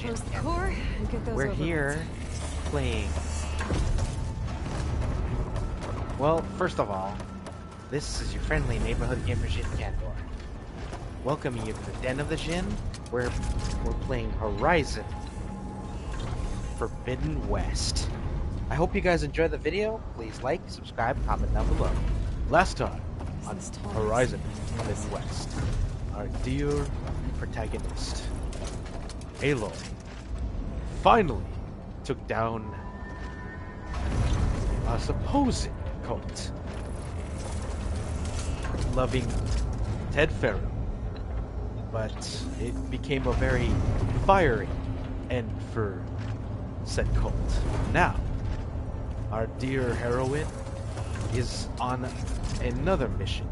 close the core and get those We're overrides. here playing. Well, first of all, this is your friendly neighborhood gamer Jin Candor. Welcoming you to the Den of the Jin, where we're playing Horizon Forbidden West. I hope you guys enjoyed the video. Please like, subscribe, comment down below. Last time on Horizon Forbidden West, our dear protagonist, Aloy, finally took down a supposed cult loving Ted Farrow, but it became a very fiery end for said cult. Now, our dear heroine is on another mission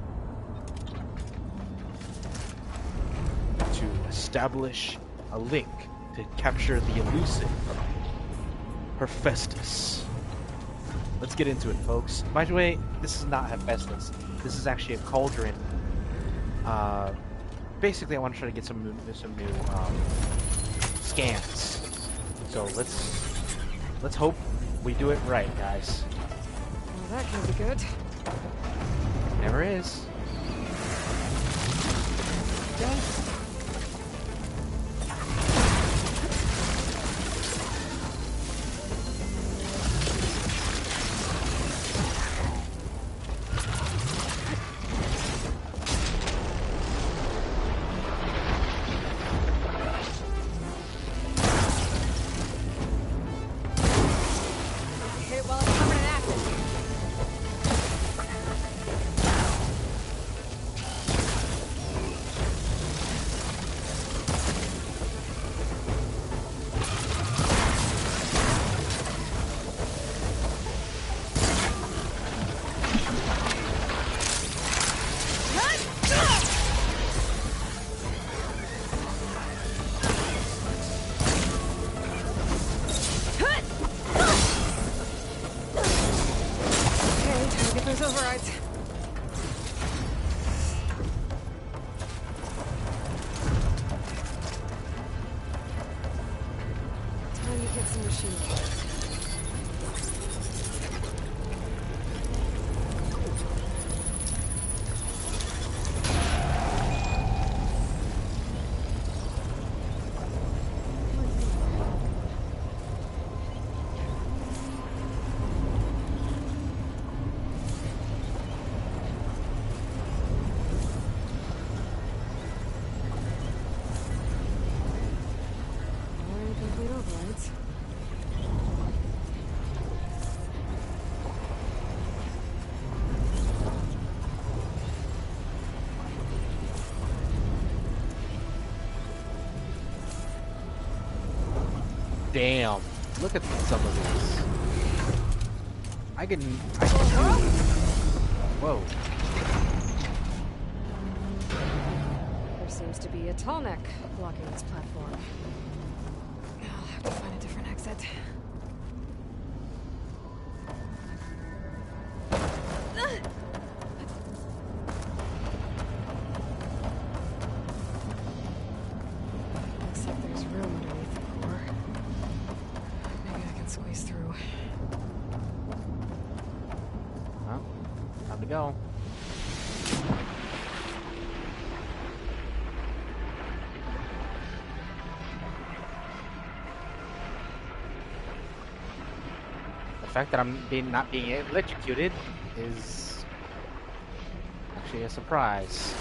to establish a link to capture the elusive Hephaestus. Let's get into it, folks. By the way, this is not Hephaestus. This is actually a cauldron. Basically, I want to try to get some new scans. So let's hope we do it right, guys. Well, that can be good. Never is. Overrides. Time to get some machine parts. Damn! Look at some of these. I can. Whoa! There seems to be a tall neck blocking this platform. I'll have to find a different exit. Looks like there's room underneath the core. Maybe I can squeeze through. Well, time to go. The fact that I'm not being electrocuted is actually a surprise.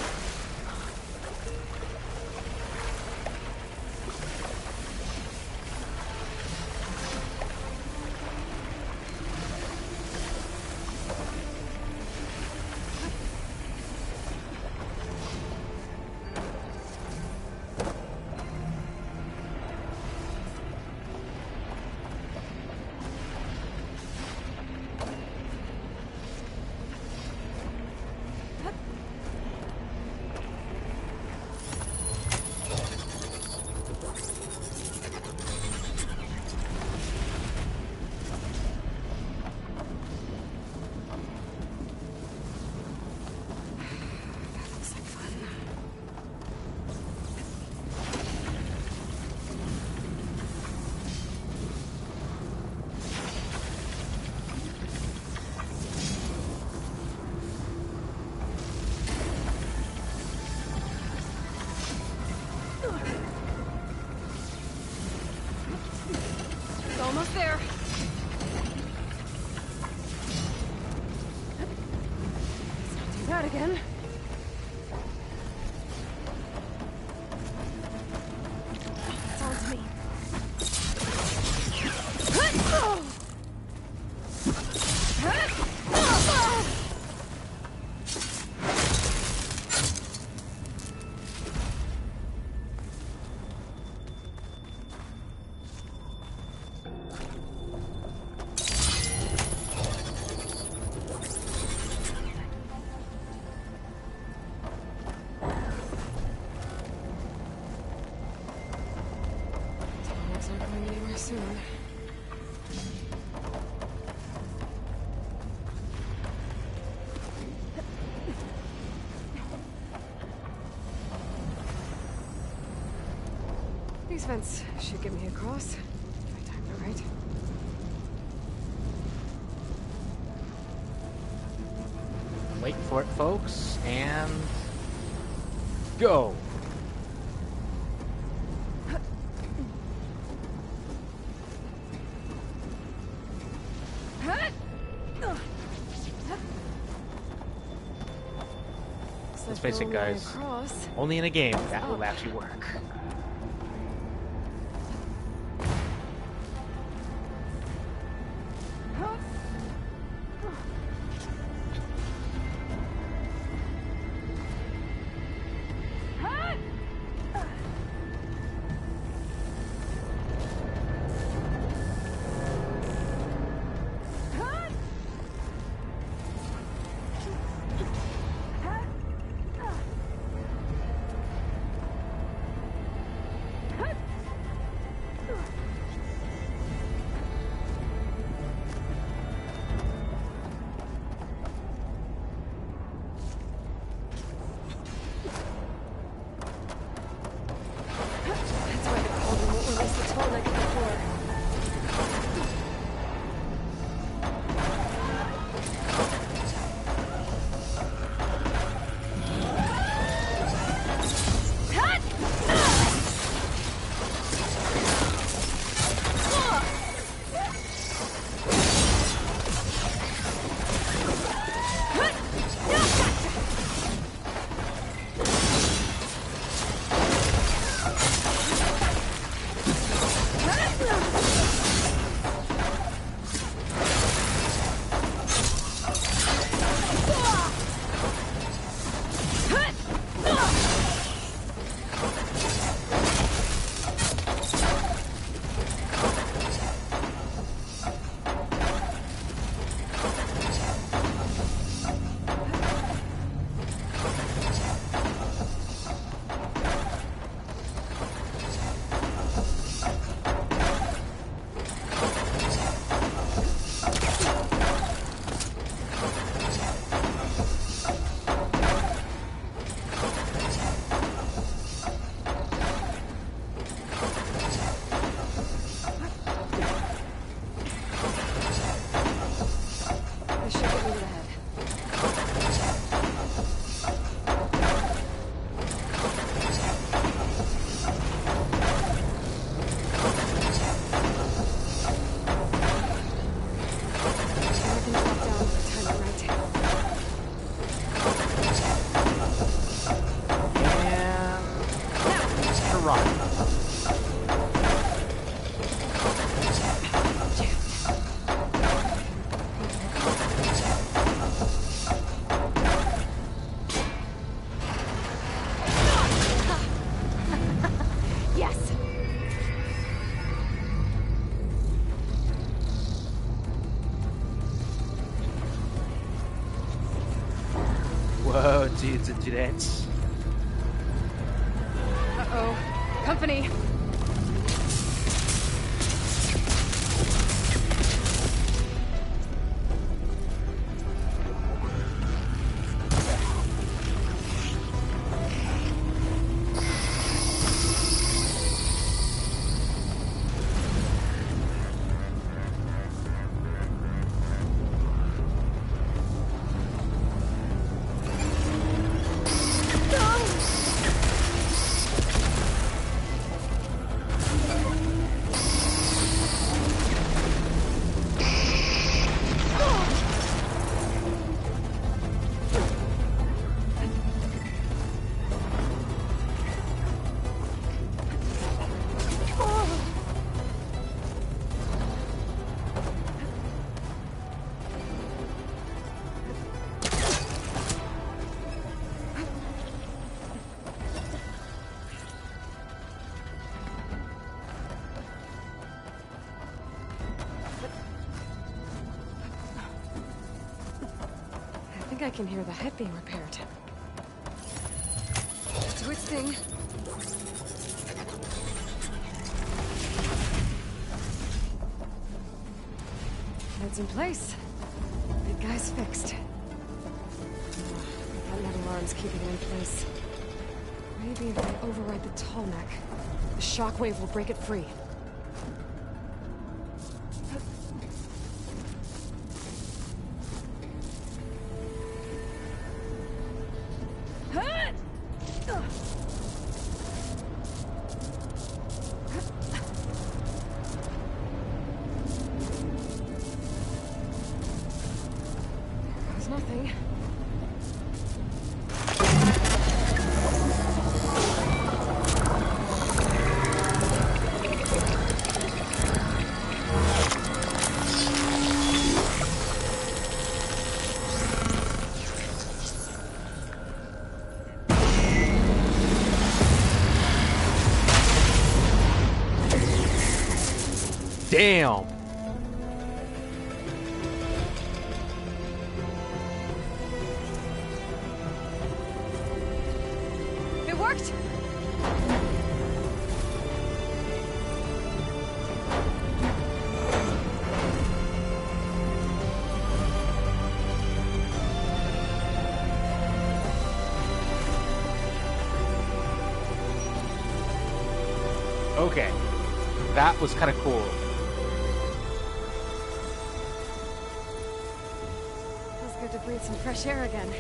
Almost there. Let's not do that again. It's on to me. It's not going anywhere soon. These vents should get me across. If I time it right. Wait for it, folks, and go. Let's face it, guys. Only in a game that will actually work. Whoa, dudes and dudettes. Uh-oh. Company. think I can hear the head being repaired. Twisting. Head's in place. Big guy's fixed. That metal arm's keeping it in place. Maybe if I override the tall neck, the shockwave will break it free. There's nothing. Damn! It worked! Okay. That was kind of cool. Feels good to breathe some fresh air again.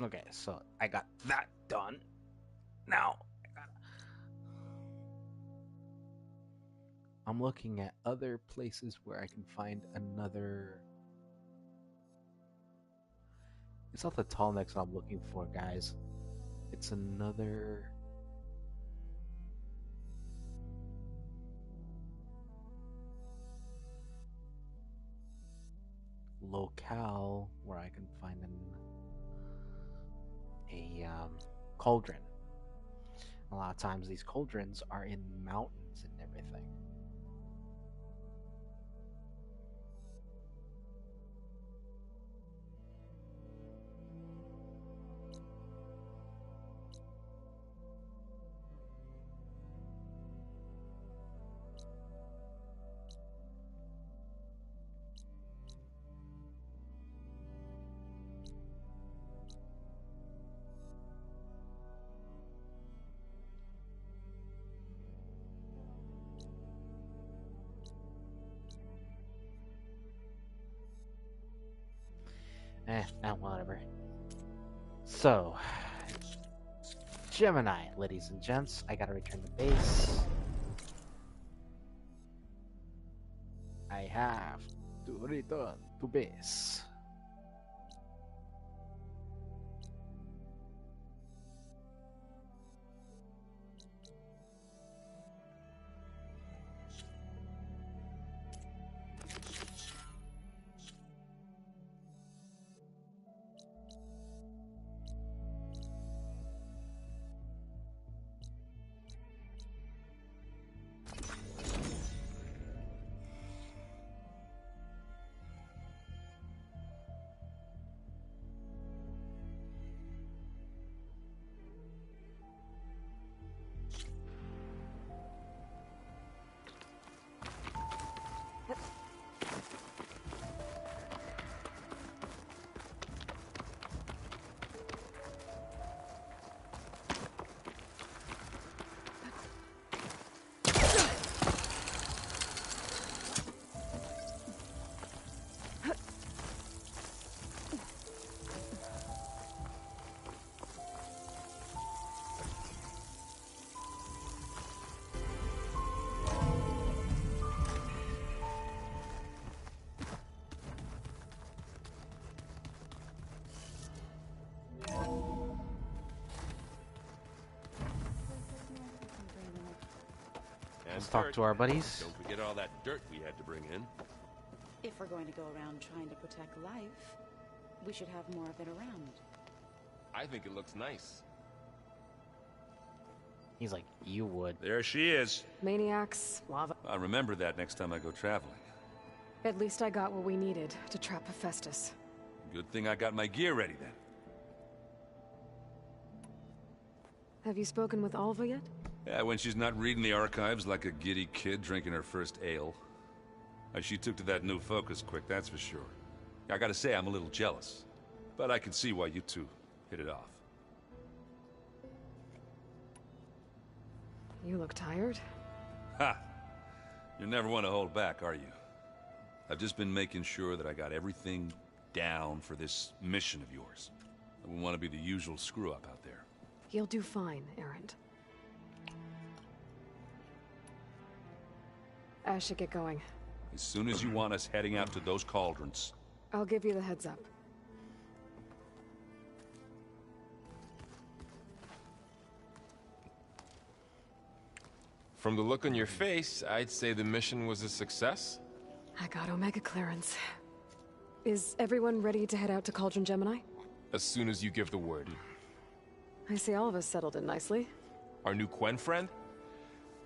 Okay, so I got that done. Now, I'm looking at other places where I can find another... It's not the tall necks I'm looking for, guys. It's another... locale where I can find a cauldron. A lot of times these cauldrons are in mountains and everything. Whatever. So, Gemini, ladies and gents, I gotta return to base. I have to return to base. Let's talk to our buddies. Don't forget all that dirt we had to bring in. If we're going to go around trying to protect life, we should have more of it around. I think it looks nice. He's like, you would. There she is. Maniacs, lava. I'll remember that next time I go traveling. At least I got what we needed to trap Hephaestus. Good thing I got my gear ready then. Have you spoken with Alva yet? Yeah, when she's not reading the archives like a giddy kid drinking her first ale. She took to that new focus quick, that's for sure. I gotta say, I'm a little jealous. But I can see why you two hit it off. You look tired. Ha! You never want to hold back, are you? I've just been making sure that I got everything down for this mission of yours. I wouldn't want to be the usual screw-up out there. You'll do fine, Erend. I should get going. As soon as you want us heading out to those cauldrons. I'll give you the heads up. From the look on your face, I'd say the mission was a success. I got Omega clearance. Is everyone ready to head out to Cauldron Gemini? As soon as you give the word. I see all of us settled in nicely. Our new Quen friend?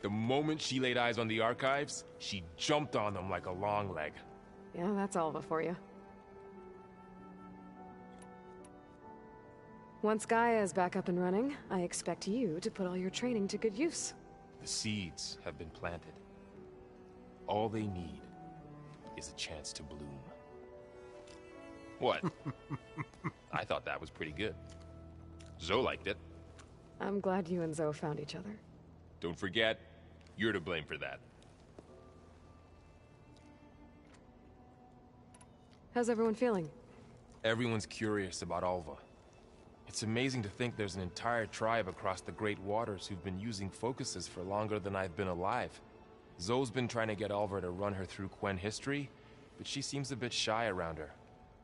The moment she laid eyes on the archives, she jumped on them like a long leg. Yeah, that's Alva for you. Once Gaia is back up and running, I expect you to put all your training to good use. The seeds have been planted. All they need is a chance to bloom. What? I thought that was pretty good. Zoe liked it. I'm glad you and Zoe found each other. Don't forget, you're to blame for that. How's everyone feeling? Everyone's curious about Alva. It's amazing to think there's an entire tribe across the Great Waters who've been using focuses for longer than I've been alive. Zoe's been trying to get Alva to run her through Quen history, but she seems a bit shy around her.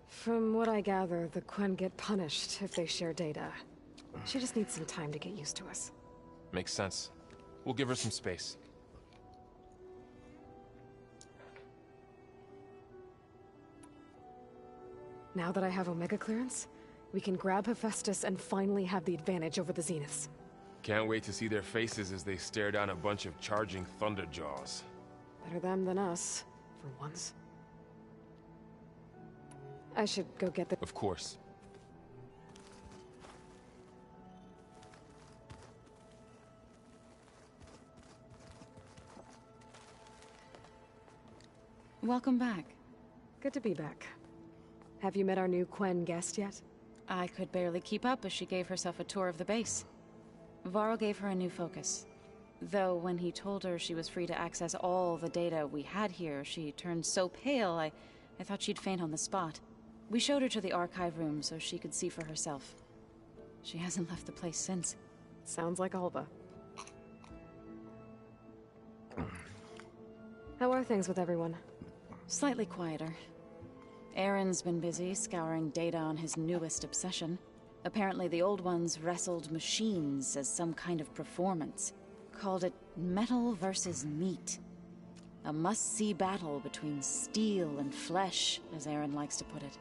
From what I gather, the Quen get punished if they share data. She just needs some time to get used to us. Makes sense. We'll give her some space. Now that I have Omega clearance, we can grab Hephaestus and finally have the advantage over the Zeniths. Can't wait to see their faces as they stare down a bunch of charging Thunderjaws. Better them than us, for once. I should go get the... Of course. Welcome back. Good to be back. Have you met our new Quen guest yet? I could barely keep up as she gave herself a tour of the base. Varl gave her a new focus. Though when he told her she was free to access all the data we had here, she turned so pale I thought she'd faint on the spot. We showed her to the archive room so she could see for herself. She hasn't left the place since. Sounds like Alva. How are things with everyone? Slightly quieter. Aaron's been busy scouring data on his newest obsession. Apparently the old ones wrestled machines as some kind of performance. Called it metal versus meat. A must-see battle between steel and flesh, as Aaron likes to put it.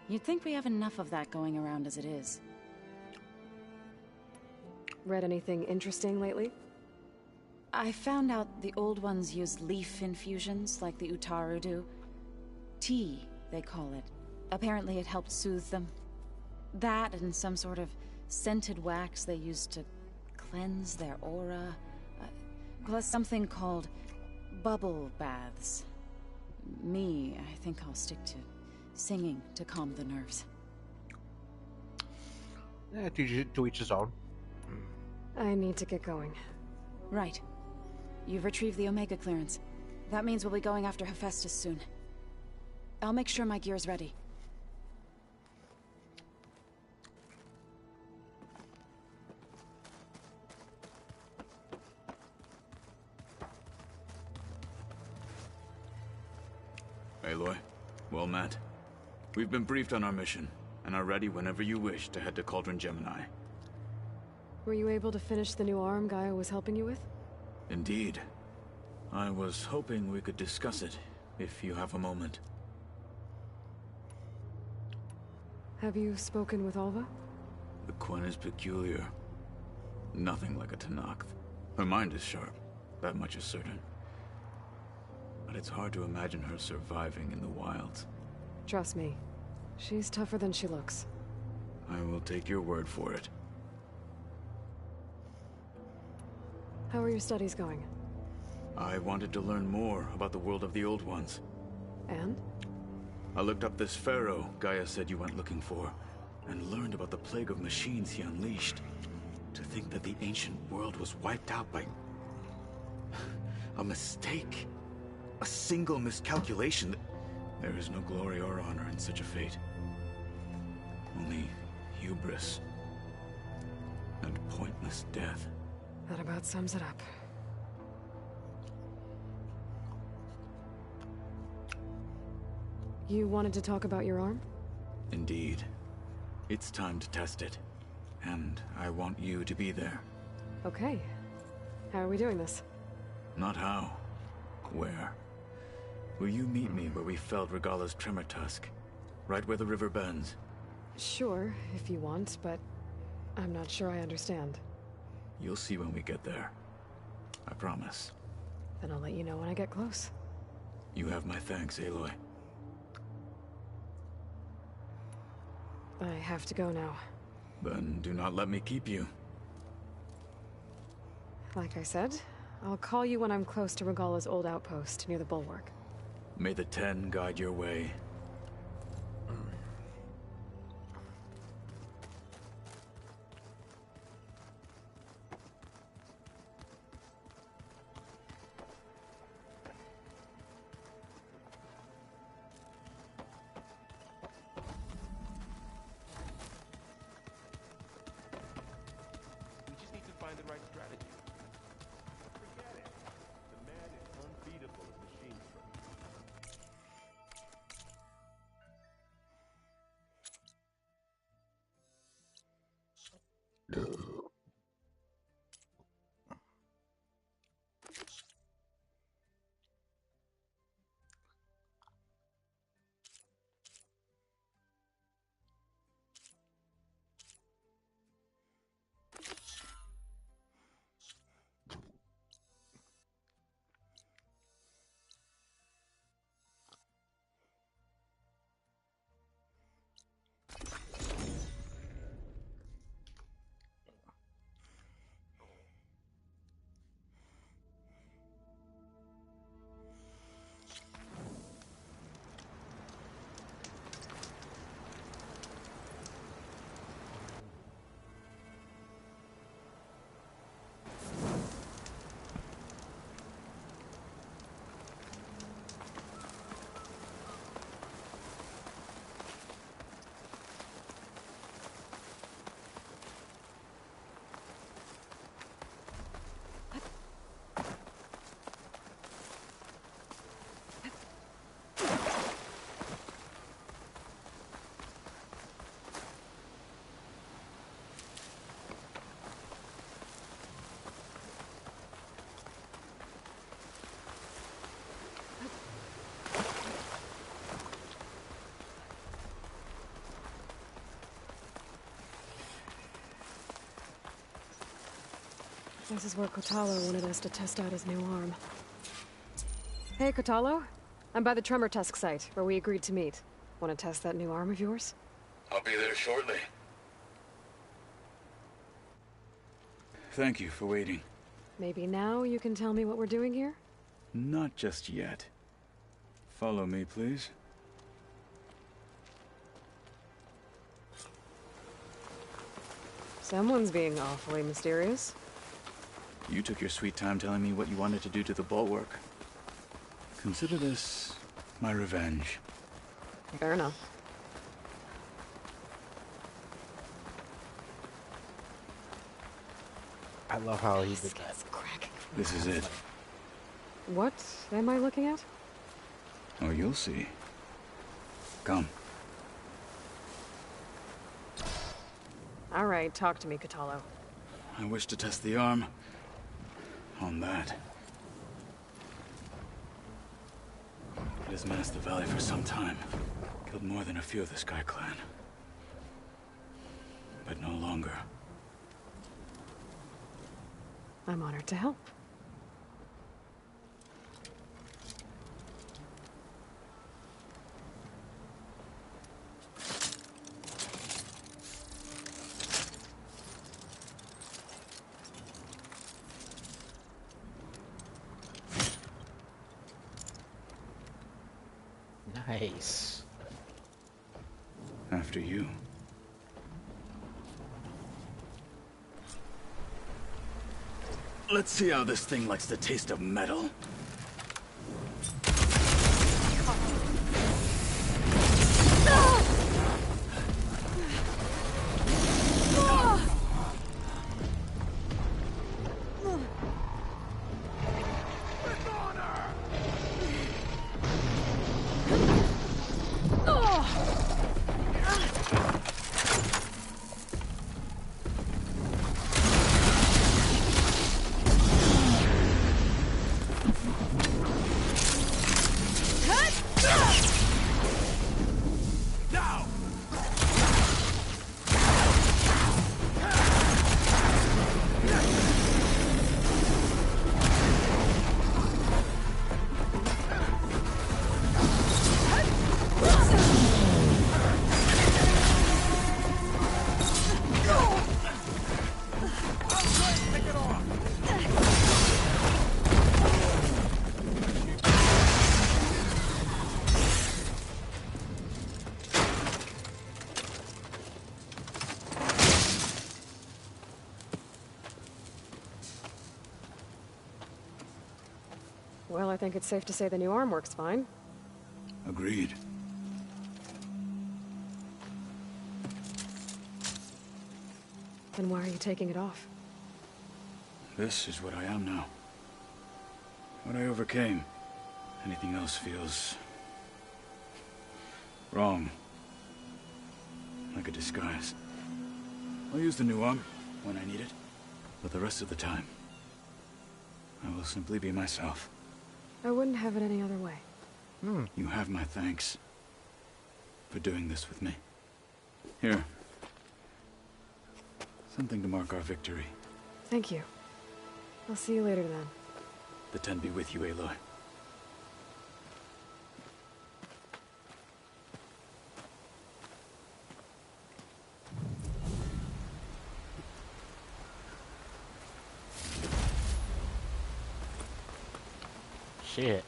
You'd think we have enough of that going around as it is. Read anything interesting lately? I found out the old ones use leaf infusions like the Utaru do. Tea, they call it. Apparently it helped soothe them. That and some sort of scented wax they used to cleanse their aura. Plus something called bubble baths. Me, I think I'll stick to singing to calm the nerves. To each his own. I need to get going. Right. You've retrieved the Omega clearance. That means we'll be going after Hephaestus soon. I'll make sure my gear's ready. Aloy, well met. We've been briefed on our mission, and are ready whenever you wish to head to Cauldron Gemini. Were you able to finish the new arm Gaia was helping you with? Indeed. I was hoping we could discuss it, if you have a moment. Have you spoken with Alva? The Quen is peculiar. Nothing like a Tenakth. Her mind is sharp, that much is certain. But it's hard to imagine her surviving in the wilds. Trust me, she's tougher than she looks. I will take your word for it. How are your studies going? I wanted to learn more about the world of the Old Ones. And? I looked up this pharaoh Gaia said you went looking for, and learned about the plague of machines he unleashed. To think that the ancient world was wiped out by a mistake. A single miscalculation. There is no glory or honor in such a fate. Only hubris and pointless death. That about sums it up. You wanted to talk about your arm? Indeed. It's time to test it. And I want you to be there. Okay. How are we doing this? Not how. Where? Will you meet me where we felled Regala's tremor tusk? Right where the river bends? Sure, if you want, but I'm not sure I understand. You'll see when we get there. I promise. Then I'll let you know when I get close. You have my thanks, Aloy. I have to go now. Then do not let me keep you. Like I said, I'll call you when I'm close to Regala's old outpost near the bulwark. May the Ten guide your way. We just need to find the right strategy. Forget it. The man is unbeatable as machine strength. This is where Kotalo wanted us to test out his new arm. Hey, Kotalo. I'm by the Tremor Tusk site, where we agreed to meet. Want to test that new arm of yours? I'll be there shortly. Thank you for waiting. Maybe now you can tell me what we're doing here? Not just yet. Follow me, please. Someone's being awfully mysterious. You took your sweet time telling me what you wanted to do to the bulwark. Consider this my revenge. Fair enough. I love how he did that. This is it. What am I looking at? Oh, you'll see. Come. All right, talk to me, Kotalo. I wish to test the arm on that. has menaced the valley for some time. Killed more than a few of the Sky Clan. But no longer. I'm honored to help. Nice. After you. Let's see how this thing likes the taste of metal. Well, I think it's safe to say the new arm works fine. Agreed. Then why are you taking it off? This is what I am now. What I overcame. Anything else feels... wrong. Like a disguise. I'll use the new arm when I need it. But the rest of the time, I will simply be myself. I wouldn't have it any other way. You have my thanks for doing this with me. Here. Something to mark our victory. Thank you. I'll see you later then. The 10 be with you, Aloy. Shit.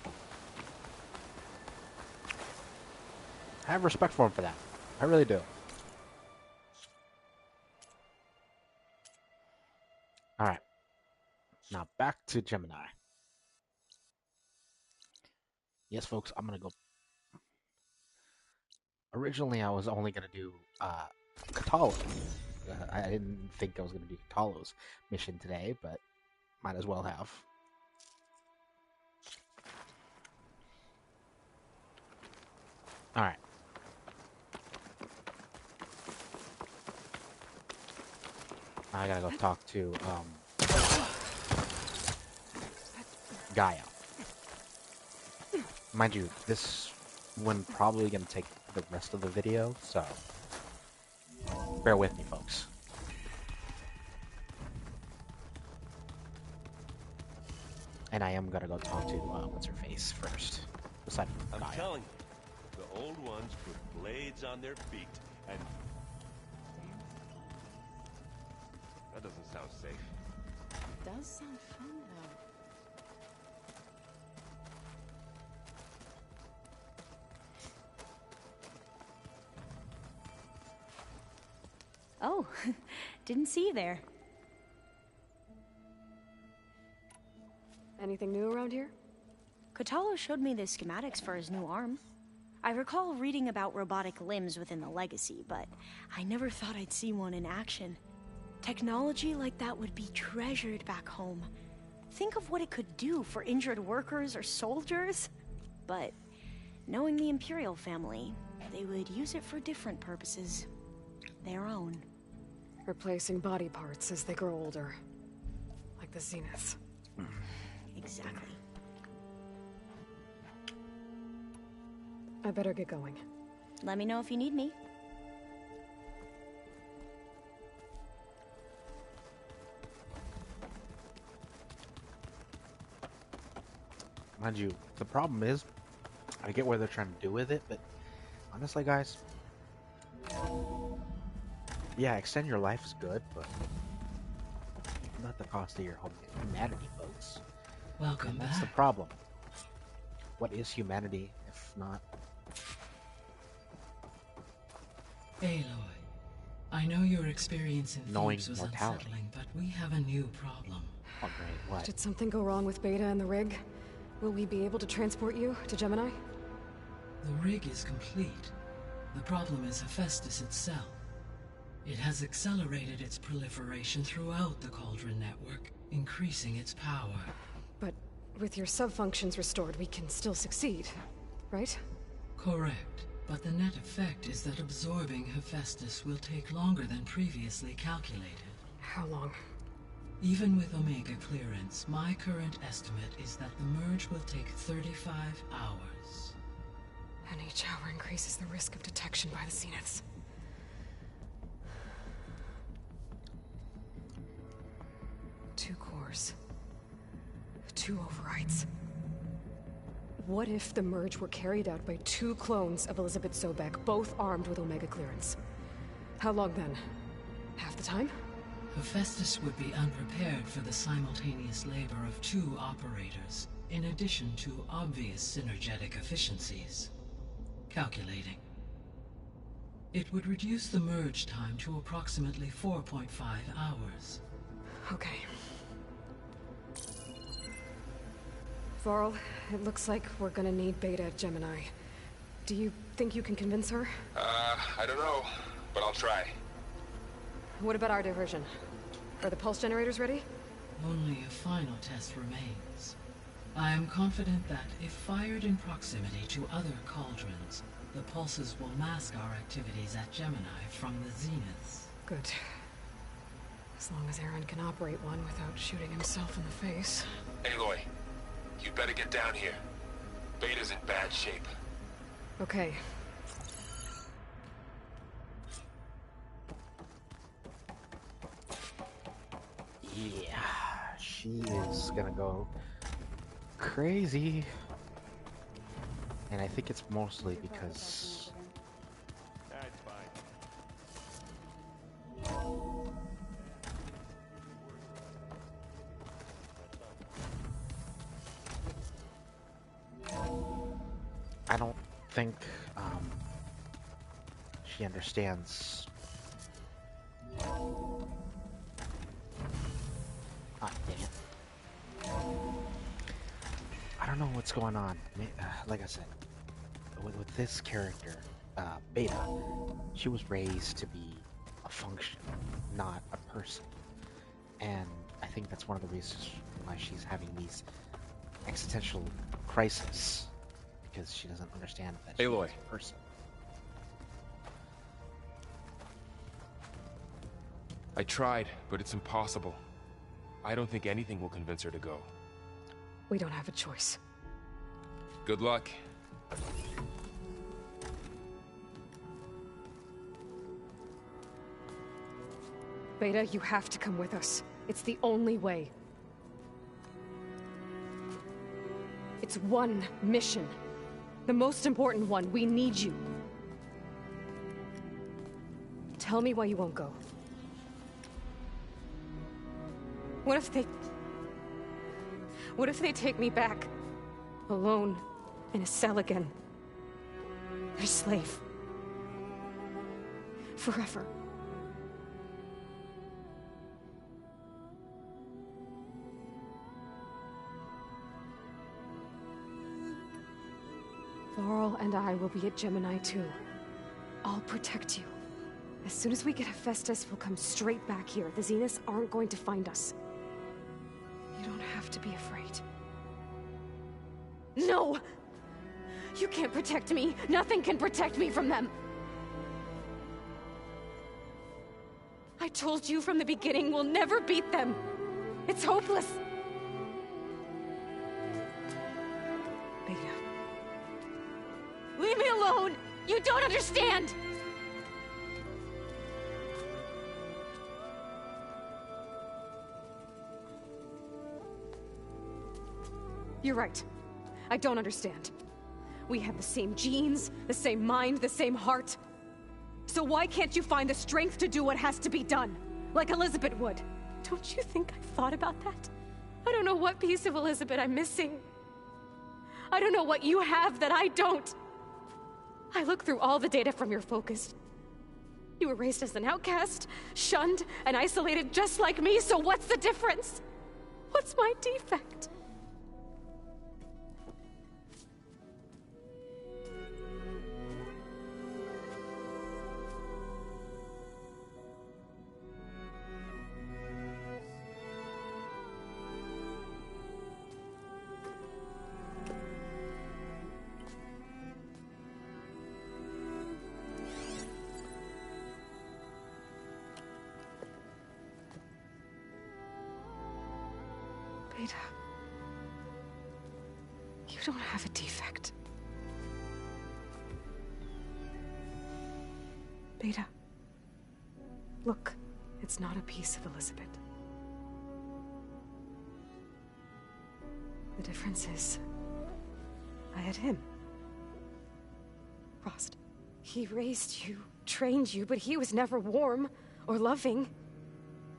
I have respect for him for that. I really do. Alright. Now back to Gemini. Yes, folks, I'm gonna go. Originally, I was only gonna do Katalo. I didn't think I was gonna do Katalo's mission today, but might as well have. Alright. I gotta go talk to, Gaia. Mind you, this one probably gonna take the rest of the video, so bear with me, folks. And I am gonna go talk to, what's her face first, aside from Gaia. I'm telling you, the old ones put blades on their feet, and... That doesn't sound safe. It does sound fun, though. Oh, didn't see you there. Anything new around here? Kotalo showed me the schematics for his new arm. I recall reading about robotic limbs within the Legacy, but I never thought I'd see one in action. Technology like that would be treasured back home. Think of what it could do for injured workers or soldiers. But knowing the Imperial family, they would use it for different purposes. Their own. Replacing body parts as they grow older. Like the Zeniths. Exactly. I better get going. Let me know if you need me. Mind you, the problem is, I get what they're trying to do with it, but honestly, guys, yeah, extend your life is good, but not at the cost of your humanity, folks. Welcome And that's back. the problem. What is humanity if not? Aloy, I know your experience in Knowing Thebes was mortality. unsettling, but we have a new problem. Oh, great, what? Did something go wrong with Beta and the rig? Will we be able to transport you to Gemini? The rig is complete. The problem is Hephaestus itself. It has accelerated its proliferation throughout the Cauldron network, increasing its power. But with your sub-functions restored, we can still succeed, right? Correct, but the net effect is that absorbing Hephaestus will take longer than previously calculated. How long? Even with Omega clearance, my current estimate is that the merge will take 35 hours. And each hour increases the risk of detection by the Zeniths. Two cores. Two overrides. What if the merge were carried out by two clones of Elizabeth Sobek, both armed with Omega clearance? How long then? Half the time? Hephaestus would be unprepared for the simultaneous labor of two operators, in addition to obvious synergetic efficiencies. Calculating. It would reduce the merge time to approximately 4.5 hours. Okay. Varl, it looks like we're gonna need Beta at Gemini. Do you think you can convince her? I don't know, but I'll try. What about our diversion? Are the pulse generators ready? Only a final test remains. I am confident that if fired in proximity to other cauldrons, the pulses will mask our activities at Gemini from the Zeniths. Good. As long as Aaron can operate one without shooting himself in the face. Aloy, you better get down here. Beta's in bad shape. Okay. Yeah, she is gonna go crazy. And I think it's mostly because That's fine. I don't think she understands. Ah, dang it. I don't know what's going on. Like I said, with this character, Beta, she was raised to be a function, not a person. And I think that's one of the reasons why she's having these existential crises, because she doesn't understand that she's Aloy. a person. I tried, but it's impossible. I don't think anything will convince her to go. We don't have a choice. Good luck. Beta, you have to come with us. It's the only way. It's one mission. The most important one. We need you. Tell me why you won't go. What if they take me back? Alone, in a cell again. Their slave. Forever. Varl and I will be at Gemini too. I'll protect you. As soon as we get Hephaestus, we'll come straight back here. The Zeniths aren't going to find us. You don't have to be afraid. No! You can't protect me. Nothing can protect me from them. I told you from the beginning, we'll never beat them. It's hopeless. Beta. Leave me alone! alone! You don't understand! You're right. I don't understand. We have the same genes, the same mind, the same heart. So why can't you find the strength to do what has to be done? Like Elizabeth would. Don't you think I've thought about that? I don't know what piece of Elizabeth I'm missing. I don't know what you have that I don't. I look through all the data from your focus. You were raised as an outcast, shunned, and isolated just like me, so what's the difference? What's my defect? Beta, you don't have a defect. Beta, look, it's not a piece of Elizabeth. The difference is, I had him. Frost. He raised you, trained you, but he was never warm or loving.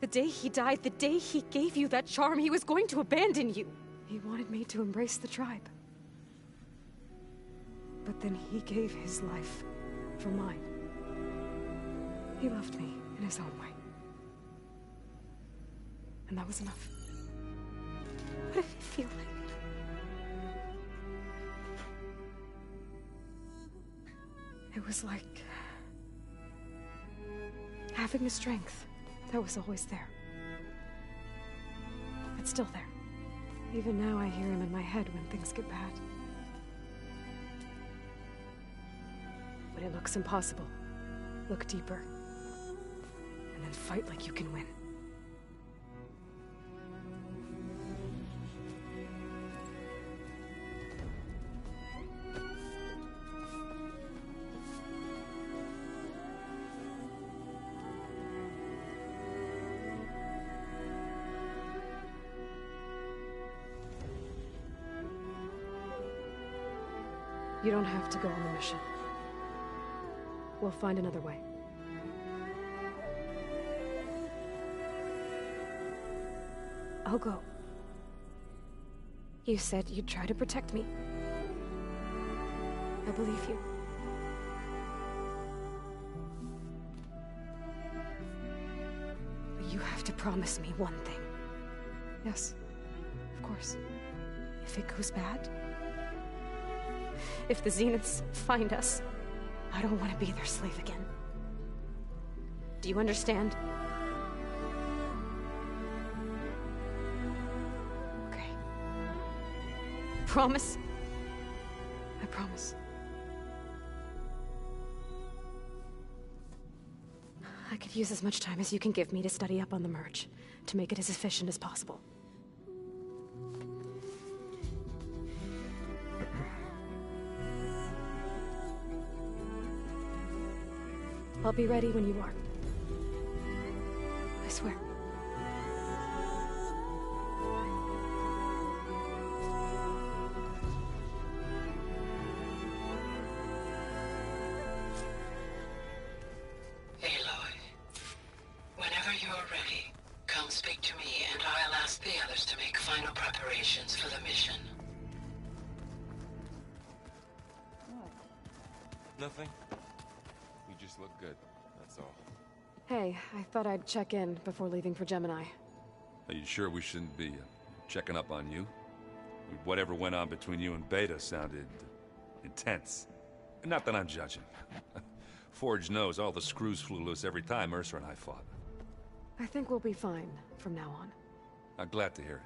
The day he died, the day he gave you that charm, he was going to abandon you. He wanted me to embrace the tribe. But then he gave his life for mine. He loved me in his own way. And that was enough. What did it feel like? It was like having the strength that was always there. It's still there. Even now I hear him in my head when things get bad. When it looks impossible, look deeper. And then fight like you can win. You don't have to go on the mission. We'll find another way. I'll go. You said you'd try to protect me. I believe you. But you have to promise me one thing. Yes, of course. If it goes bad, if the Zeniths find us, I don't want to be their slave again. Do you understand? Okay. Promise? I promise. I could use as much time as you can give me to study up on the merge, to make it as efficient as possible. I'll be ready when you are. I swear. Aloy, whenever you're ready, come speak to me and I'll ask the others to make final preparations for the mission. Nothing. You just look good, that's all. Hey, I thought I'd check in before leaving for Gemini. Are you sure we shouldn't be checking up on you? Whatever went on between you and Beta sounded intense. Not that I'm judging. Forge knows all the screws flew loose every time Ursa and I fought. I think we'll be fine from now on. I'm glad to hear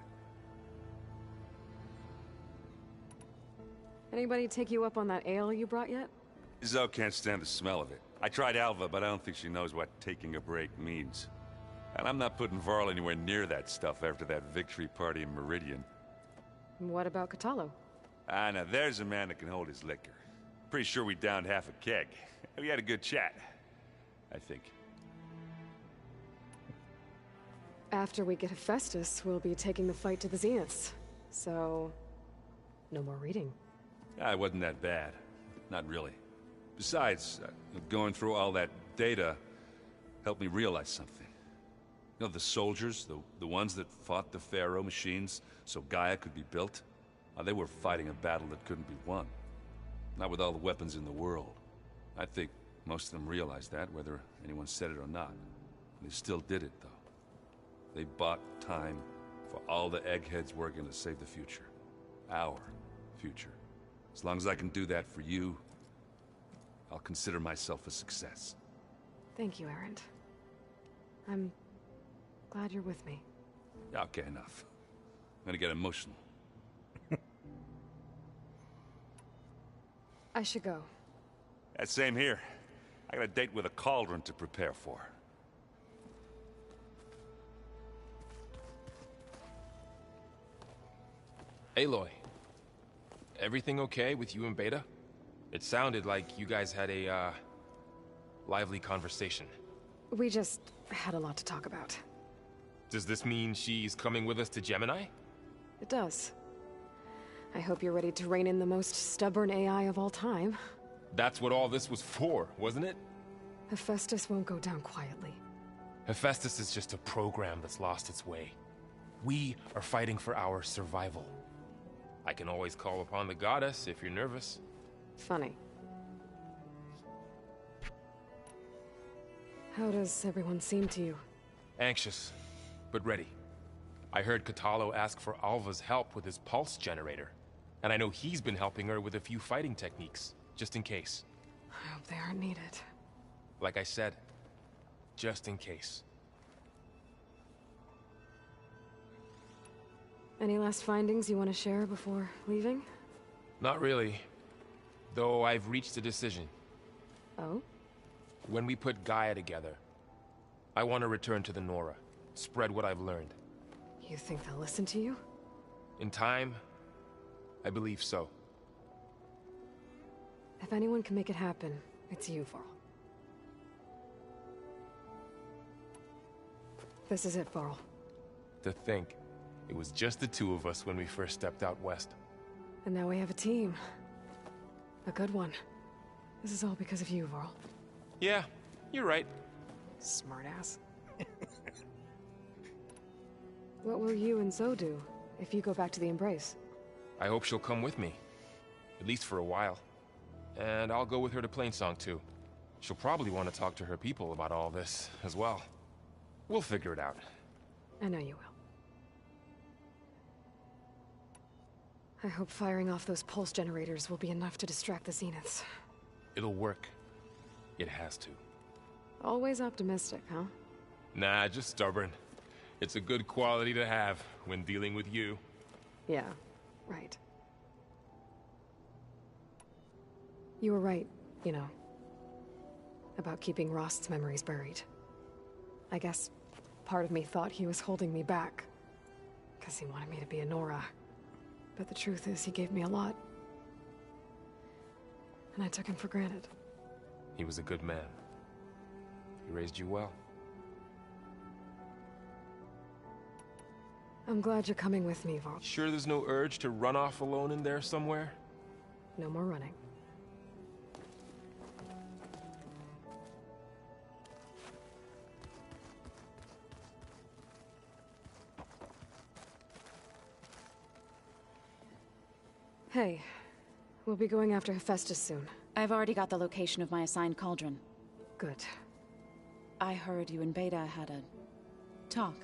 it. Anybody take you up on that ale you brought yet? Zoe can't stand the smell of it. I tried Alva, but I don't think she knows what taking a break means. And I'm not putting Varl anywhere near that stuff after that victory party in Meridian. What about Catallo? Ah, now there's a man that can hold his liquor. Pretty sure we downed half a keg. We had a good chat, I think. After we get Hephaestus, we'll be taking the fight to the Zeniths. So, no more reading. It wasn't that bad. Not really. Besides, going through all that data helped me realize something. You know, the soldiers, the ones that fought the Pharaoh machines so Gaia could be built, they were fighting a battle that couldn't be won. Not with all the weapons in the world. I think most of them realized that, whether anyone said it or not. They still did it, though. They bought time for all the eggheads working to save the future. Our future. As long as I can do that for you, I'll consider myself a success. Thank you, Erend. I'm glad you're with me. Okay, enough. I'm gonna get emotional. I should go. Same here. I got a date with a cauldron to prepare for. Aloy, everything okay with you and Beta? It sounded like you guys had a, lively conversation. We just had a lot to talk about. Does this mean she's coming with us to Gemini? It does. I hope you're ready to rein in the most stubborn AI of all time. That's what all this was for, wasn't it? Hephaestus won't go down quietly. Hephaestus is just a program that's lost its way. We are fighting for our survival. I can always call upon the goddess if you're nervous. Funny. How does everyone seem to you? Anxious, but ready. I heard Ch12 ask for Alva's help with his pulse generator. And I know he's been helping her with a few fighting techniques, just in case. I hope they aren't needed. Like I said, just in case. Any last findings you want to share before leaving? Not really. Though I've reached a decision. Oh? When we put Gaia together, I want to return to the Nora. Spread what I've learned. You think they'll listen to you? In time, I believe so. If anyone can make it happen, it's you, Varl. This is it, Varl. To think, it was just the two of us when we first stepped out west. And now we have a team. A good one. This is all because of you, Varl. Yeah, you're right. Smartass. What will you and Zoe do if you go back to the Embrace? I hope she'll come with me. At least for a while. And I'll go with her to Plainsong too. She'll probably want to talk to her people about all this as well. We'll figure it out. I know you will. I hope firing off those pulse generators will be enough to distract the Zeniths. It'll work. It has to. Always optimistic, huh? Nah, just stubborn. It's a good quality to have when dealing with you. Yeah, right. You were right, you know. About keeping Rost's memories buried. I guess part of me thought he was holding me back. Because he wanted me to be a Nora. But the truth is, he gave me a lot. And I took him for granted. He was a good man. He raised you well. I'm glad you're coming with me, Varl. Sure there's no urge to run off alone in there somewhere? No more running. Hey, we'll be going after Hephaestus soon. I've already got the location of my assigned cauldron. Good. I heard you and Beta had a talk.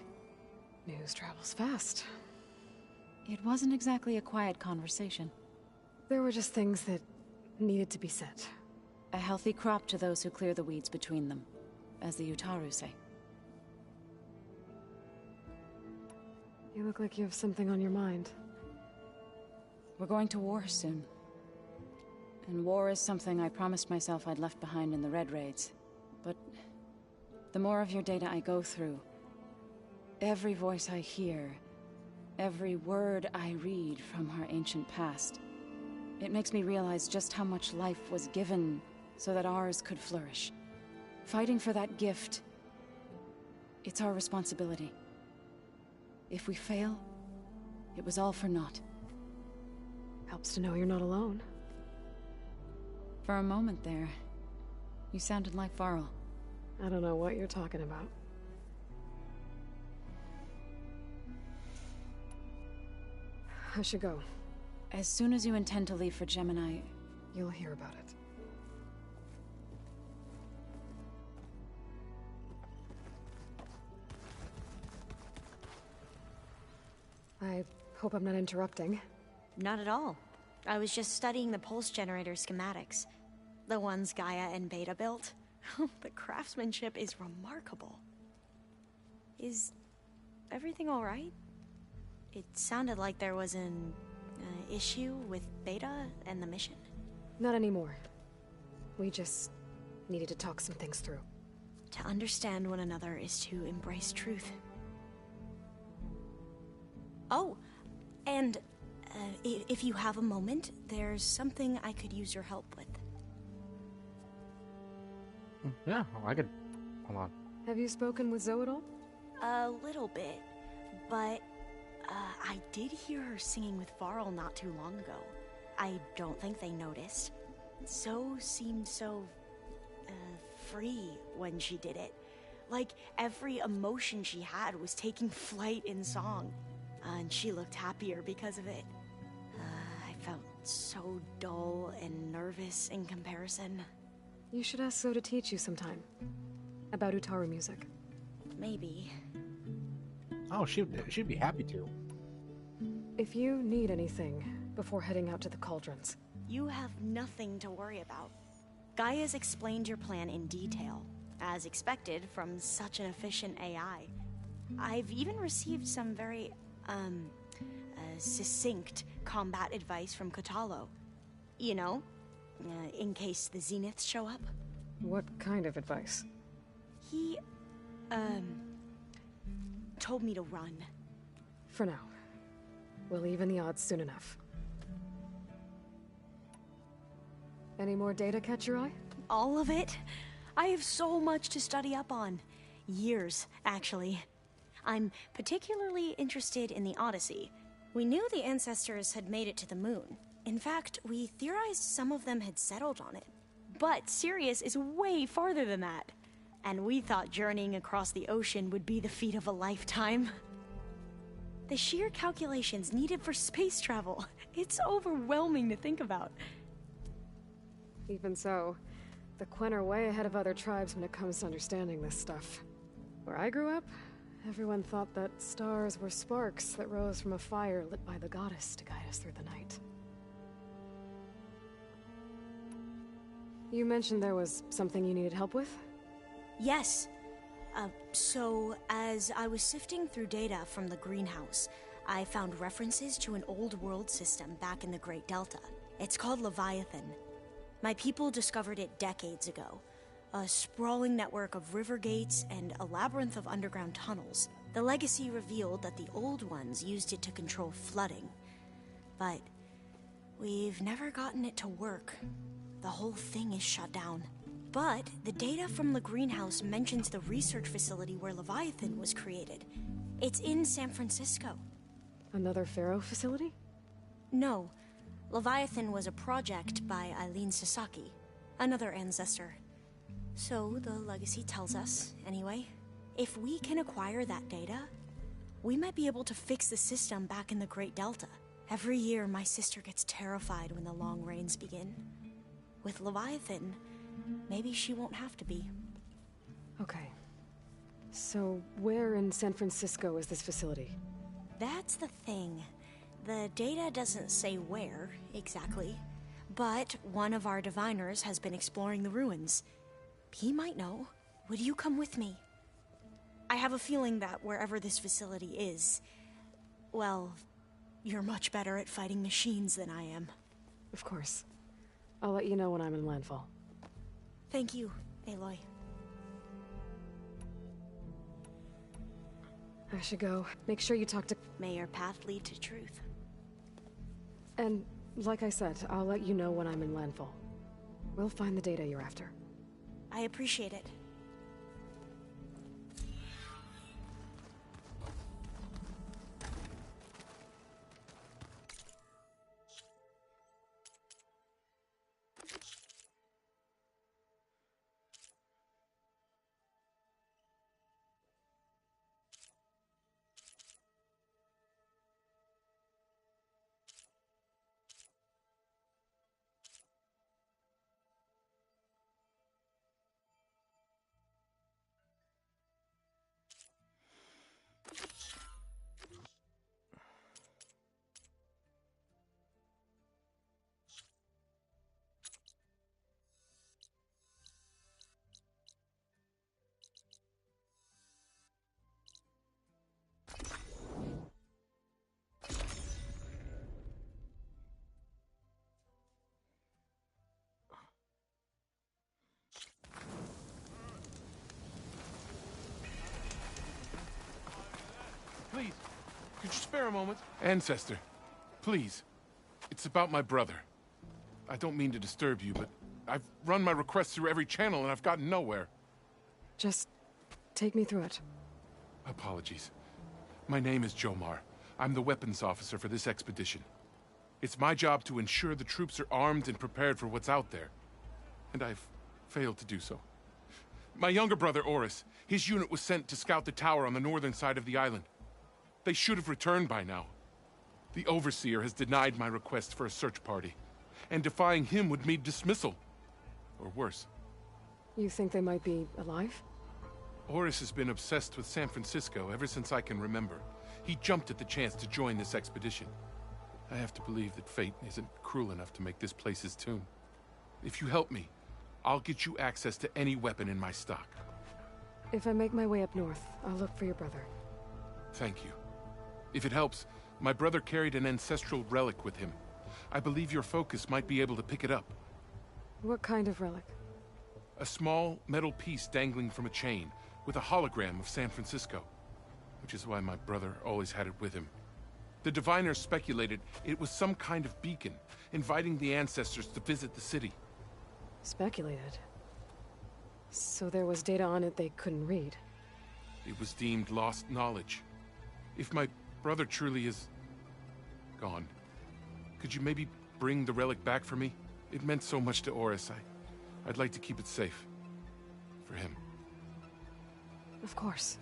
News travels fast. It wasn't exactly a quiet conversation. There were just things that needed to be said. A healthy crop to those who clear the weeds between them, as the Utaru say. You look like you have something on your mind. We're going to war soon. And war is something I promised myself I'd left behind in the Red Raids. But the more of your data I go through, every voice I hear, every word I read from our ancient past, It makes me realize just how much life was given so that ours could flourish. Fighting for that gift, it's our responsibility. If we fail, it was all for naught. Helps to know you're not alone. For a moment there, you sounded like Varl. I don't know what you're talking about. I should go. As soon as you intend to leave for Gemini, You'll hear about it. I hope I'm not interrupting. Not at all. I was just studying the pulse generator schematics. The ones Gaia and Beta built. The craftsmanship is remarkable. Is everything alright? It sounded like there was an issue with Beta and the mission. Not anymore. We just needed to talk some things through. To understand one another is to embrace truth. Oh, and if you have a moment, there's something I could use your help with. Yeah, I could. Hold on. Have you spoken with Zoe at all? A little bit, but I did hear her singing with Varl not too long ago. I don't think they noticed. Zoe seemed so free when she did it. Like every emotion she had was taking flight in song. And she looked happier because of it. I felt so dull and nervous in comparison. You should ask Zoe to teach you sometime. About Utaru music. Maybe. Oh, she'd be happy to. If you need anything before heading out to the cauldrons. You have nothing to worry about. Gaia's explained your plan in detail, as expected from such an efficient AI. I've even received some very, succinct combat advice from Kotalo. You know, in case the Zeniths show up. What kind of advice? He, told me to run. For now. We'll even the odds soon enough. Any more data catch your eye? All of it? I have so much to study up on. Years, actually. I'm particularly interested in the Odyssey. We knew the ancestors had made it to the moon. In fact, we theorized some of them had settled on it. But Sirius is way farther than that. And we thought journeying across the ocean would be the feat of a lifetime. The sheer calculations needed for space travel. It's overwhelming to think about. Even so, the Quen are way ahead of other tribes when it comes to understanding this stuff. Where I grew up, everyone thought that stars were sparks that rose from a fire lit by the goddess to guide us through the night. You mentioned there was something you needed help with? Yes. So, as I was sifting through data from the greenhouse, I found references to an old world system back in the Great Delta. It's called Leviathan. My people discovered it decades ago. A sprawling network of river gates and a labyrinth of underground tunnels. The legacy revealed that the old ones used it to control flooding. But we've never gotten it to work. The whole thing is shut down. But the data from the greenhouse mentions the research facility where Leviathan was created. It's in San Francisco. Another Pharaoh facility? No. Leviathan was a project by Eileen Sasaki, another ancestor. So the legacy tells us, anyway. If we can acquire that data, we might be able to fix the system back in the Great Delta. Every year, my sister gets terrified when the long rains begin. With Leviathan, maybe she won't have to be. Okay. So, where in San Francisco is this facility? That's the thing. The data doesn't say where, exactly. But one of our diviners has been exploring the ruins. He might know. Would you come with me? I have a feeling that wherever this facility is, well, you're much better at fighting machines than I am. Of course. I'll let you know when I'm in landfall. Thank you, Aloy. I should go. Make sure you talk to... May your path lead to truth. And Like I said, I'll let you know when I'm in landfall. We'll find the data you're after. I appreciate it. Please, could you spare a moment? Ancestor, please. It's about my brother. I don't mean to disturb you, but I've run my requests through every channel and I've gotten nowhere. Just take me through it. Apologies. My name is Jomar. I'm the weapons officer for this expedition. It's my job to ensure the troops are armed and prepared for what's out there. And I've failed to do so. My younger brother, Oris, his unit was sent to scout the tower on the northern side of the island. They should have returned by now. The Overseer has denied my request for a search party, and defying him would mean dismissal. Or worse. You think they might be alive? Oris has been obsessed with San Francisco ever since I can remember. He jumped at the chance to join this expedition. I have to believe that fate isn't cruel enough to make this place his tomb. If you help me, I'll get you access to any weapon in my stock. If I make my way up north, I'll look for your brother. Thank you. If it helps, my brother carried an ancestral relic with him. I believe your focus might be able to pick it up. What kind of relic? A small metal piece dangling from a chain, with a hologram of San Francisco. Which is why my brother always had it with him. The diviners speculated it was some kind of beacon, inviting the ancestors to visit the city. Speculated? So there was data on it they couldn't read? It was deemed lost knowledge. If my brother truly is gone, could you maybe bring the relic back for me? It meant so much to Oris. I'd like to keep it safe. For him. Of course.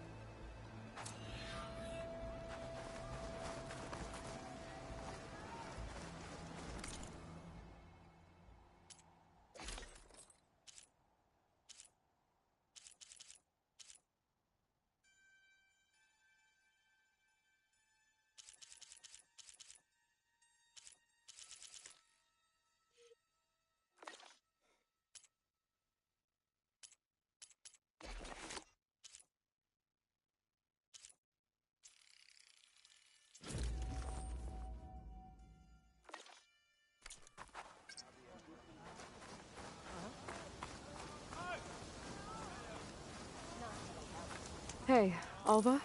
Hey, Alva?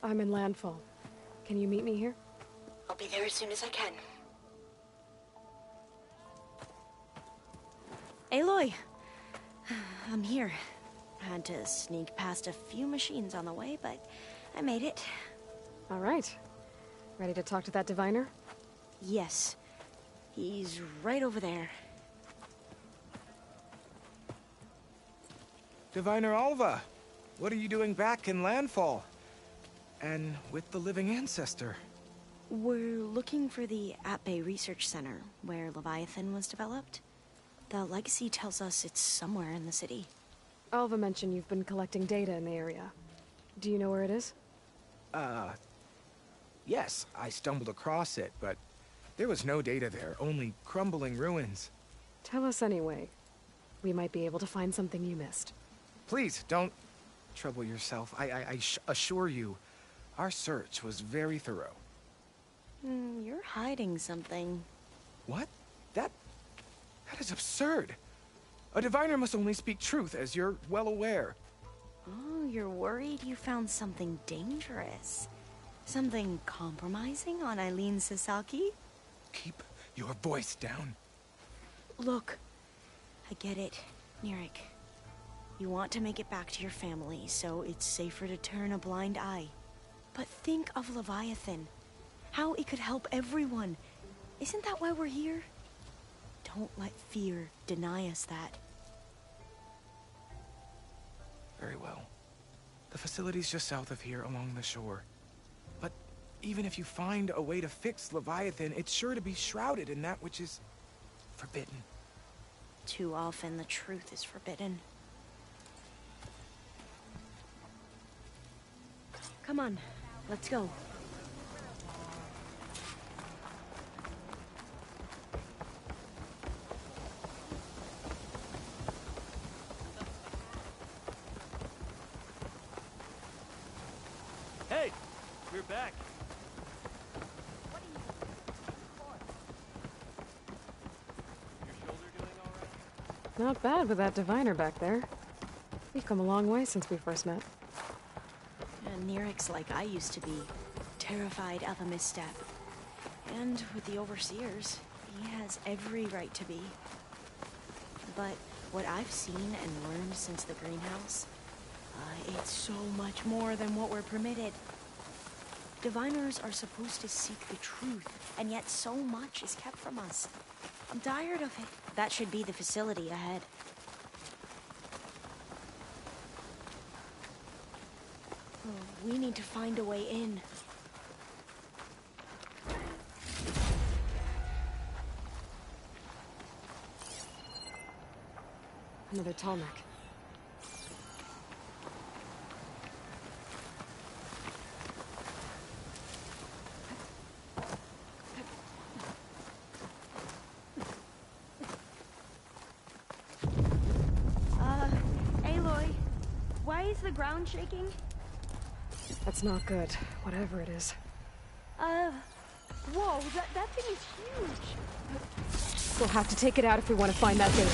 I'm in landfall. Can you meet me here? I'll be there as soon as I can. Aloy! I'm here. Had to sneak past a few machines on the way, but I made it. All right. Ready to talk to that diviner? Yes. He's right over there. Diviner Alva, what are you doing back in landfall? And with the living ancestor? We're looking for the At-Bay Research Center, where Leviathan was developed. The legacy tells us it's somewhere in the city. Alva mentioned you've been collecting data in the area. Do you know where it is? Yes, I stumbled across it, but there was no data there, only crumbling ruins. Tell us anyway. We might be able to find something you missed. Please, don't trouble yourself. I assure you, our search was very thorough. You're hiding something. What? That is absurd. A diviner must only speak truth, as you're well aware. Oh, you're worried you found something dangerous. Something compromising on Eileen Sasaki? Keep your voice down. Look, I get it, Nirek. You want to make it back to your family, so it's safer to turn a blind eye. But think of Leviathan. How it could help everyone. Isn't that why we're here? Don't let fear deny us that. Very well. The facility's just south of here along the shore. But even if you find a way to fix Leviathan, it's sure to be shrouded in that which is forbidden. Too often the truth is forbidden. Come on, let's go. Hey, we're back. Your shoulder doing all right? Not bad with that diviner back there. We've come a long way since we first met. And Nirek's like I used to be, terrified of a misstep. And with the Overseers, he has every right to be. But what I've seen and learned since the greenhouse, it's so much more than what we're permitted. Diviners are supposed to seek the truth, and yet so much is kept from us. I'm tired of it. That should be the facility ahead. Oh, we need to find a way in. Another tall neck. Aloy, why is the ground shaking? That's not good, whatever it is. Whoa, that thing is huge. We'll have to take it out if we want to find that data.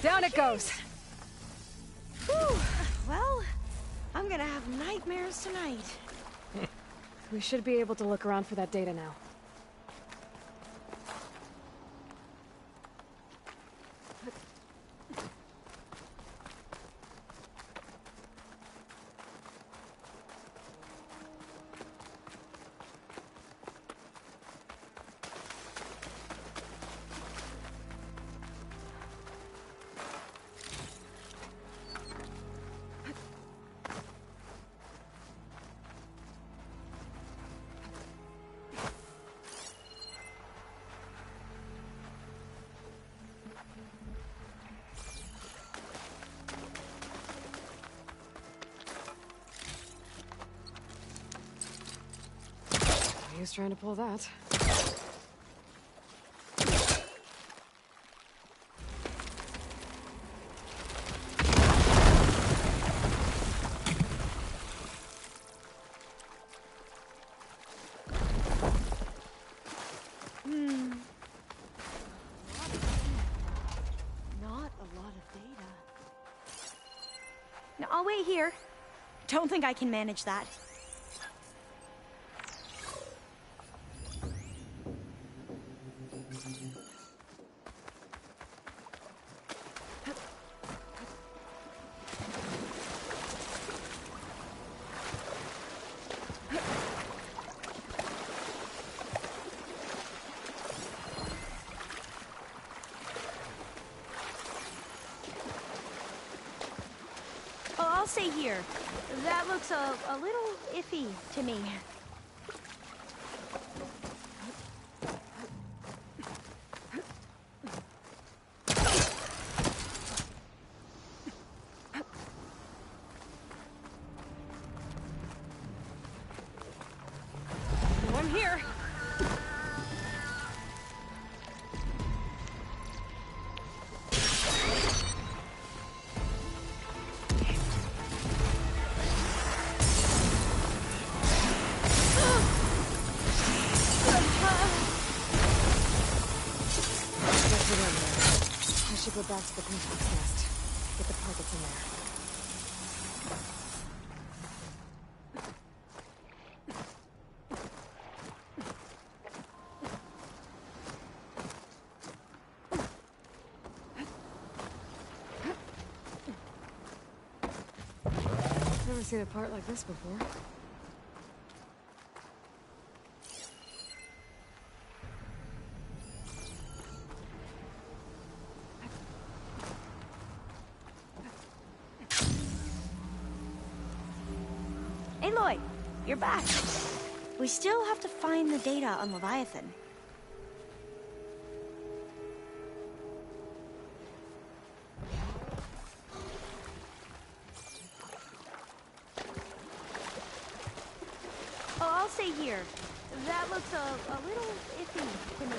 Down it goes. Whew. Well, I'm gonna have nightmares tonight. We should be able to look around for that data now. who's trying to pull that. Not a lot of data. Now, I'll wait here. Don't think I can manage that. Oh, I'll stay here. That looks a little iffy to me. I'm here. I should go back to the pinchbox nest. Get the part that's in there. Never seen a part like this before. Aloy, you're back. We still have to find the data on Leviathan. Oh, I'll stay here. That looks a little iffy to me.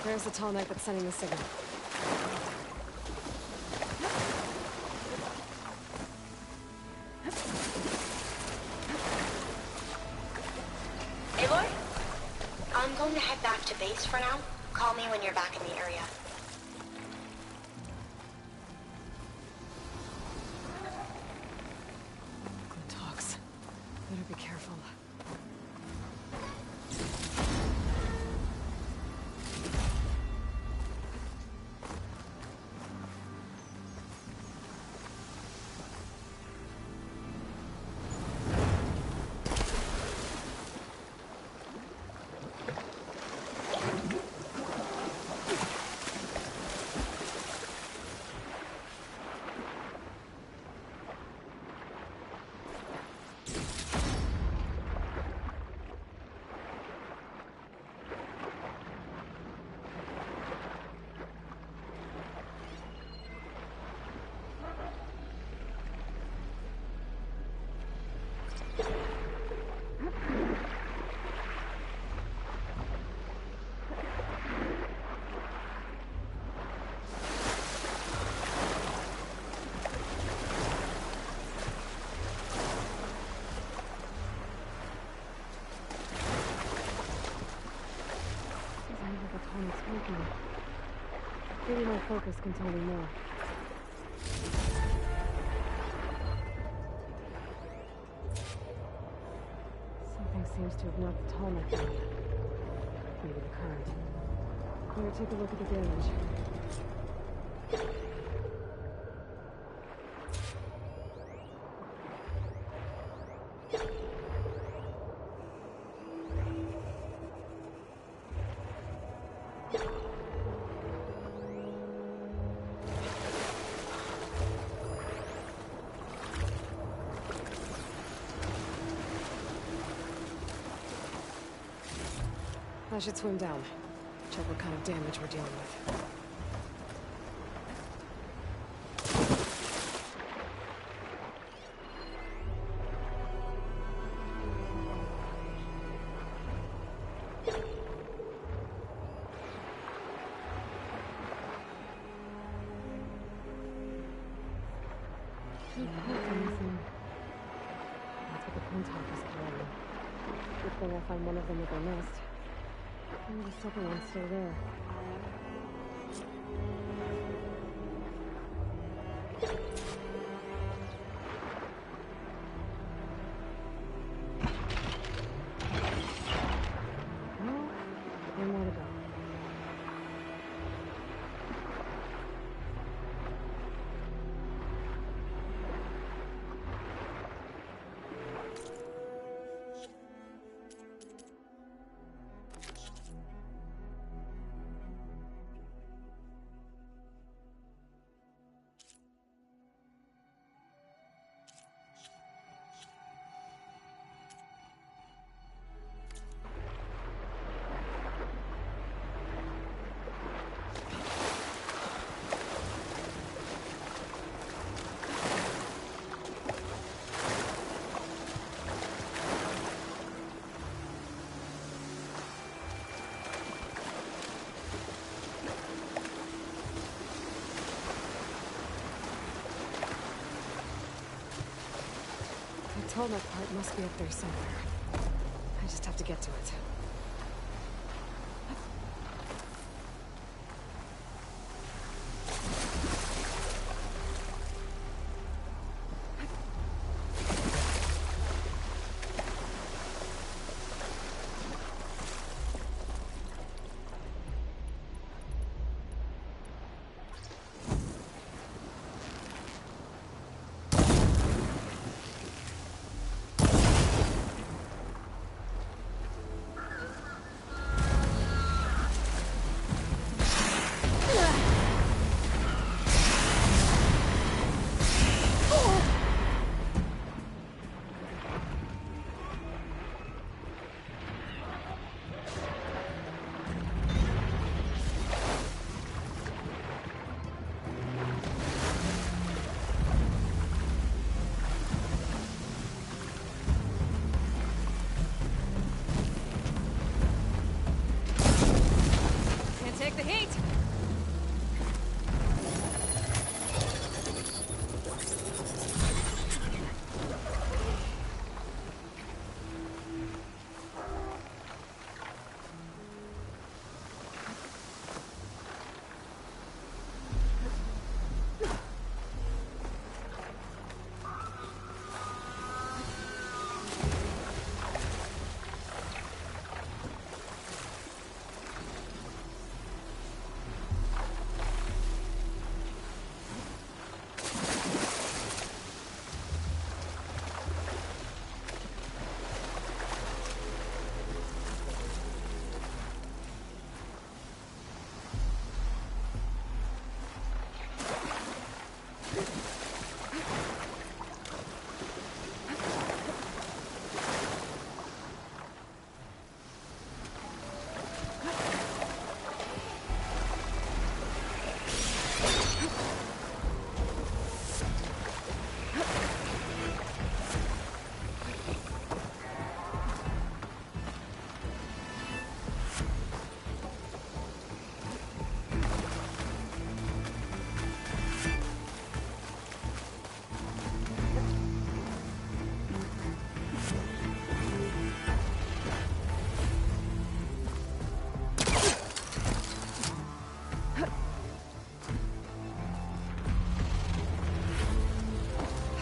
There's the tall knight that's sending the signal. Aloy? I'm going to head back to base for now. Call me when you're back in the area. Good talks. Better be careful. Maybe my focus can tell me more. Something seems to have knocked the tall neck down. Maybe the current. Better take a look at the damage. I should swim down. Check what kind of damage we're dealing with. That's what the Quintalk is carrying. Good thing I find one of them with their nest. Maybe the second one's still there. Well, one more to go. The Tolna part must be up there somewhere. I just have to get to it. Take the heat!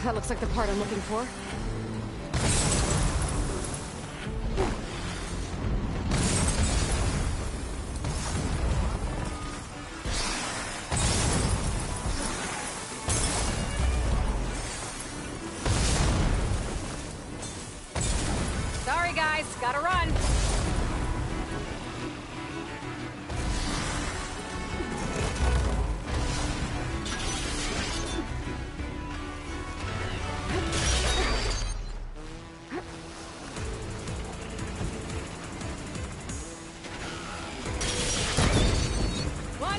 That looks like the part I'm looking for. Sorry guys, gotta run.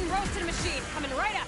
One roasted machine coming right up.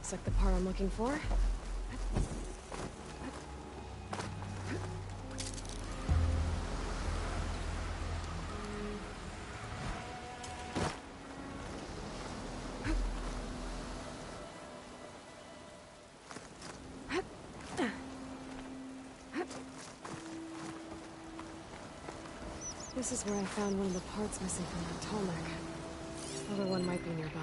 Looks like the part I'm looking for. This is where I found one of the parts missing from that tall neck. Other one might be nearby.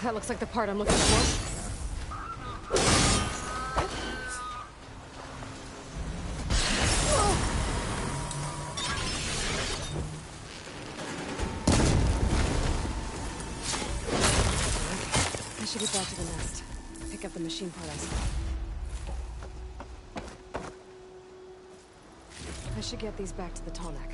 That looks like the part I'm looking for. I should get back to the nest. Pick up the machine part I saw. I should get these back to the tall neck.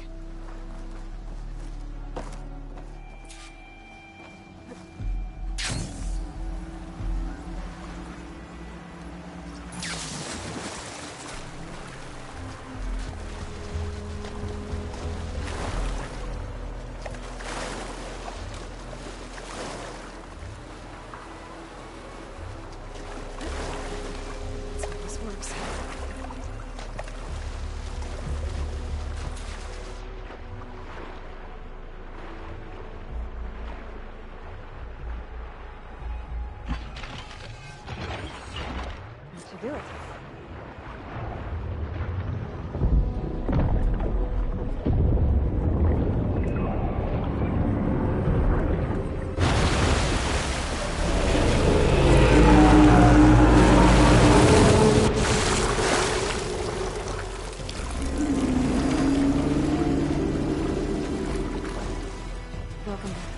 Do it. Welcome back.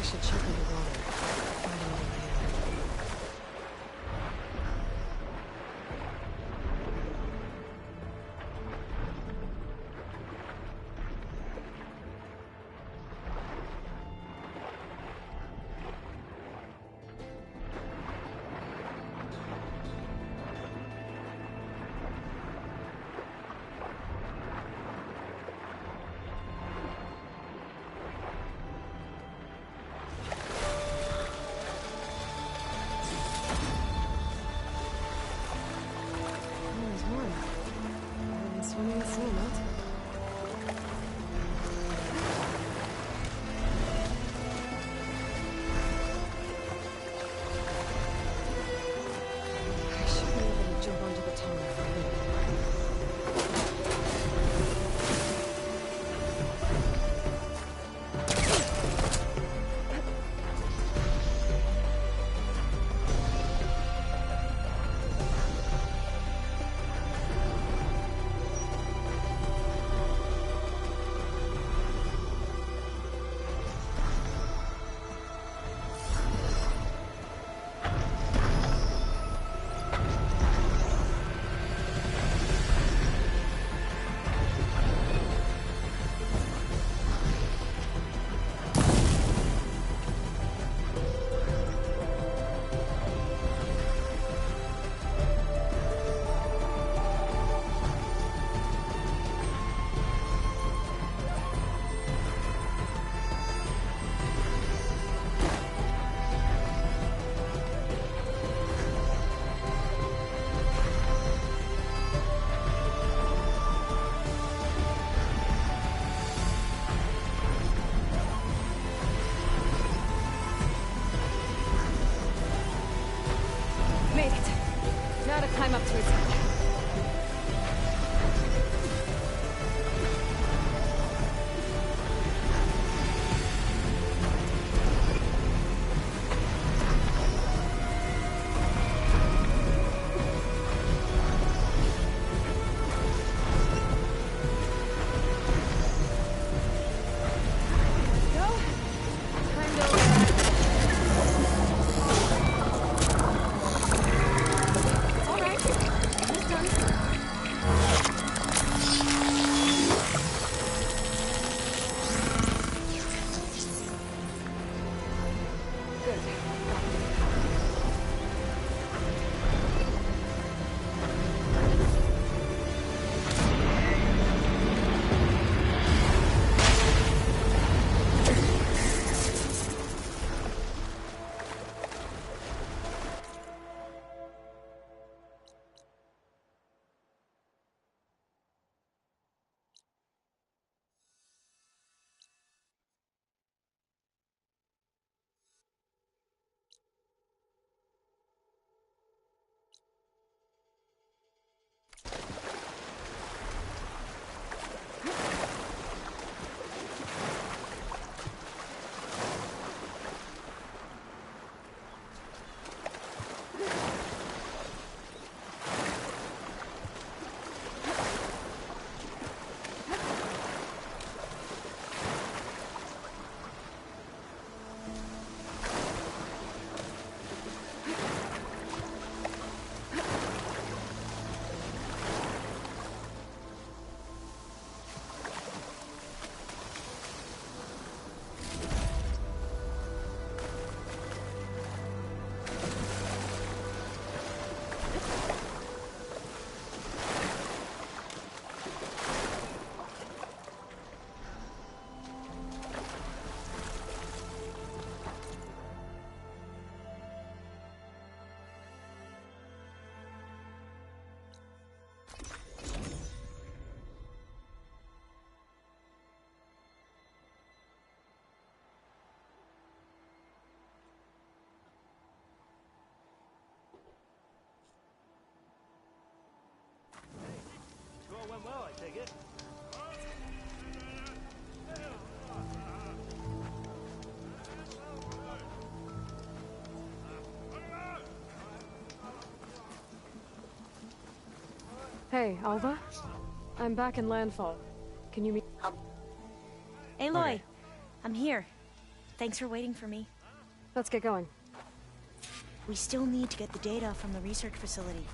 should check underwater. Find another hand. Swimming in snow, not? went well, I take it. Hey, Alva? I'm back in Landfall. Can you meet? Aloy, I'm here. Thanks for waiting for me. Let's get going. We still need to get the data from the research facility.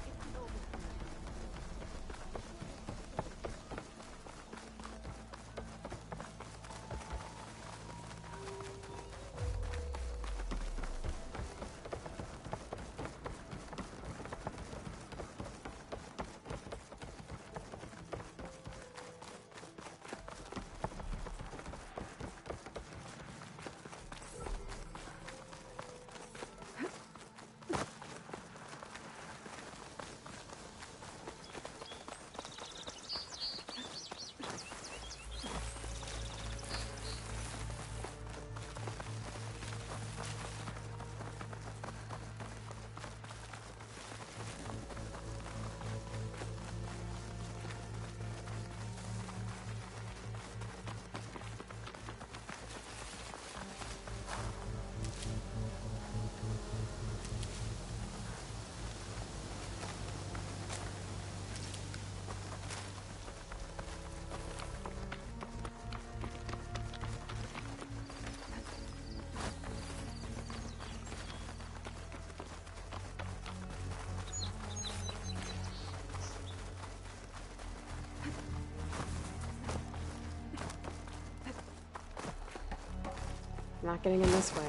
Not getting in this way.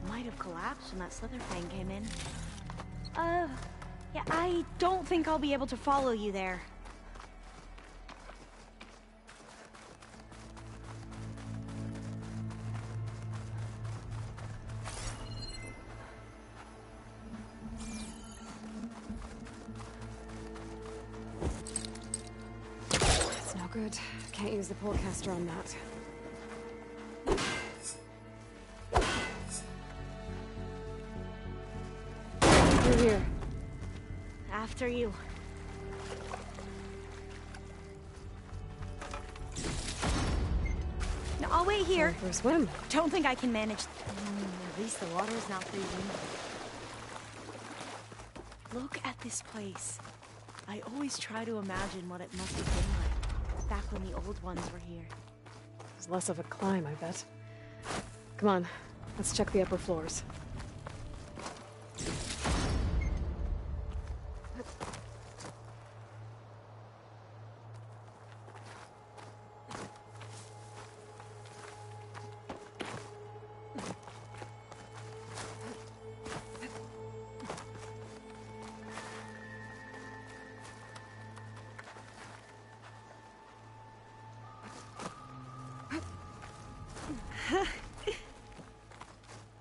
Might have collapsed when that slither thing came in. Yeah, I don't think I'll be able to follow you there. That's no good. Can't use the pullcaster on that. Through here. After you. No, I'll wait here. For a swim. Don't think I can manage. At least the water's not freezing. Look at this place. I always try to imagine what it must have been like back when the old ones were here. It's less of a climb, I bet. Come on, let's check the upper floors.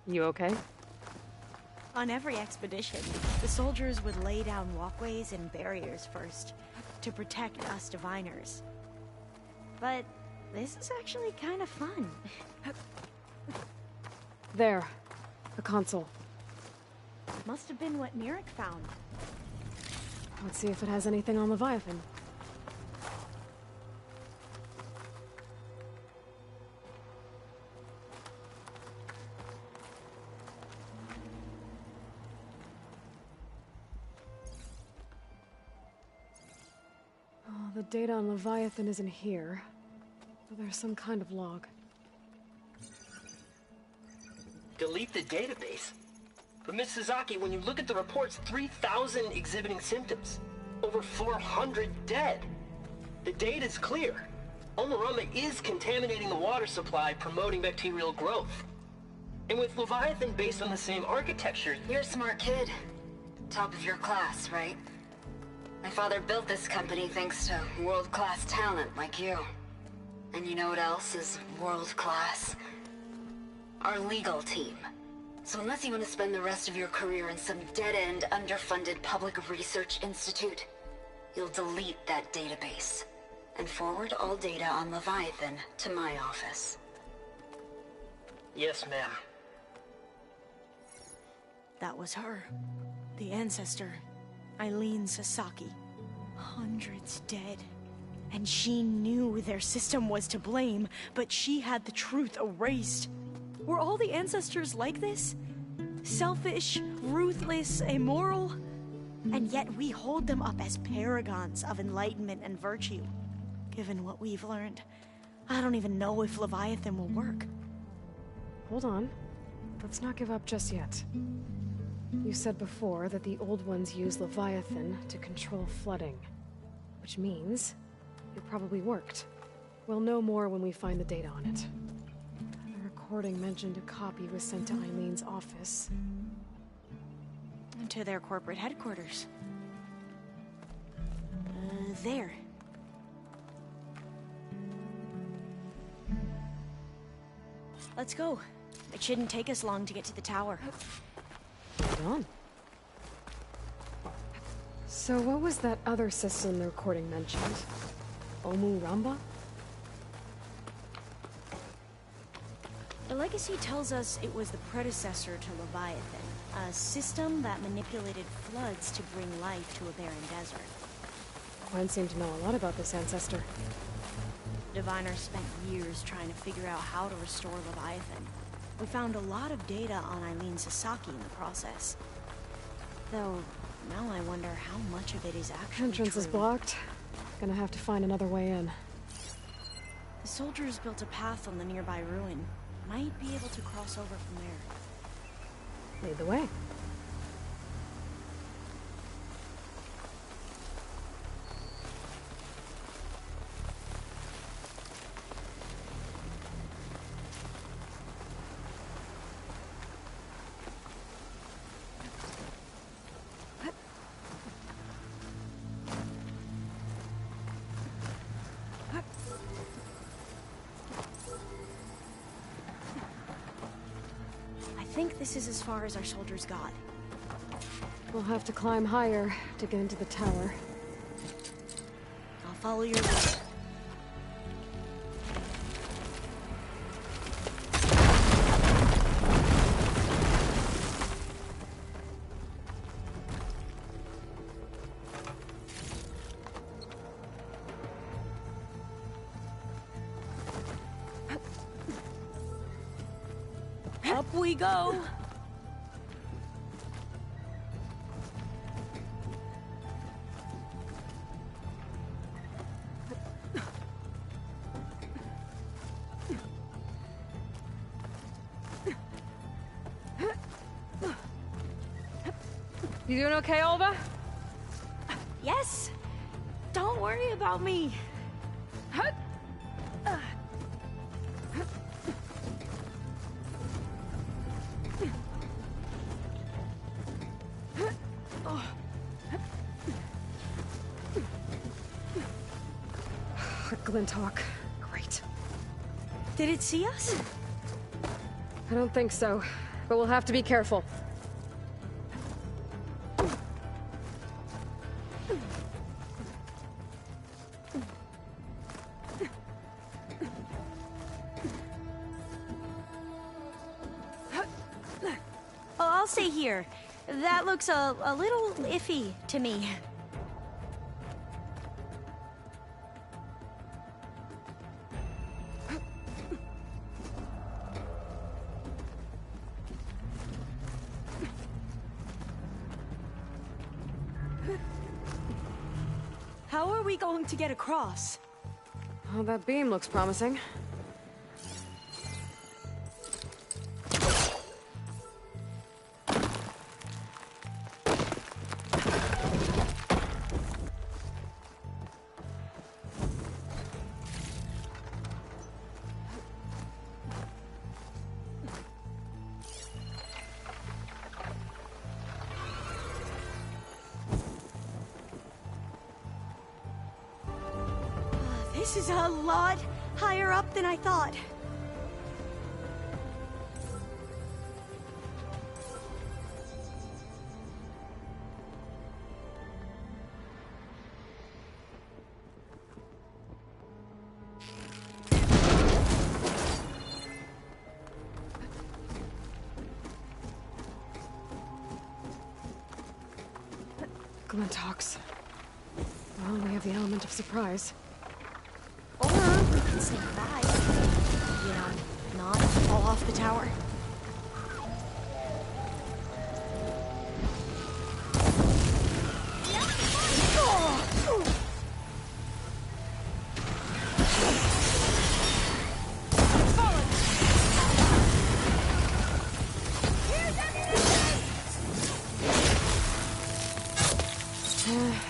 You okay? On every expedition, the soldiers would lay down walkways and barriers first to protect us diviners. But this is actually kind of fun. There. The console. Must have been what Mirek found. Let's see if it has anything on Leviathan. Oh, the data on Leviathan isn't here. But there's some kind of log. Delete the database? But Miss Sasaki, when you look at the reports, 3,000 exhibiting symptoms. Over 400 dead. The data's clear. Omarama is contaminating the water supply, promoting bacterial growth. And with Leviathan based on the same architecture... You're a smart kid. Top of your class, right? My father built this company thanks to world-class talent like you. And you know what else is world-class? Our legal team. So unless you want to spend the rest of your career in some dead-end, underfunded public research institute, you'll delete that database and forward all data on Leviathan to my office. Yes, ma'am. That was her. The ancestor, Eileen Sasaki. Hundreds dead. And she knew their system was to blame, but she had the truth erased. Were all the ancestors like this? Selfish, ruthless, immoral? And yet we hold them up as paragons of enlightenment and virtue. Given what we've learned, I don't even know if Leviathan will work. Hold on. Let's not give up just yet. You said before that the Old Ones use Leviathan to control flooding. Which means it probably worked. We'll know more when we find the data on it. The recording mentioned a copy was sent to Eileen's office. To their corporate headquarters. There. Let's go. It shouldn't take us long to get to the tower. Hold on. So what was that other system the recording mentioned? Omu Ramba? The legacy tells us it was the predecessor to Leviathan, a system that manipulated floods to bring life to a barren desert. Gwen seemed to know a lot about this ancestor. Diviners spent years trying to figure out how to restore Leviathan. We found a lot of data on Eileen Sasaki in the process. Though, now I wonder how much of it is actually Entrance is blocked. Gonna have to find another way in. The soldiers built a path on the nearby ruin. Might be able to cross over from there. Lead the way. I think this is as far as our soldiers got. We'll have to climb higher to get into the tower. I'll follow your lead. Up we go! You doing okay, Olva? Yes! Don't worry about me! Glinthawk. Great. Did it see us? I don't think so, but we'll have to be careful. Oh, I'll stay here. That looks a little iffy to me. How are we going to get across? Oh, that beam looks promising. This is a lot higher up than I thought. Glinthawks. Well, the element of surprise. Or we can say goodbye. You know, not fall off the tower.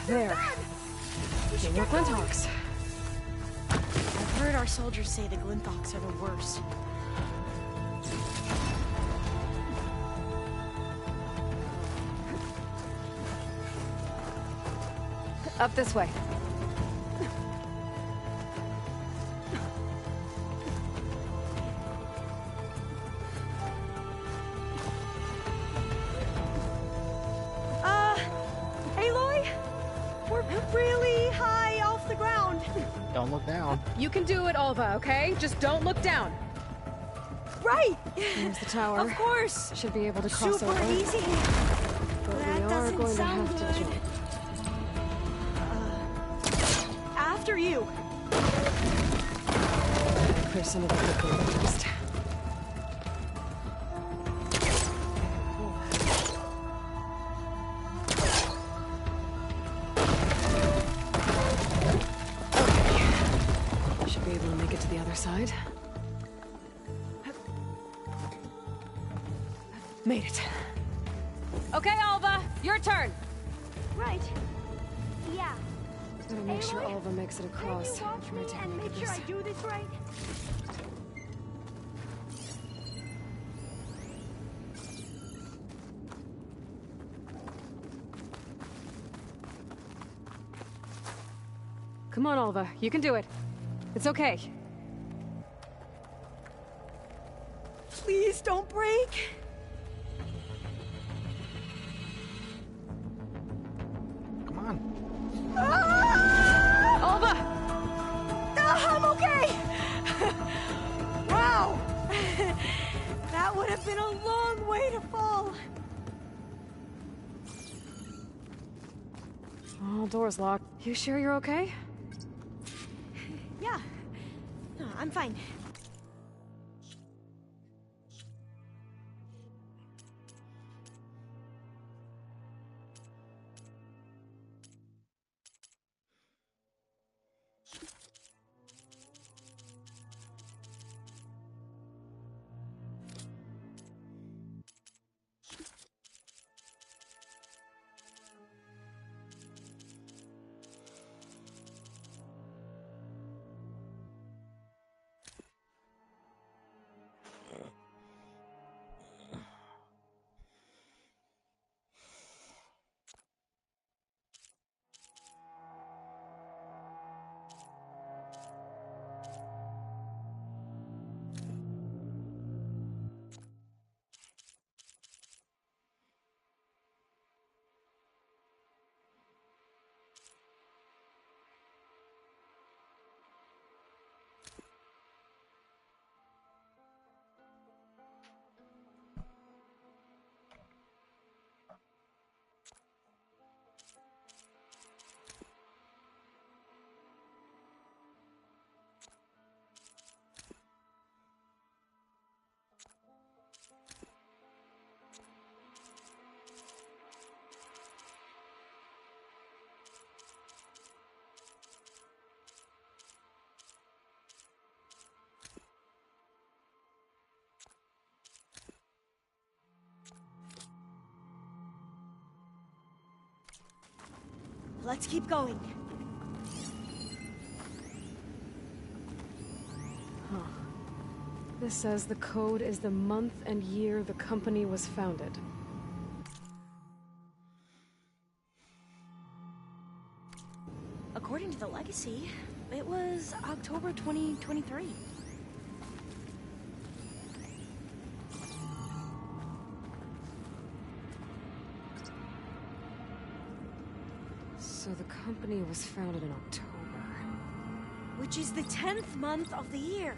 There. Get more Glinthawks. I've heard our soldiers say the Glinthawks are the worst. Up this way. Aloy? We're really high off the ground. Don't look down. You can do it, Alva, okay? Just don't look down. Right! Here's the tower. Of course! Should be able to cross Super over. easy. But That we are doesn't going to sound have to good. jump. After you. Clear some of the quick first. Okay. Should be able to make it to the other side. Made it. Okay, Alva, your turn. Right. Yeah. Gotta make sure Aloy, Alva makes it across. Can you watch Can I me take a and look make at sure this? I do this right? Come on, Alva. You can do it. It's okay. Please don't break. Come on. Alva! I'm okay! Wow! That would have been a long way to fall. Oh, door's locked. You sure you're okay? Yeah. No, I'm fine. Let's keep going. Huh. This says the code is the month and year the company was founded. According to the legacy, it was October 2023. So the company was founded in October. Which is the 10th month of the year.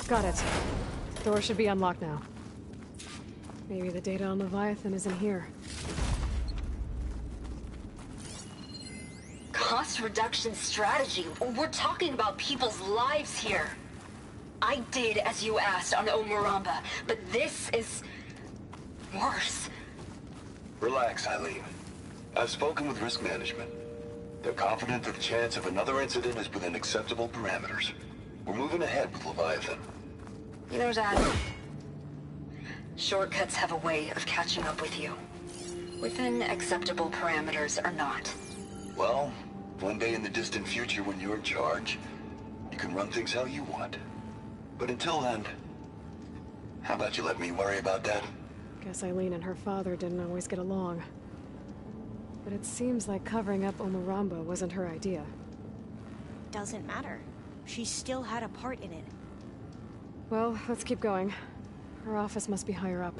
Got it. Door should be unlocked now. Maybe the data on Leviathan is in here. Cost reduction strategy? We're talking about people's lives here. I did as you asked on Omuramba, but this is worse. Relax, Eileen. I've spoken with risk management. They're confident that the chance of another incident is within acceptable parameters. We're moving ahead with Leviathan. You know, Dad, shortcuts have a way of catching up with you. Within acceptable parameters or not. Well, one day in the distant future when you're in charge, you can run things how you want. But until then, how about you let me worry about that? Guess Eileen and her father didn't always get along. But it seems like covering up Omuramba wasn't her idea. Doesn't matter. She still had a part in it. Well, let's keep going. Her office must be higher up.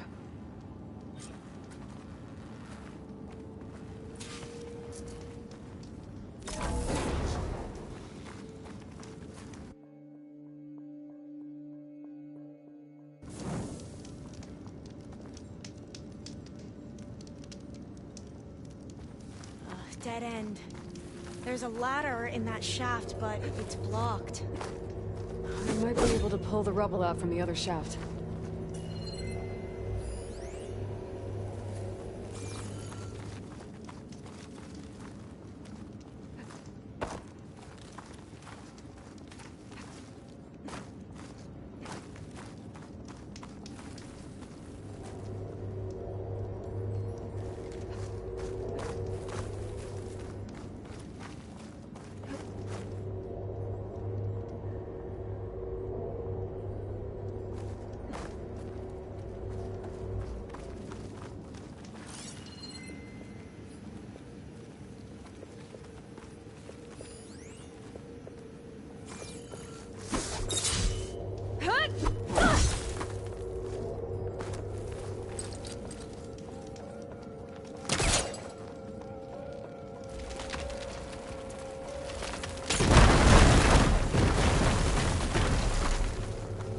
Dead end. There's a ladder in that shaft, but it's blocked. I might be able to pull the rubble out from the other shaft.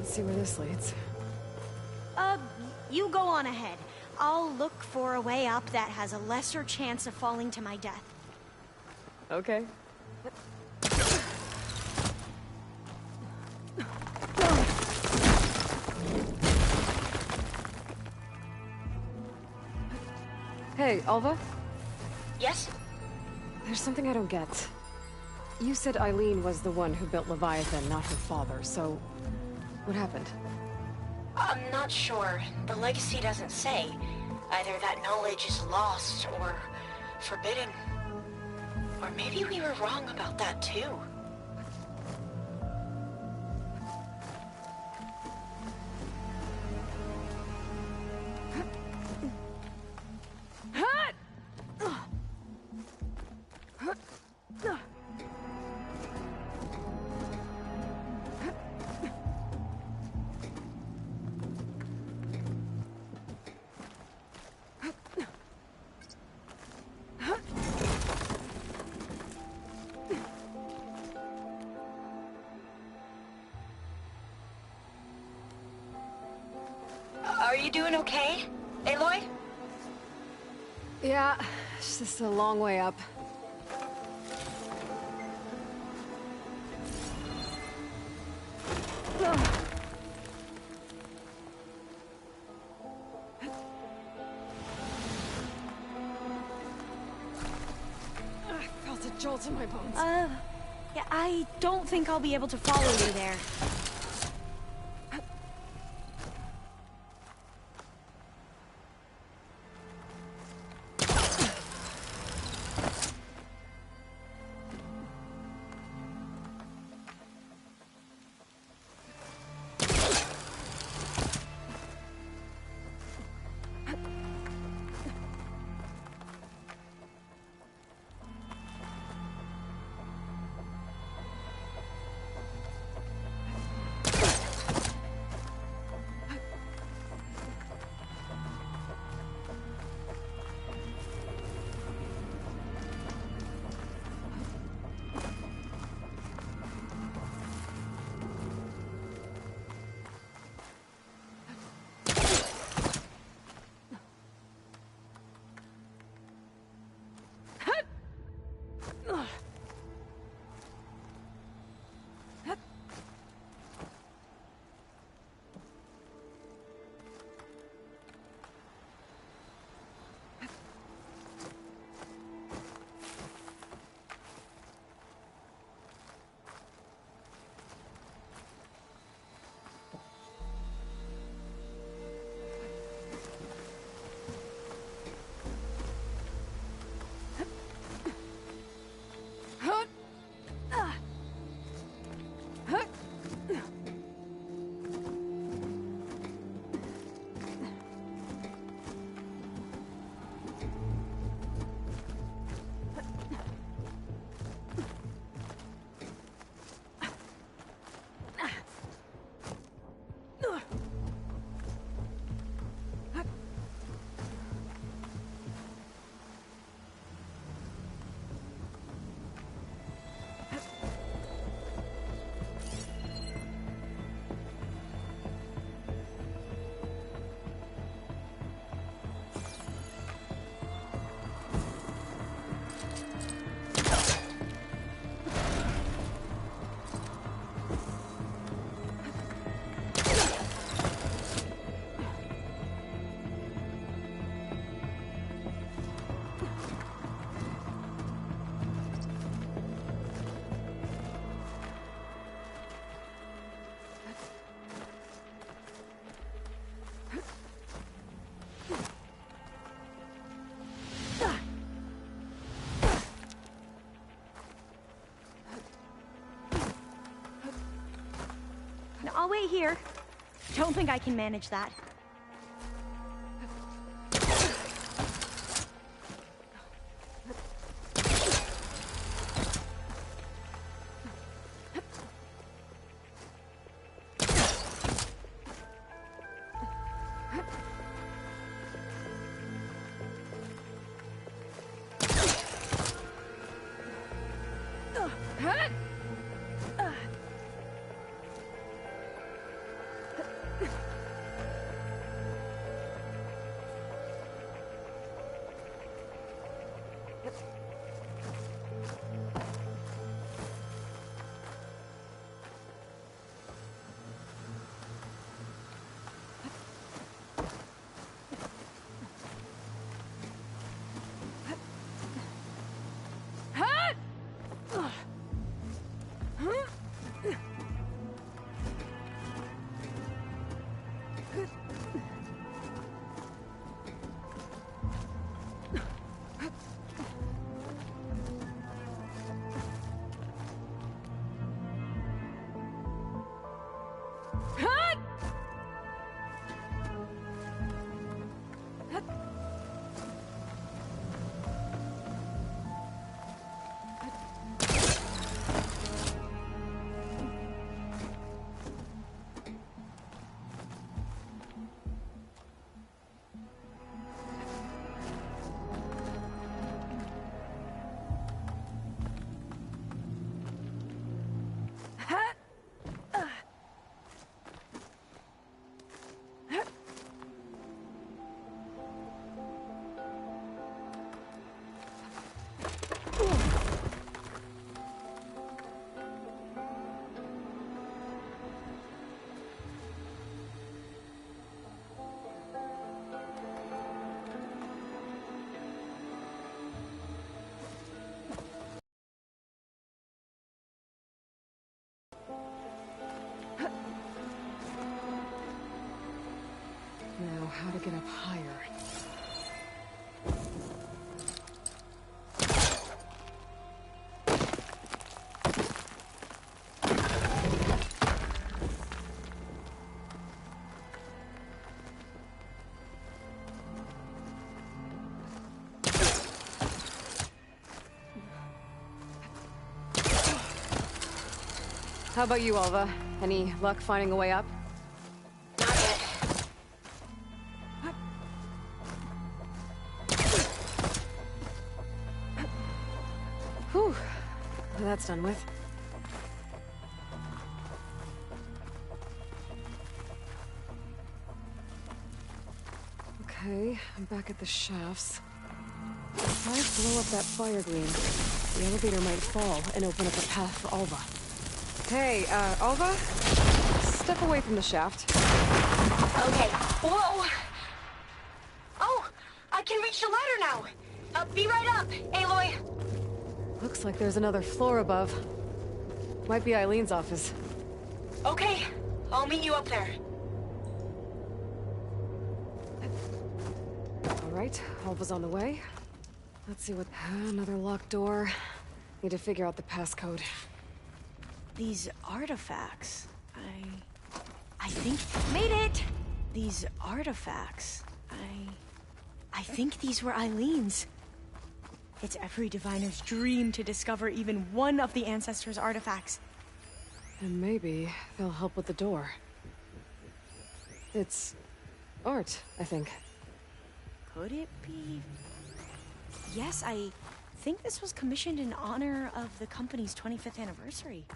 See where this leads. You go on ahead. I'll look for a way up that has a lesser chance of falling to my death. Okay. Hey, Alva? Yes? There's something I don't get. You said Eileen was the one who built Leviathan, not her father, so... what happened? I'm not sure. The legacy doesn't say. Either that knowledge is lost or forbidden. Or maybe we were wrong about that too. Are you doing okay, Aloy? Yeah, it's just a long way up. I felt a jolt in my bones. Yeah, I don't think I'll be able to follow you there. stay here. Don't think I can manage that. Now, how to get up higher? How about you, Alva? Any luck finding a way up? Whew. That's done with. Okay, I'm back at the shafts. If I blow up that fire gleam, the elevator might fall and open up a path for Alva. Hey, Alva? Step away from the shaft. Okay. Whoa! Oh! I can reach the ladder now! Be right up, Aloy! Looks like there's another floor above. Might be Eileen's office. Okay, I'll meet you up there. Alright, Alva's on the way. Let's see what... Another locked door. Need to figure out the passcode. These artifacts... I think... Made it! These artifacts... I think these were Eileen's. It's every diviner's dream to discover even one of the Ancestors' artifacts. And maybe they'll help with the door. It's... art, I think. Could it be... Yes, I think this was commissioned in honor of the company's 25th anniversary.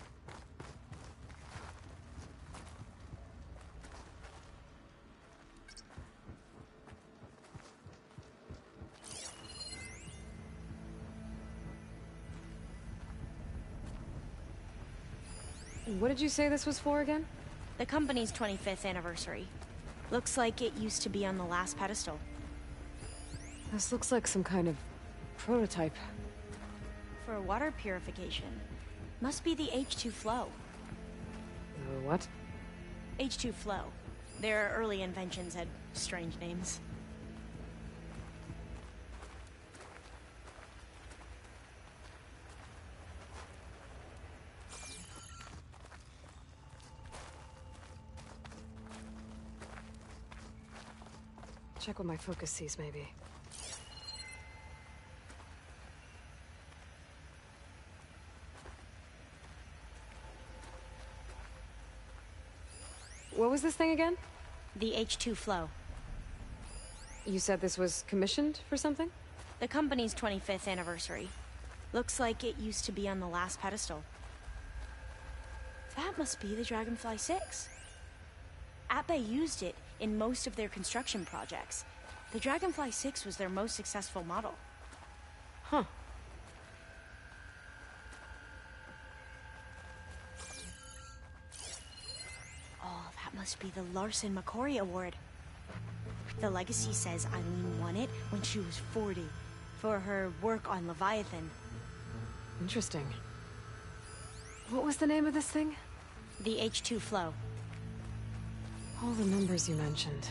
What did you say this was for again? The company's 25th anniversary. Looks like it used to be on the last pedestal. This looks like some kind of prototype. For water purification. Must be the H2 flow. What? H2 flow. Their early inventions had strange names. Check what my focus sees, maybe. What was this thing again? The H2 flow. You said this was commissioned for something? The company's 25th anniversary. Looks like it used to be on the last pedestal. That must be the Dragonfly 6. Atbay used it in most of their construction projects. The Dragonfly 6 was their most successful model. Huh. Oh, that must be the Larson McCory Award. The legacy says Eileen won it when she was 40 for her work on Leviathan. Interesting. What was the name of this thing? The H2 flow. All the numbers you mentioned.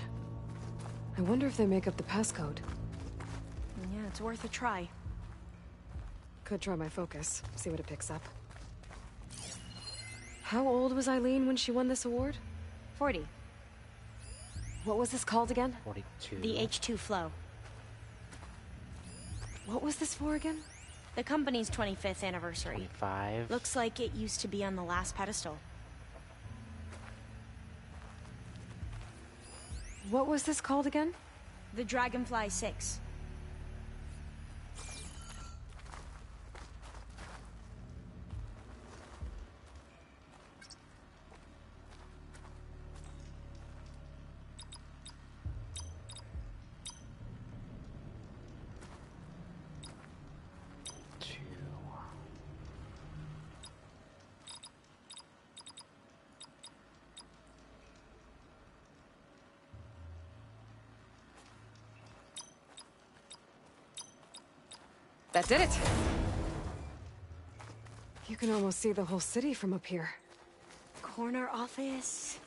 I wonder if they make up the passcode. Yeah, it's worth a try. Could try my focus, see what it picks up. How old was Eileen when she won this award? 40. What was this called again? 42. The H2 flow. What was this for again? The company's 25th anniversary. 25. Looks like it used to be on the last pedestal. What was this called again? The Dragonfly 6. That did it! You can almost see the whole city from up here. Corner office.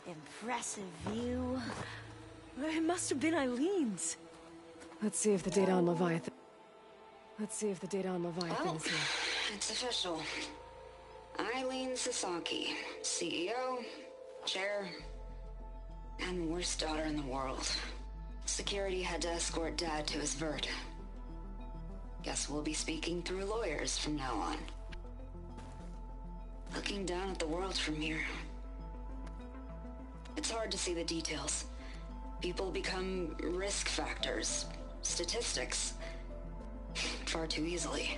Impressive view. It must have been Eileen's. Let's see if the data on Leviathan... Let's see if the data on Leviathan Well, is here. it's official. Eileen Sasaki, CEO, chair, and worst daughter in the world. Security had to escort Dad to his vert. Guess we'll be speaking through lawyers from now on. Looking down at the world from here. It's hard to see the details. People become risk factors, statistics, far too easily.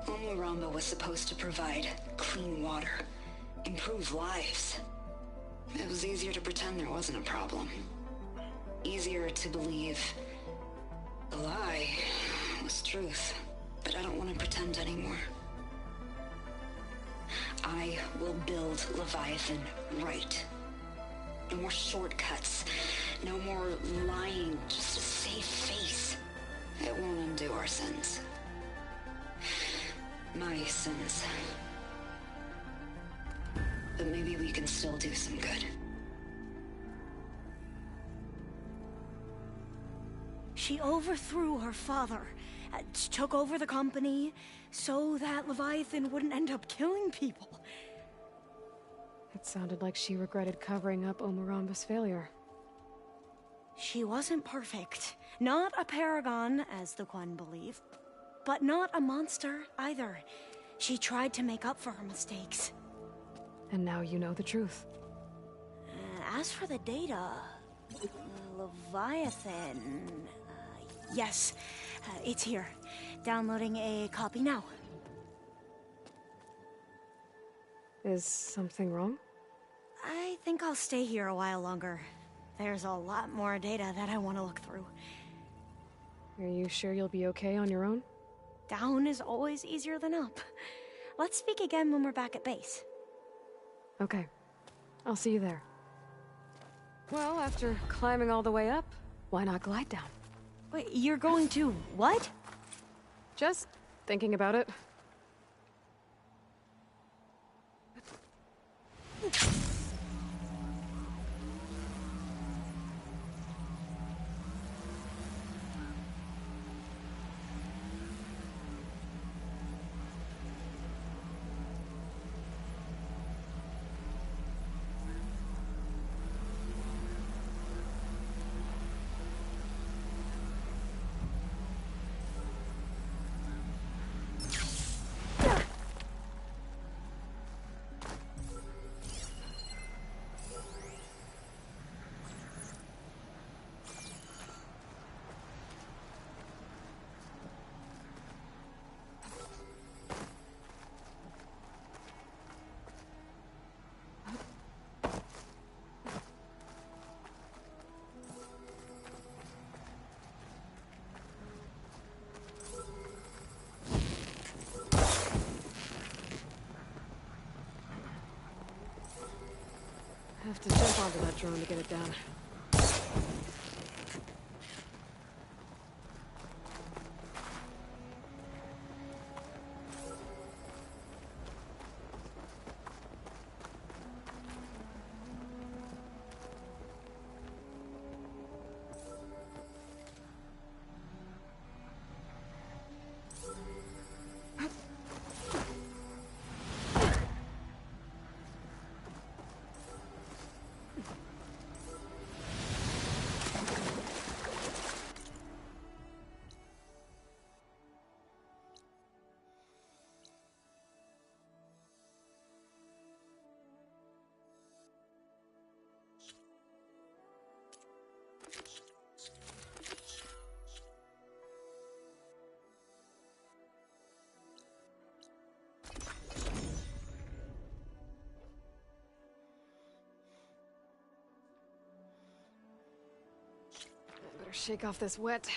Omuramba was supposed to provide clean water, improve lives. It was easier to pretend there wasn't a problem. Easier to believe the lie was truth, but I don't want to pretend anymore. I will build Leviathan right. No more shortcuts. No more lying just to save face. It won't undo our sins. My sins. But maybe we can still do some good. She overthrew her father, took over the company, so that Leviathan wouldn't end up killing people. It sounded like she regretted covering up Omuramba's failure. She wasn't perfect. Not a paragon, as the Quan believe. But not a monster, either. She tried to make up for her mistakes. And now you know the truth. As for the data... Leviathan... yes, it's here. Downloading a copy now. Is something wrong? I think I'll stay here a while longer. There's a lot more data that I want to look through. Are you sure you'll be okay on your own? Down is always easier than up. Let's speak again when we're back at base. Okay. I'll see you there. Well, after climbing all the way up, why not glide down? Wait, you're going to what? Just thinking about it. that drone to get it down. Better shake off this wet.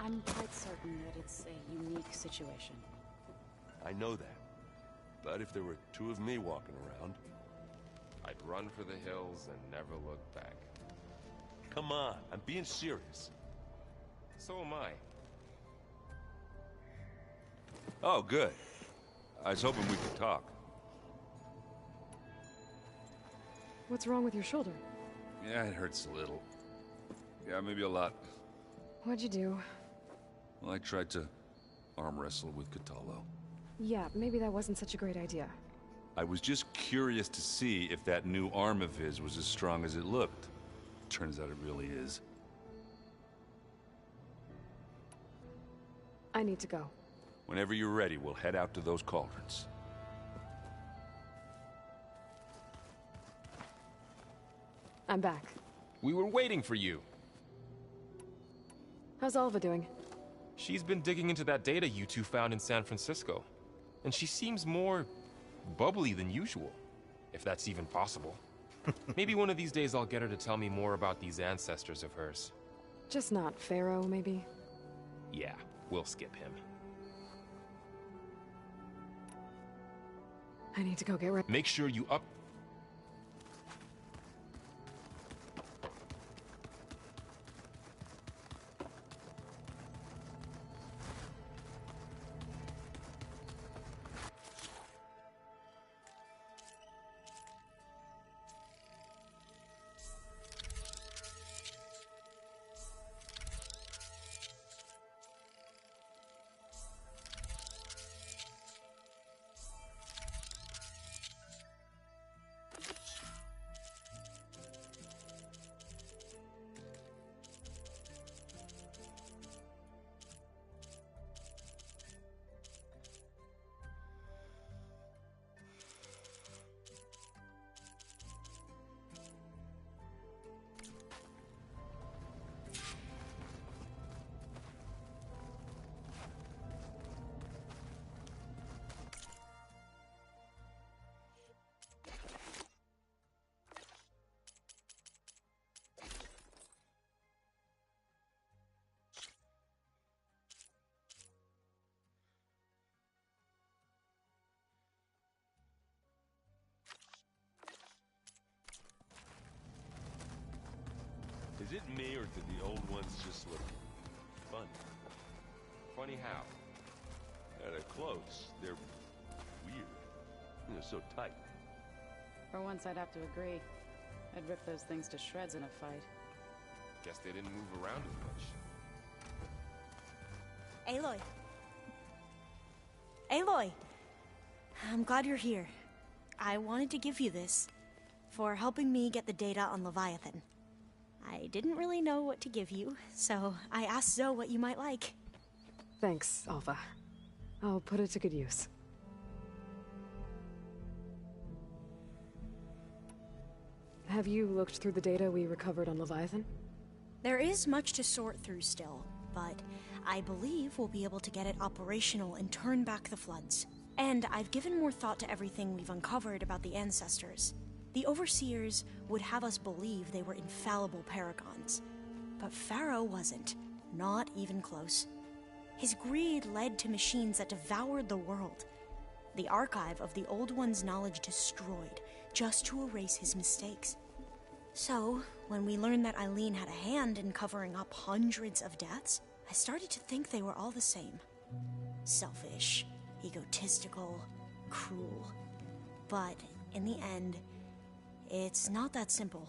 I'm quite certain that it's a unique situation. I know that. But if there were two of me walking around... I'd run for the hills and never look back. Come on, I'm being serious. So am I. Oh, good. I was hoping we could talk. What's wrong with your shoulder? Yeah, it hurts a little. Yeah, maybe a lot. What'd you do? Well, I tried to arm wrestle with Ch12. Yeah, maybe that wasn't such a great idea. I was just curious to see if that new arm of his was as strong as it looked. Turns out it really is. I need to go. Whenever you're ready, we'll head out to those cauldrons. I'm back. We were waiting for you. How's Alva doing? She's been digging into that data you two found in San Francisco. And she seems more bubbly than usual, if that's even possible. Maybe one of these days I'll get her to tell me more about these ancestors of hers. Just not Pharaoh, maybe? Yeah, we'll skip him. I need to go get ready. Make sure you up... Is it me, or did the old ones just look funny? Funny how? Yeah, they're close. They're weird. They're so tight. For once, I'd have to agree. I'd rip those things to shreds in a fight. Guess they didn't move around as much. Aloy. Aloy! I'm glad you're here. I wanted to give you this. for helping me get the data on Leviathan. I didn't really know what to give you, so I asked Zoe what you might like. Thanks, Alpha. I'll put it to good use. Have you looked through the data we recovered on Leviathan? There is much to sort through still, but I believe we'll be able to get it operational and turn back the floods. And I've given more thought to everything we've uncovered about the ancestors. The Overseers would have us believe they were infallible paragons. But Pharaoh wasn't. Not even close. His greed led to machines that devoured the world. The archive of the Old One's knowledge destroyed, just to erase his mistakes. So, when we learned that Eileen had a hand in covering up hundreds of deaths, I started to think they were all the same. Selfish, egotistical, cruel. But, in the end, it's not that simple.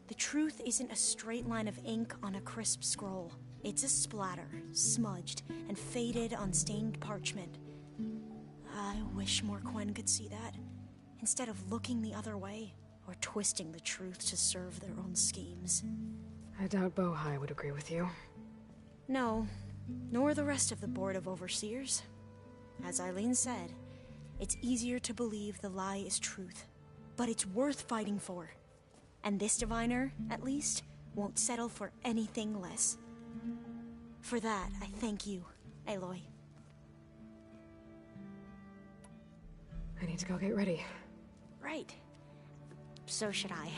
The truth isn't a straight line of ink on a crisp scroll. It's a splatter, smudged, and faded on stained parchment. I wish more Quen could see that, instead of looking the other way, or twisting the truth to serve their own schemes. I doubt Bohai would agree with you. No, nor the rest of the Board of Overseers. As Eileen said, it's easier to believe the lie is truth, but it's worth fighting for. And this diviner, at least, won't settle for anything less. For that, I thank you, Aloy. I need to go get ready. Right. So should I.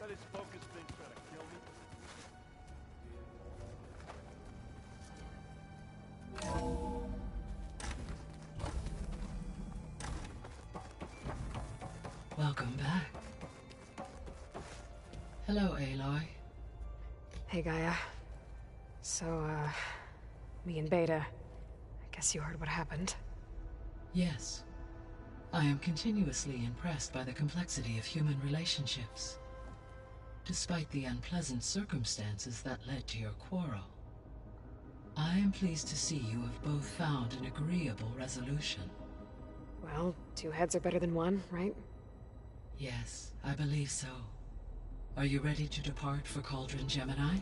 That is focus thing trying to kill me. Welcome back. Hello, Aloy. Hey, Gaia. So, me and Beta, I guess you heard what happened. Yes. I am continuously impressed by the complexity of human relationships. Despite the unpleasant circumstances that led to your quarrel, I am pleased to see you have both found an agreeable resolution. Well, two heads are better than one, right? Yes, I believe so. Are you ready to depart for Cauldron Gemini?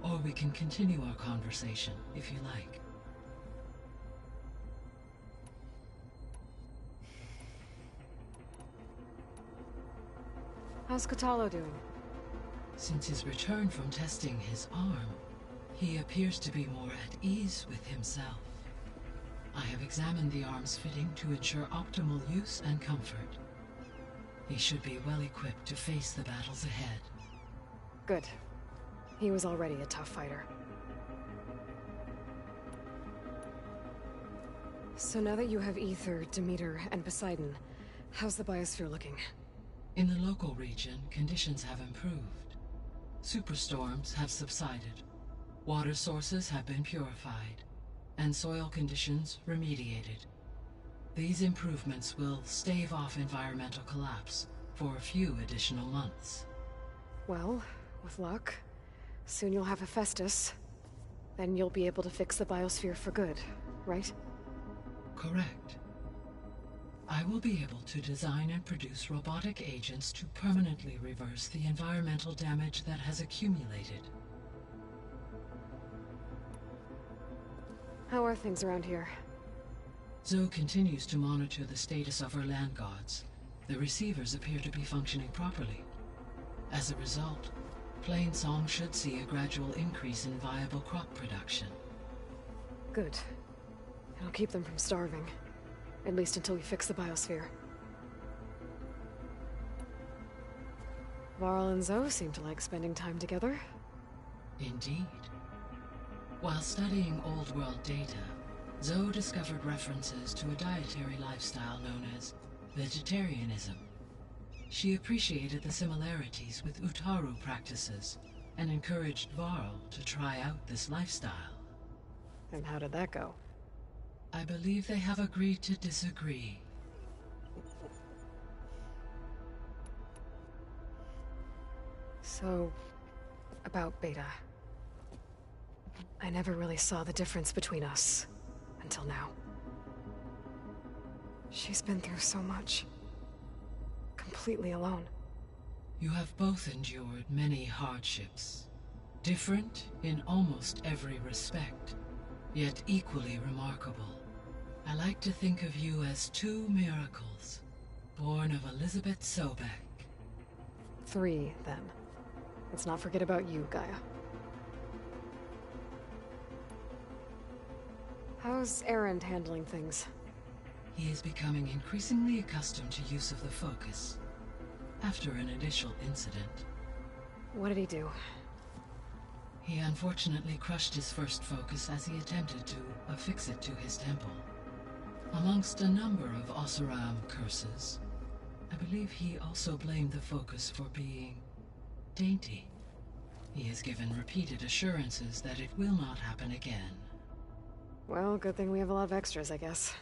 Or we can continue our conversation, if you like. How's Kotallo doing? Since his return from testing his arm, he appears to be more at ease with himself. I have examined the arm's fitting to ensure optimal use and comfort. He should be well equipped to face the battles ahead. Good. He was already a tough fighter. So now that you have Ether, Demeter, and Poseidon, how's the biosphere looking? In the local region, conditions have improved. Superstorms have subsided. Water sources have been purified, and soil conditions remediated. These improvements will stave off environmental collapse for a few additional months. Well, with luck, soon you'll have Hephaestus. Then you'll be able to fix the biosphere for good, right? Correct. I will be able to design and produce robotic agents to permanently reverse the environmental damage that has accumulated. How are things around here? Zoe continues to monitor the status of her land gods. The receivers appear to be functioning properly. As a result, Plainsong should see a gradual increase in viable crop production. Good. It'll keep them from starving. At least until we fix the biosphere. Varl and Zoe seem to like spending time together. Indeed. While studying old world data, Zoe discovered references to a dietary lifestyle known as vegetarianism. She appreciated the similarities with Utaru practices and encouraged Varl to try out this lifestyle. And how did that go? I believe they have agreed to disagree. So, about Beta. I never really saw the difference between us, until now. She's been through so much. Completely alone. You have both endured many hardships. Different in almost every respect, yet equally remarkable. I like to think of you as two miracles, born of Elizabeth Sobek. 3, then. Let's not forget about you, Gaia. How's Erend handling things? He is becoming increasingly accustomed to use of the focus, after an initial incident. What did he do? He unfortunately crushed his first focus as he attempted to affix it to his temple. Amongst a number of Oseram curses, I believe he also blamed the focus for being dainty. He has given repeated assurances that it will not happen again. Well, good thing we have a lot of extras, I guess.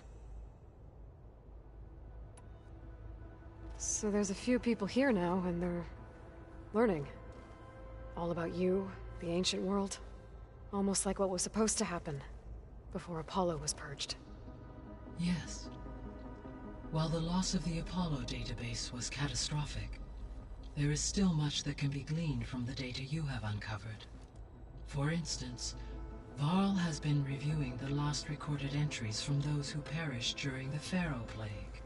So there's a few people here now, and they're learning. All about you, the ancient world. Almost like what was supposed to happen before Apollo was purged. Yes. While the loss of the Apollo database was catastrophic, there is still much that can be gleaned from the data you have uncovered. For instance, Varl has been reviewing the last recorded entries from those who perished during the Pharaoh Plague.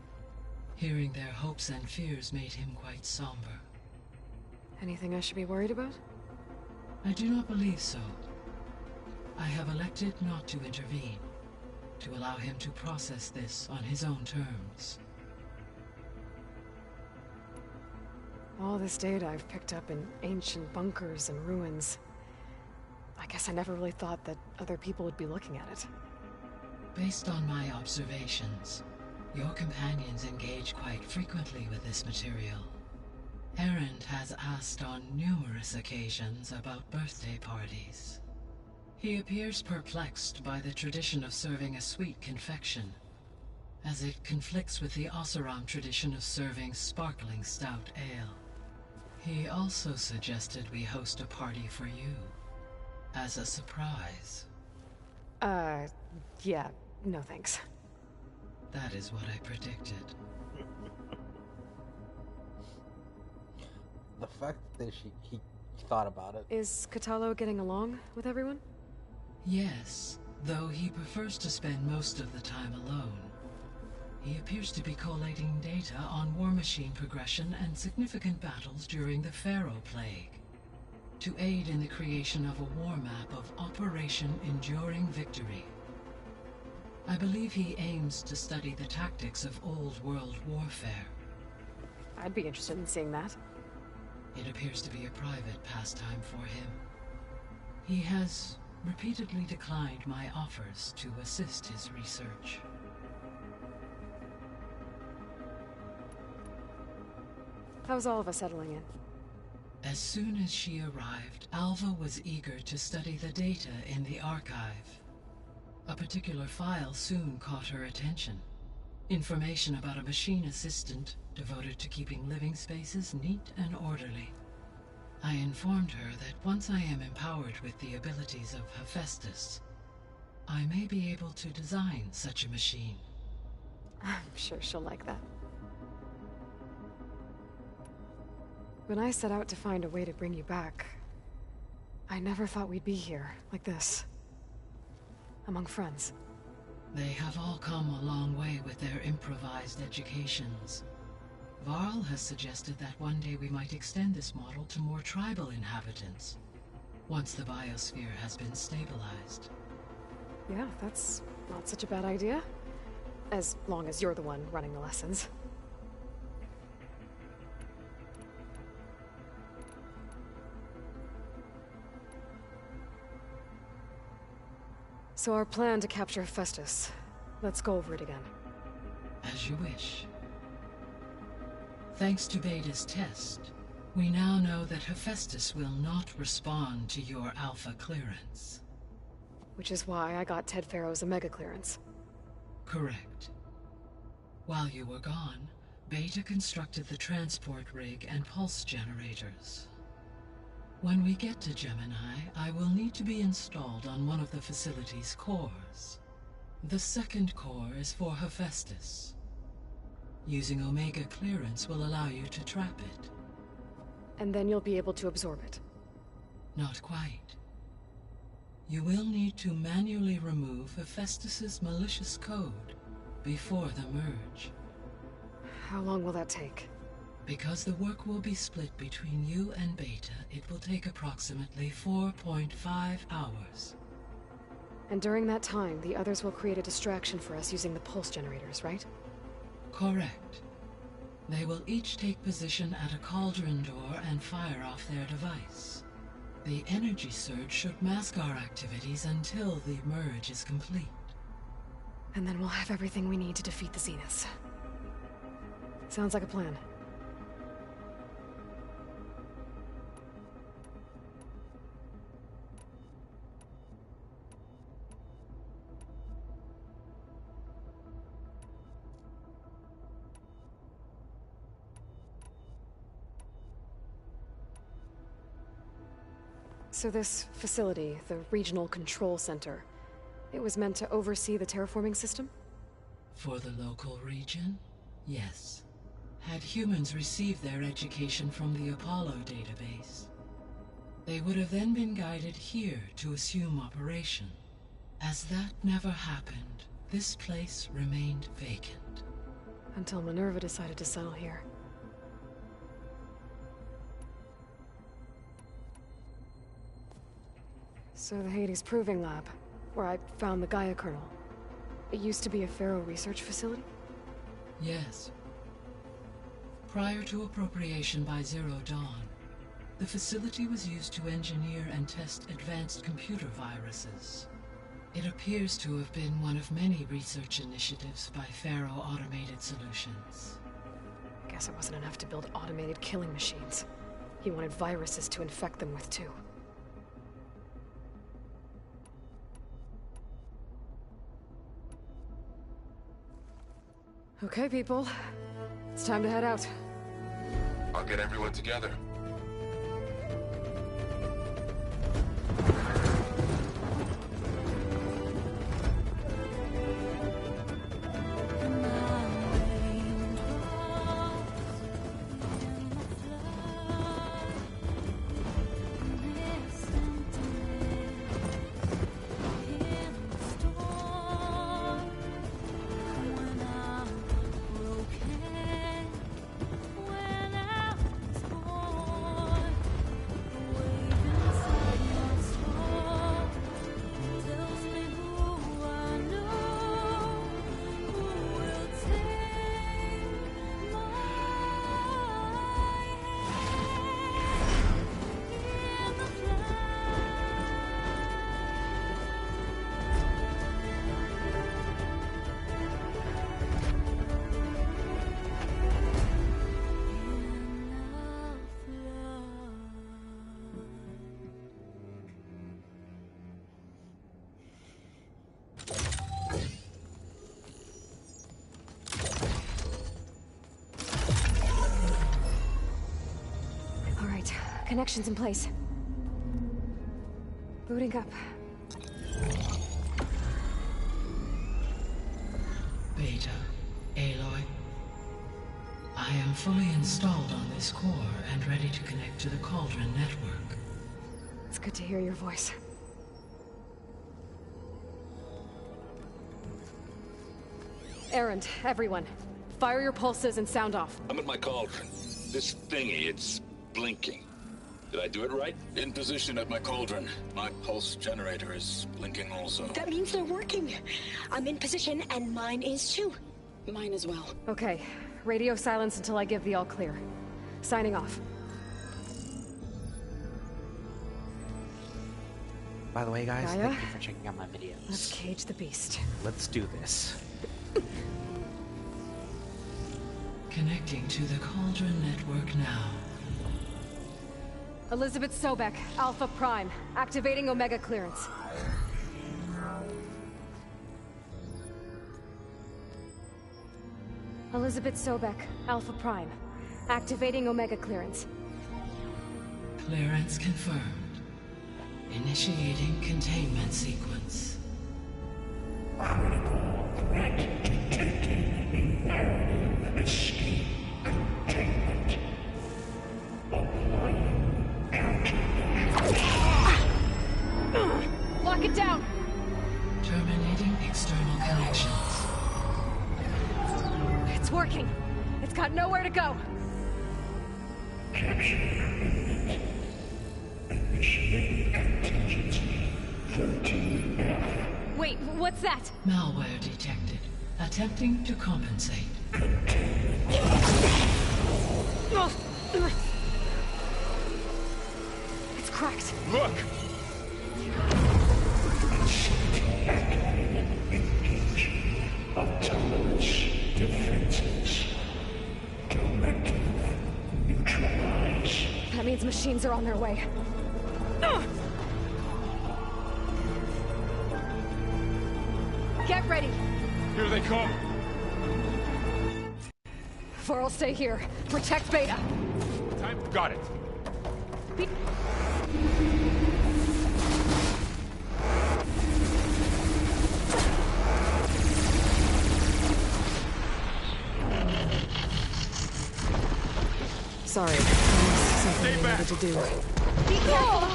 Hearing their hopes and fears made him quite somber. Anything I should be worried about? I do not believe so. I have elected not to intervene, to allow him to process this on his own terms. All this data I've picked up in ancient bunkers and ruins. I guess I never really thought that other people would be looking at it. Based on my observations, your companions engage quite frequently with this material. Erend has asked on numerous occasions about birthday parties. He appears perplexed by the tradition of serving a sweet confection, as it conflicts with the Oseram tradition of serving sparkling stout ale. He also suggested we host a party for you, as a surprise. Yeah, no thanks. That is what I predicted. The fact that he thought about it. Is Kotallo getting along with everyone? Yes, though he prefers to spend most of the time alone. He appears to be collating data on war machine progression and significant battles during the Pharaoh Plague, to aid in the creation of a war map of Operation Enduring Victory. I believe he aims to study the tactics of old world warfare. I'd be interested in seeing that. It appears to be a private pastime for him. He has repeatedly declined my offers to assist his research. How's all of us settling in? As soon as she arrived, Alva was eager to study the data in the archive. A particular file soon caught her attention. Information about a machine assistant devoted to keeping living spaces neat and orderly. I informed her that once I am empowered with the abilities of Hephaestus, I may be able to design such a machine. I'm sure she'll like that. When I set out to find a way to bring you back, I never thought we'd be here, like this. Among friends. They have all come a long way with their improvised educations. Varl has suggested that one day we might extend this model to more tribal inhabitants, once the biosphere has been stabilized. Yeah, that's not such a bad idea. As long as you're the one running the lessons. So our plan to capture Hephaestus. Let's go over it again. As you wish. Thanks to Beta's test, we now know that Hephaestus will not respond to your Alpha clearance. Which is why I got Ted Farrow's Omega clearance. Correct. While you were gone, Beta constructed the transport rig and pulse generators. When we get to Gemini, I will need to be installed on one of the facility's cores. The second core is for Hephaestus. Using Omega clearance will allow you to trap it. And then you'll be able to absorb it. Not quite. You will need to manually remove Hephaestus's malicious code before the merge. How long will that take? Because the work will be split between you and Beta, it will take approximately 4.5 hours. And during that time, the others will create a distraction for us using the pulse generators, right? Correct. They will each take position at a cauldron door and fire off their device. The energy surge should mask our activities until the merge is complete. And then we'll have everything we need to defeat the Zeniths. Sounds like a plan. So this facility, the Regional Control Center, it was meant to oversee the terraforming system? For the local region? Yes. Had humans received their education from the Apollo database, they would have then been guided here to assume operation. As that never happened, this place remained vacant. Until Minerva decided to settle here. So the Hades Proving Lab, where I found the Gaia kernel. It used to be a Pharaoh research facility? Yes. Prior to appropriation by Zero Dawn, the facility was used to engineer and test advanced computer viruses. It appears to have been one of many research initiatives by Pharaoh Automated Solutions. Guess it wasn't enough to build automated killing machines. He wanted viruses to infect them with too. Okay, people. It's time to head out. I'll get everyone together. Connections in place. Booting up. Beta, I am fully installed on this core and ready to connect to the Cauldron network. It's good to hear your voice. Errand, everyone. Fire your pulses and sound off. I'm at my cauldron. This thingy, it's blinking. Did I do it right? In position at my cauldron. My pulse generator is blinking also. That means they're working. I'm in position, and mine is too. Mine as well. Okay. Radio silence until I give the all clear. Signing off. By the way, guys, Gaia? thank you for checking out my videos. Let's cage the beast. Let's do this. Connecting to the Cauldron network now. Elizabeth Sobek, Alpha Prime. Activating Omega clearance. Elizabeth Sobek, Alpha Prime. Activating Omega clearance. Clearance confirmed. Initiating containment sequence. Critical threat detected. Imperative escape containment. Applying countermeasures. Lock it down! Terminating external connections. It's working. It's got nowhere to go. Capture imminent. Initiating contingency 13F. Wait, what's that? Malware detected. Attempting to compensate. It's cracked. Look! Engaging autonomous defenses. Directive neutralize. That means machines are on their way. Get ready. Here they come. Vor'll stay here. Protect Beta. Time. Got it. Sorry. Something I needed to do. Be careful!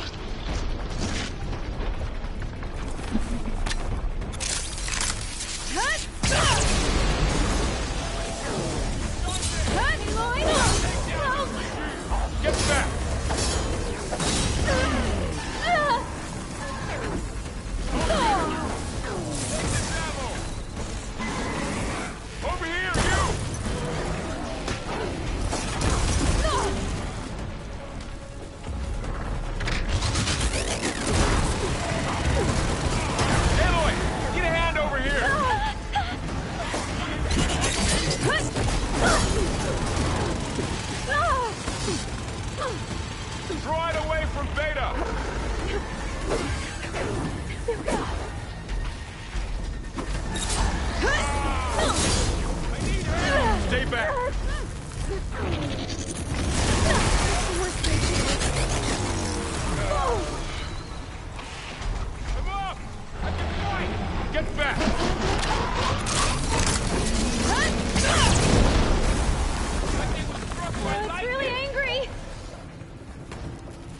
Get back! Over here, you! Aloy, get a hand over here! Draw it away from Beta! Stay back! I'm up! I can fight! Get back! It's really angry.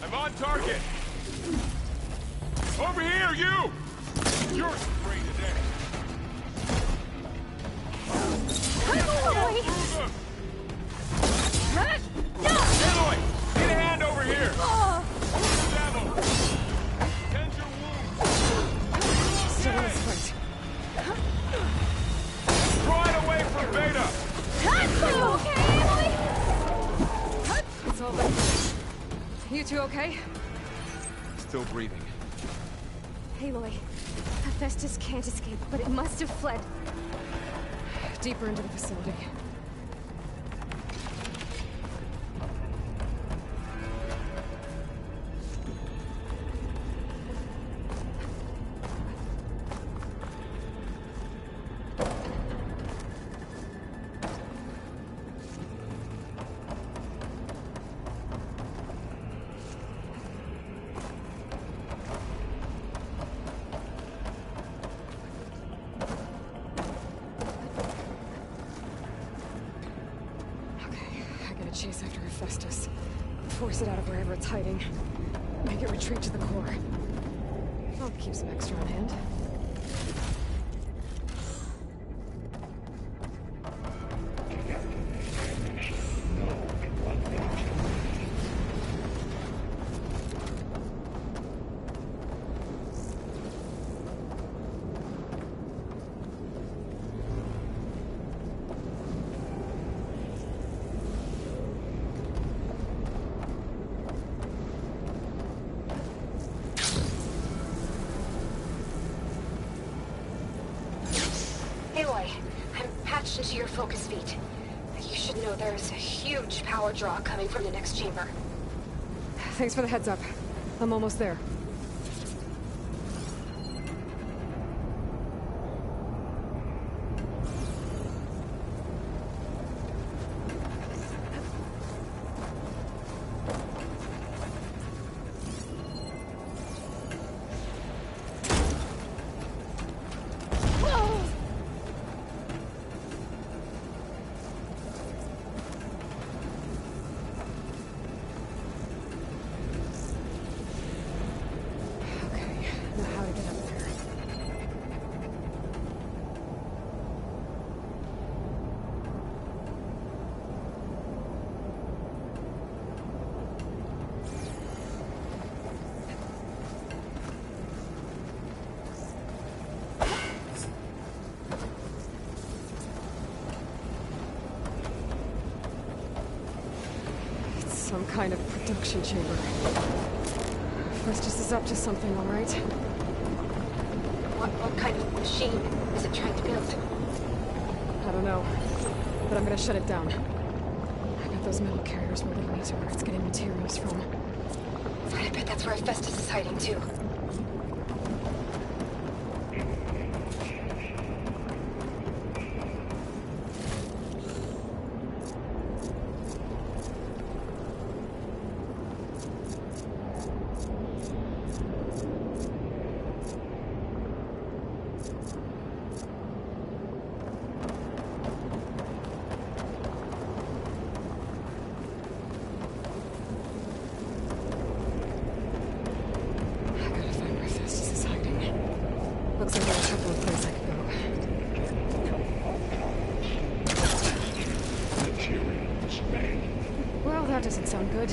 I'm on target! Over here, you! You're afraid today. Aloy! Aloy, get a hand over here! Devil! Tend your wounds! Still in his front. Draw it away from Beta! Are you okay, Aloy? It's all right. You two okay? Still breathing. Aloy, Hephaestus can't escape, but it must have fled. Deeper into the facility. Festus. Force it out of wherever it's hiding. Make it retreat to the core. I'll keep some extra on hand. Into your focus feed. You should know there's a huge power draw coming from the next chamber. Thanks for the heads up. I'm almost there. Some kind of production chamber. Festus is up to something, all right? What kind of machine is it trying to build? I don't know, but I'm gonna shut it down. I bet those metal carriers will lead me to where it's getting materials from. I bet that's where Festus is hiding, too. Looks like there are a couple of places I could go. Materials made. Well, that doesn't sound good.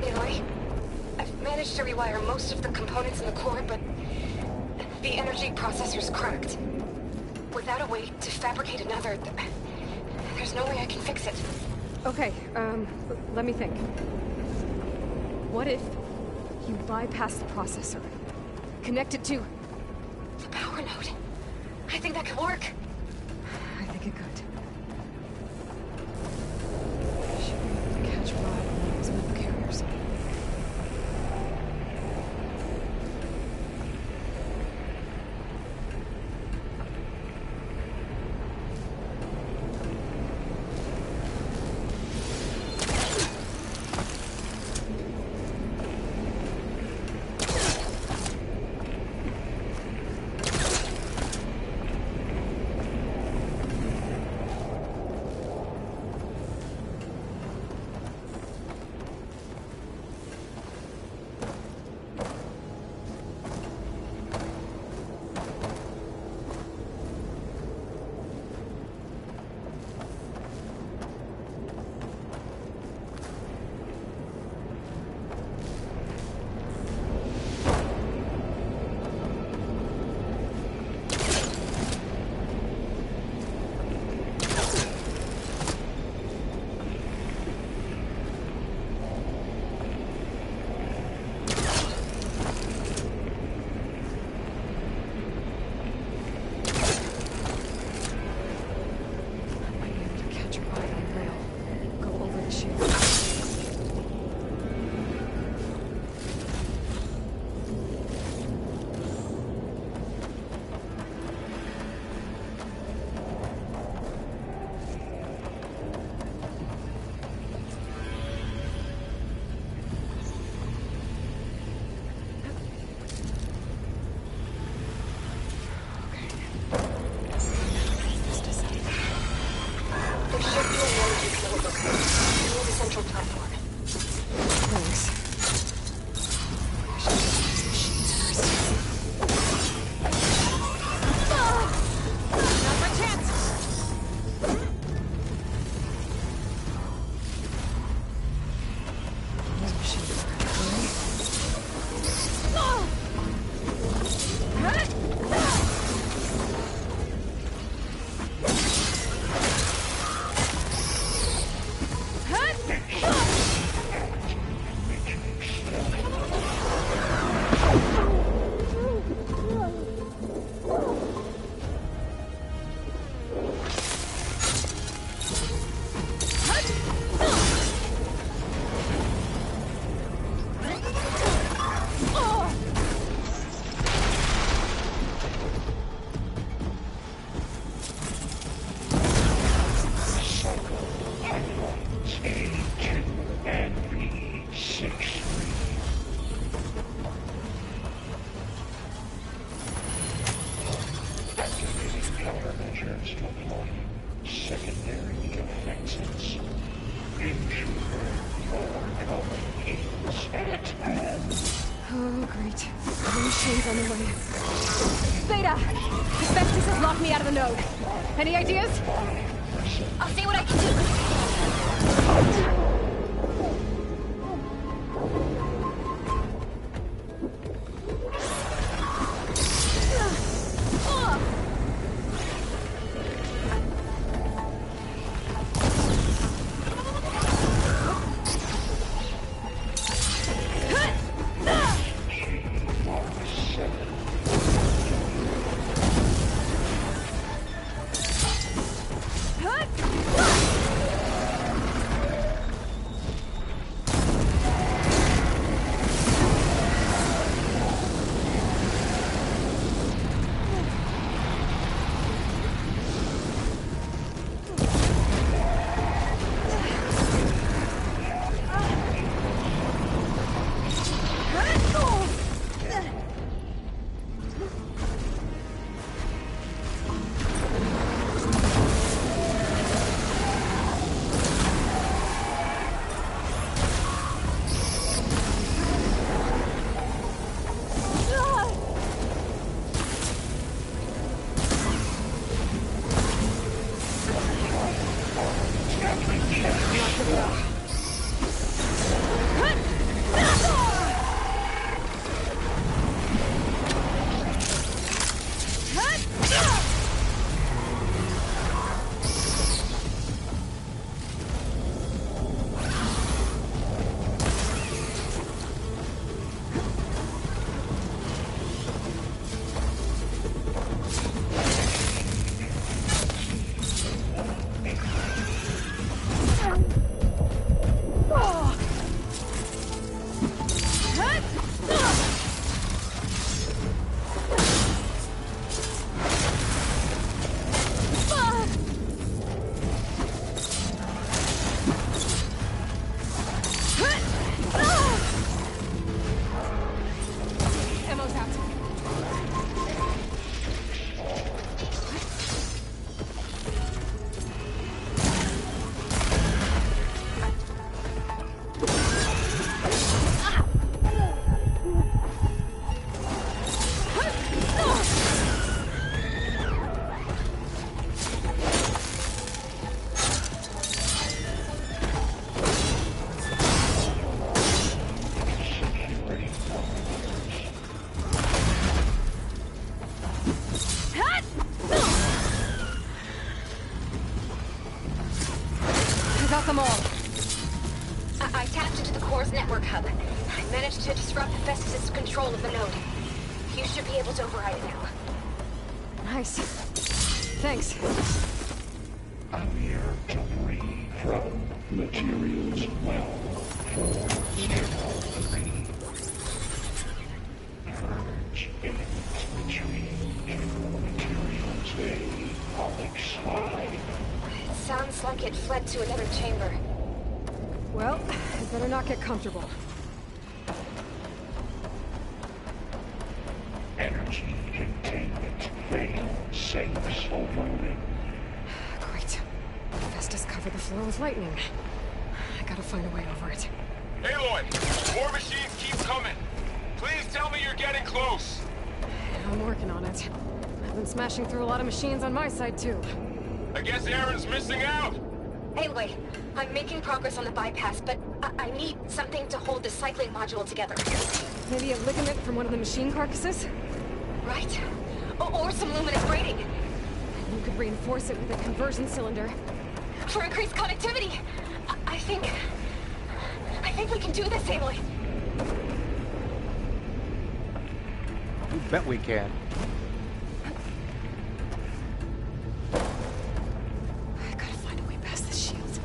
Aloy, I've managed to rewire most of the components in the core, but the energy processor's cracked. Without a way to fabricate another, there's no way I can fix it. Okay, let me think. What if you bypass the processor? Connect it to the power node. I think that could work. I think it could. Should be able to catch Rod on those metal carriers. central platform. Thanks. I should get these machines first. Now's my chance! These machines are actually... Oh, great. The machine's on the way. Beta! Hephaestus has locked me out of the node. Any ideas? I'll see what I can do. Got them all. I tapped into the core's network hub. I managed to disrupt Hephaestus' control of the node. You should be able to override it now. Nice. Thanks. I'm here to breathe from materials well for Ch12. Purge imminent between chemical materials they polyxide. Sounds like it fled to another chamber. Well, I better not get comfortable. Energy containment failed. Safes overloading. Great. Hephaestus covered the floor with lightning. I gotta find a way over it. Aloy! War machines keep coming! Please tell me you're getting close! I'm working on it. I've been smashing through a lot of machines on my side, too. I guess Aaron's missing out! Aloy, I'm making progress on the bypass, but I need something to hold the cycling module together. Maybe a ligament from one of the machine carcasses? Right. Or some luminous braiding. You could reinforce it with a conversion cylinder. For increased connectivity. I think we can do this, Aloy. You bet we can. I gotta find a way past this shield.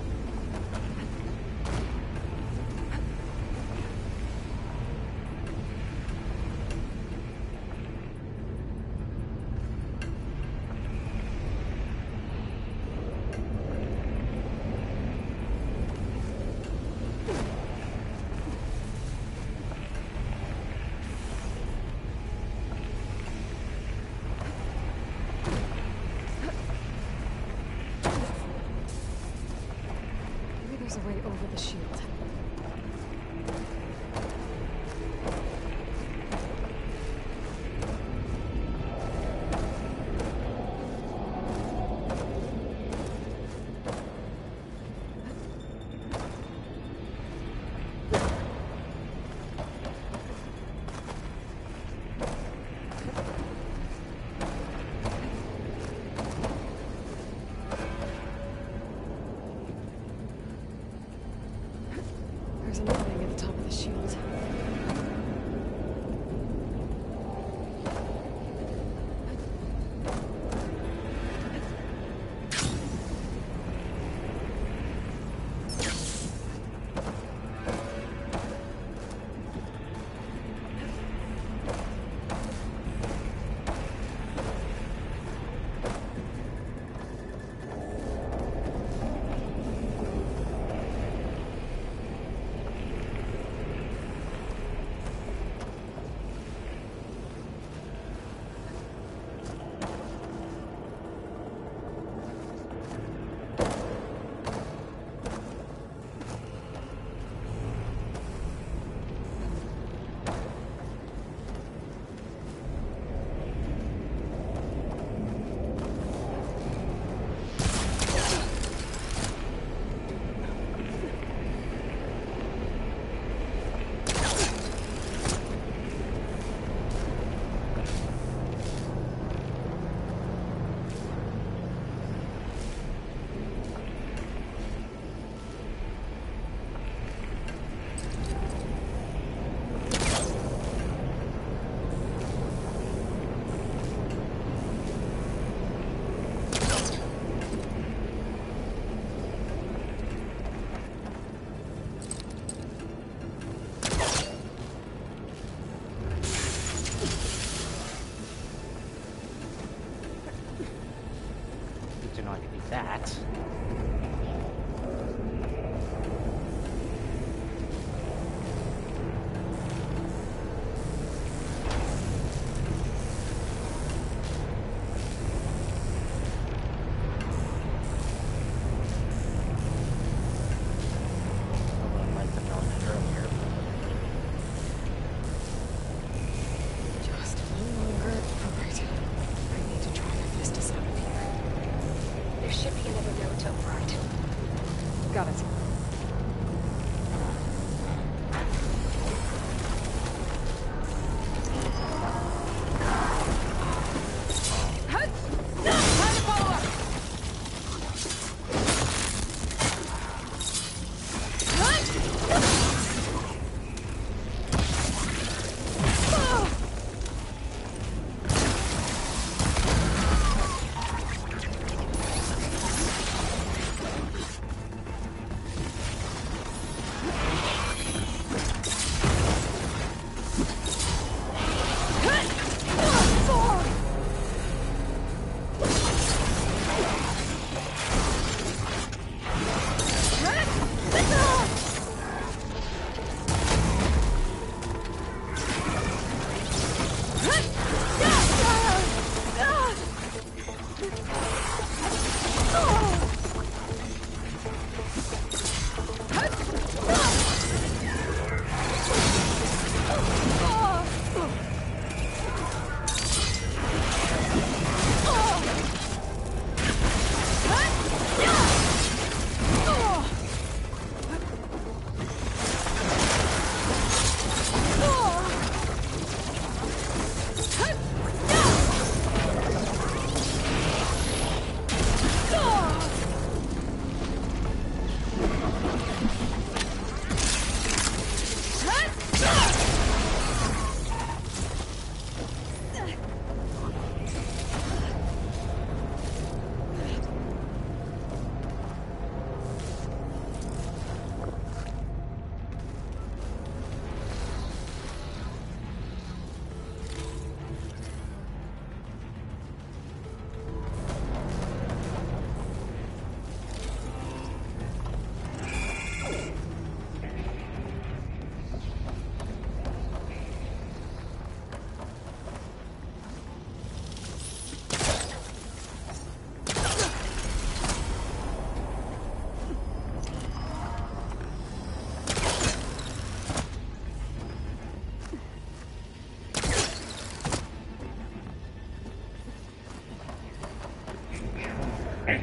There's a way over the shield. There's an opening at the top of the shield.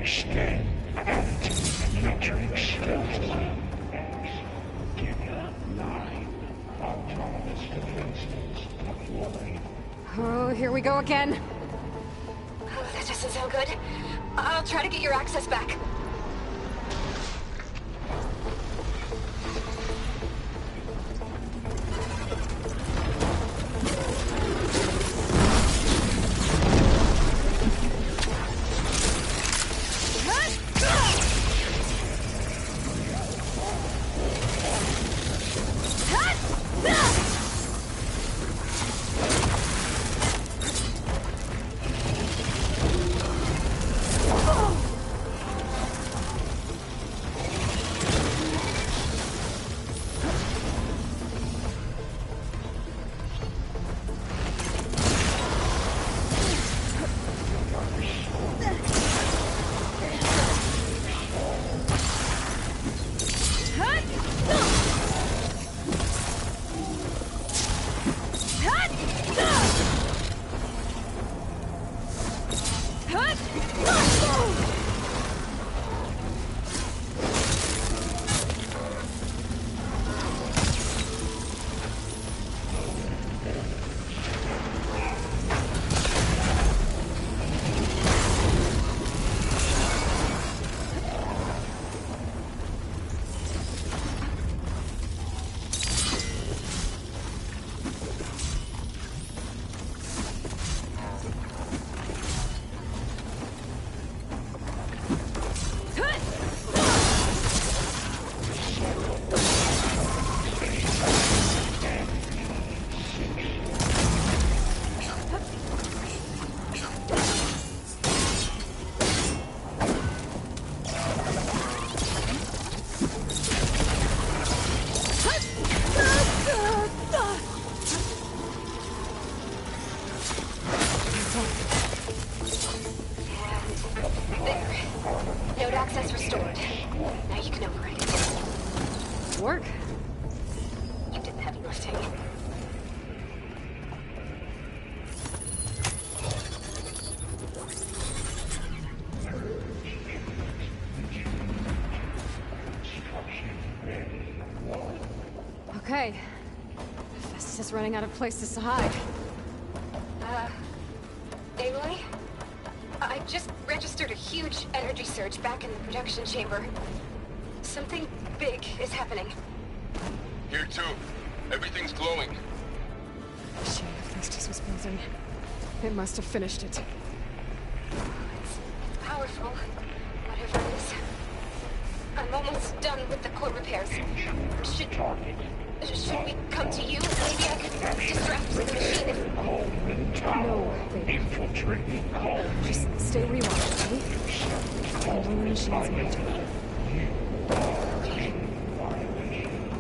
Extend anti-matrix stealthily. Give up 9 autonomous defenses deployed. Oh, here we go again. Oh, that doesn't sound good. I'll try to get your access back. Work. You did the heavy lifting. Okay. Festus is running out of places to hide. Aloy? I just registered a huge energy surge back in the production chamber. Something big is happening. Here too. Everything's glowing. The shield Festus was building. It must have finished it. It's powerful, whatever it is. I'm almost done with the core repairs. Should we come to you? Maybe I could distract the machine if... No, baby. Just stay where you are, okay? Handling the machine's my job.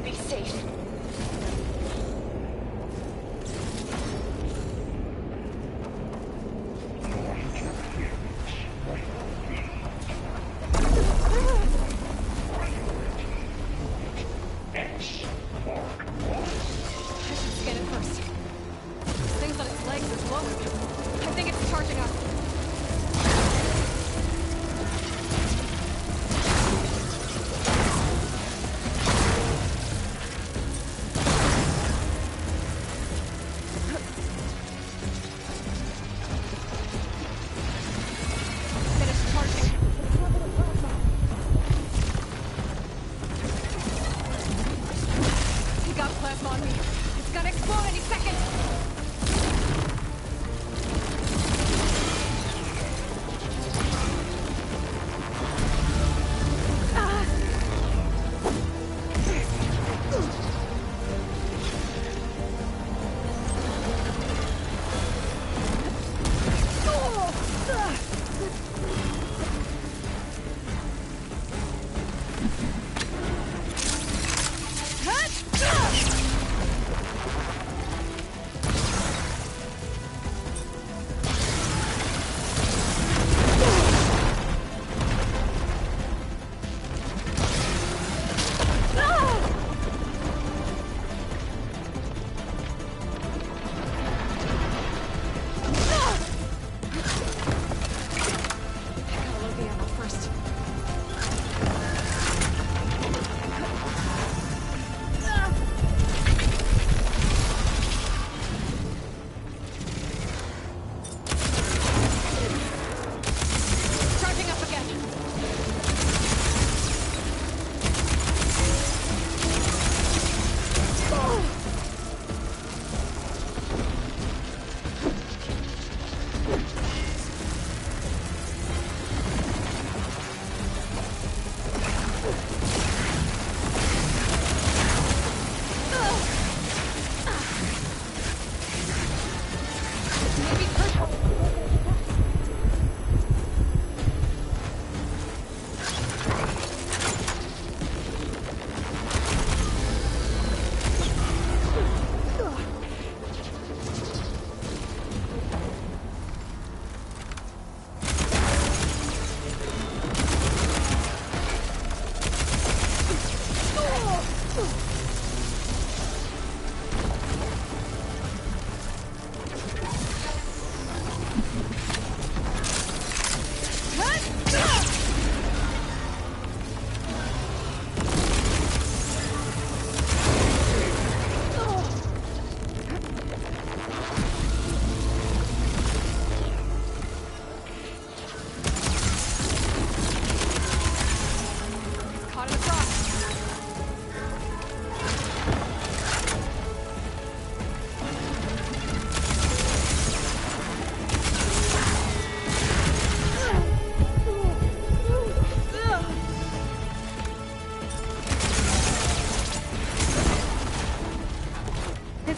Be safe.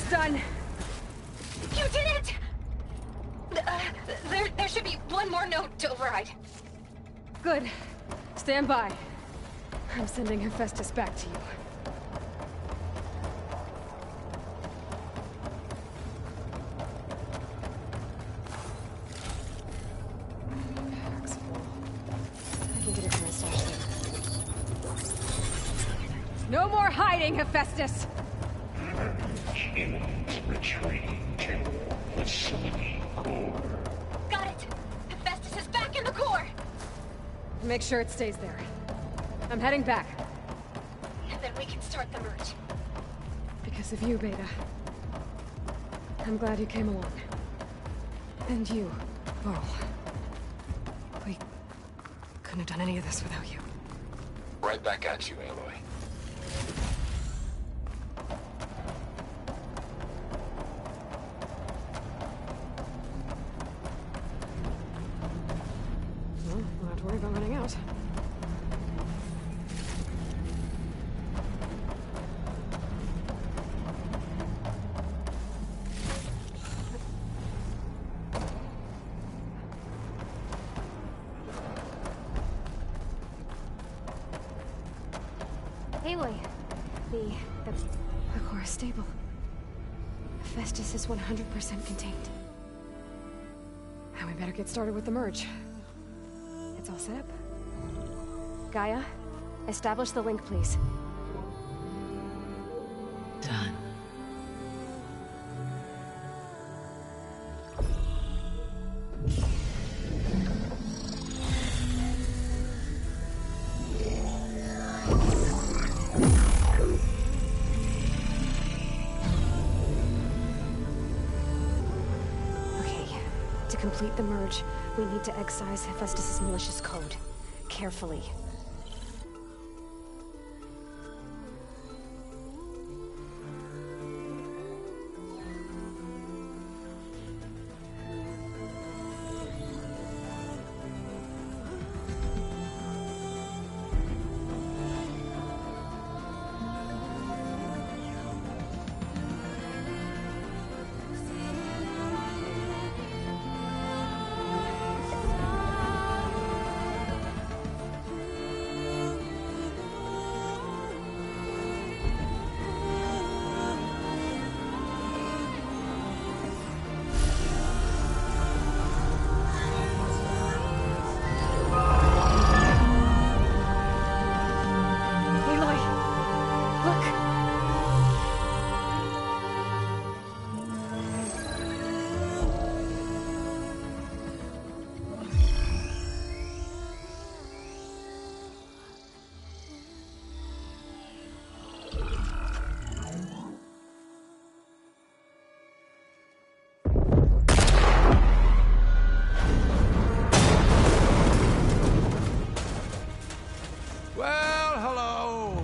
Almost done. You did it! There should be one more note to override. Good. Stand by. I'm sending Hephaestus back to you. Packs full. I can get it to my stash there. No more hiding, Hephaestus! Humans retreating to facility core. Got it! Hephaestus is back in the core! Make sure it stays there. I'm heading back. And then we can start the merge. Because of you, Beta. I'm glad you came along. And you, Varl. We couldn't have done any of this without you. Right back at you, Aloy. Well, don't have to worry about running out. Aloy, the core is stable. Hephaestus is 100% contained. And we better get started with the merge. It's all set up. Gaia, establish the link, please. Done. To complete the merge, we need to excise Hephaestus' malicious code. Carefully.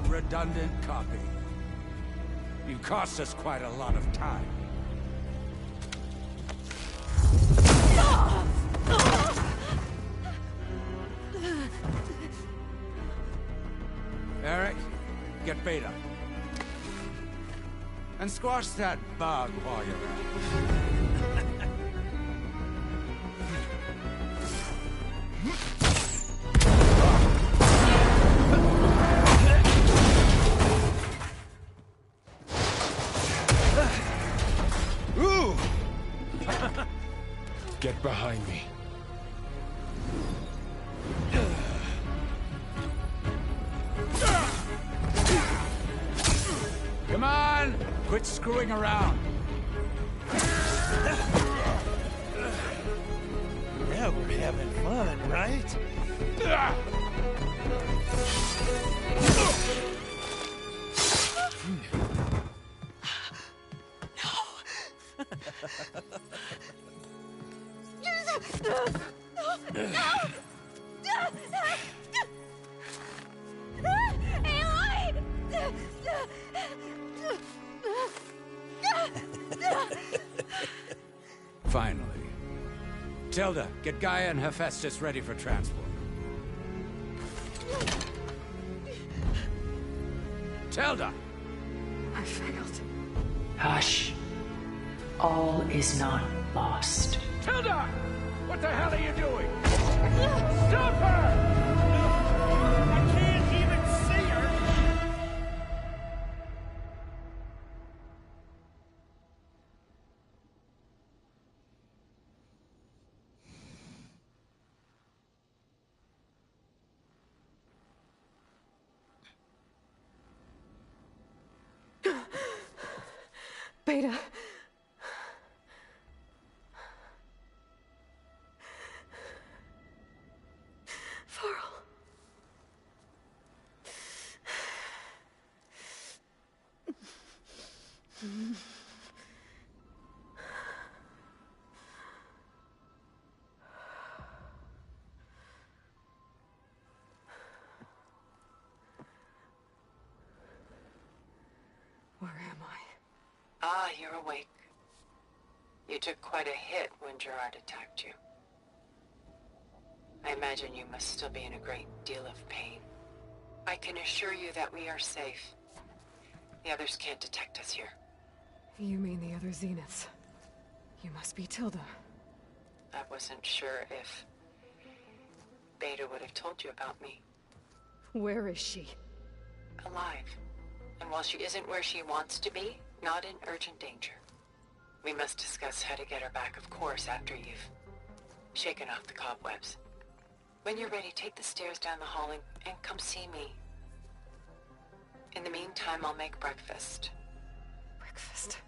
Redundant copy. You cost us quite a lot of time. Eric, get Beta. And squash that bug while you're at it. Get behind me. Come on! Quit screwing around. Yeah, we're having fun, right? Finally. Tilda, get Gaia and Hephaestus ready for transport. Tilda! I failed. Hush. All is not lost. Tilda! What the hell are you doing? Stop her! I can't even see her! Beta. Varl. Where am I? Ah, you're awake. You took quite a hit when Gerard attacked you. I imagine you must still be in a great deal of pain. I can assure you that we are safe. The others can't detect us here. You mean the other Zeniths? You must be Tilda. I wasn't sure if Beta would have told you about me. Where is she? Alive. And while she isn't where she wants to be, not in urgent danger. We must discuss how to get her back, of course, after you've shaken off the cobwebs. When you're ready, take the stairs down the hall and come see me. In the meantime, I'll make breakfast. Breakfast.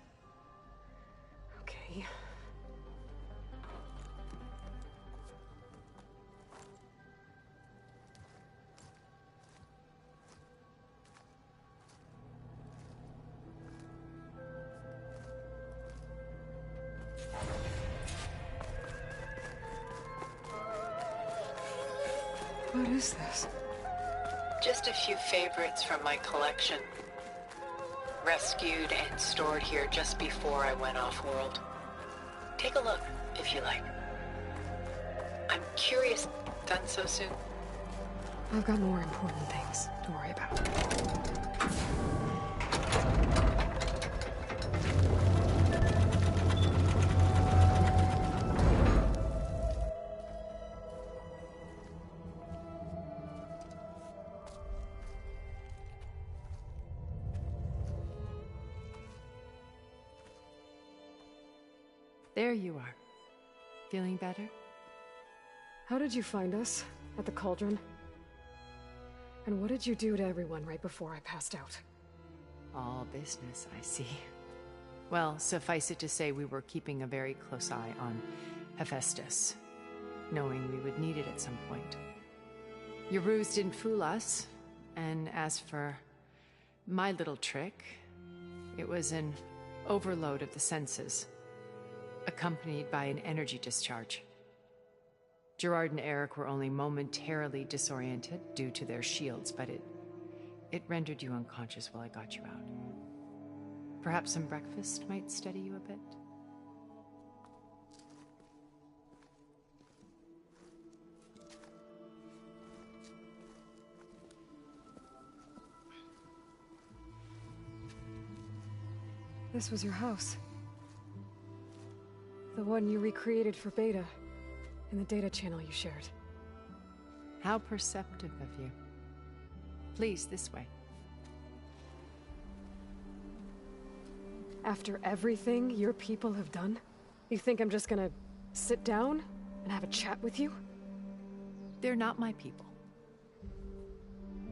Okay. What is this? Just a few favorites from my collection. Rescued and stored here just before I went off-world. Take a look, if you like. I'm curious, done so soon? I've got more important things to worry about. There you are. Feeling better? How did you find us? At the cauldron? And what did you do to everyone right before I passed out? All business, I see. Well, suffice it to say we were keeping a very close eye on Hephaestus, knowing we would need it at some point. Your ruse didn't fool us, and as for my little trick, it was an overload of the senses, accompanied by an energy discharge. Gerard and Eric were only momentarily disoriented due to their shields, but it rendered you unconscious while I got you out. Perhaps some breakfast might steady you a bit? This was your house. The one you recreated for Beta, in the data channel you shared. How perceptive of you. Please, this way. After everything your people have done, you think I'm just gonna sit down and have a chat with you? They're not my people.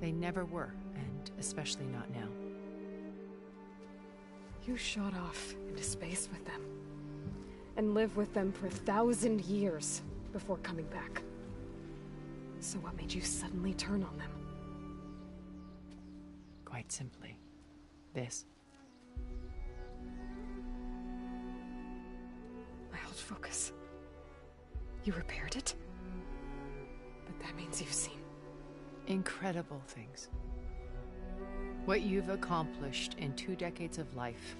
They never were, and especially not now. You shot off into space with them, and lived with them for 1,000 years before coming back. So what made you suddenly turn on them? Quite simply, this. My old focus. You repaired it? But that means you've seen... incredible things. What you've accomplished in 2 decades of life.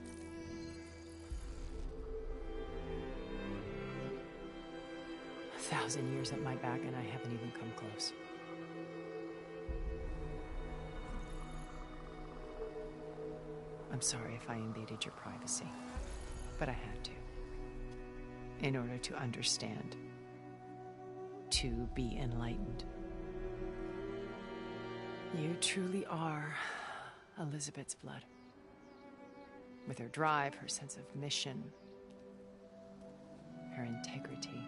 A 1,000 years at my back, and I haven't even come close. I'm sorry if I invaded your privacy, but I had to. In order to understand. To be enlightened. You truly are Elizabeth's blood. With her drive, her sense of mission, her integrity.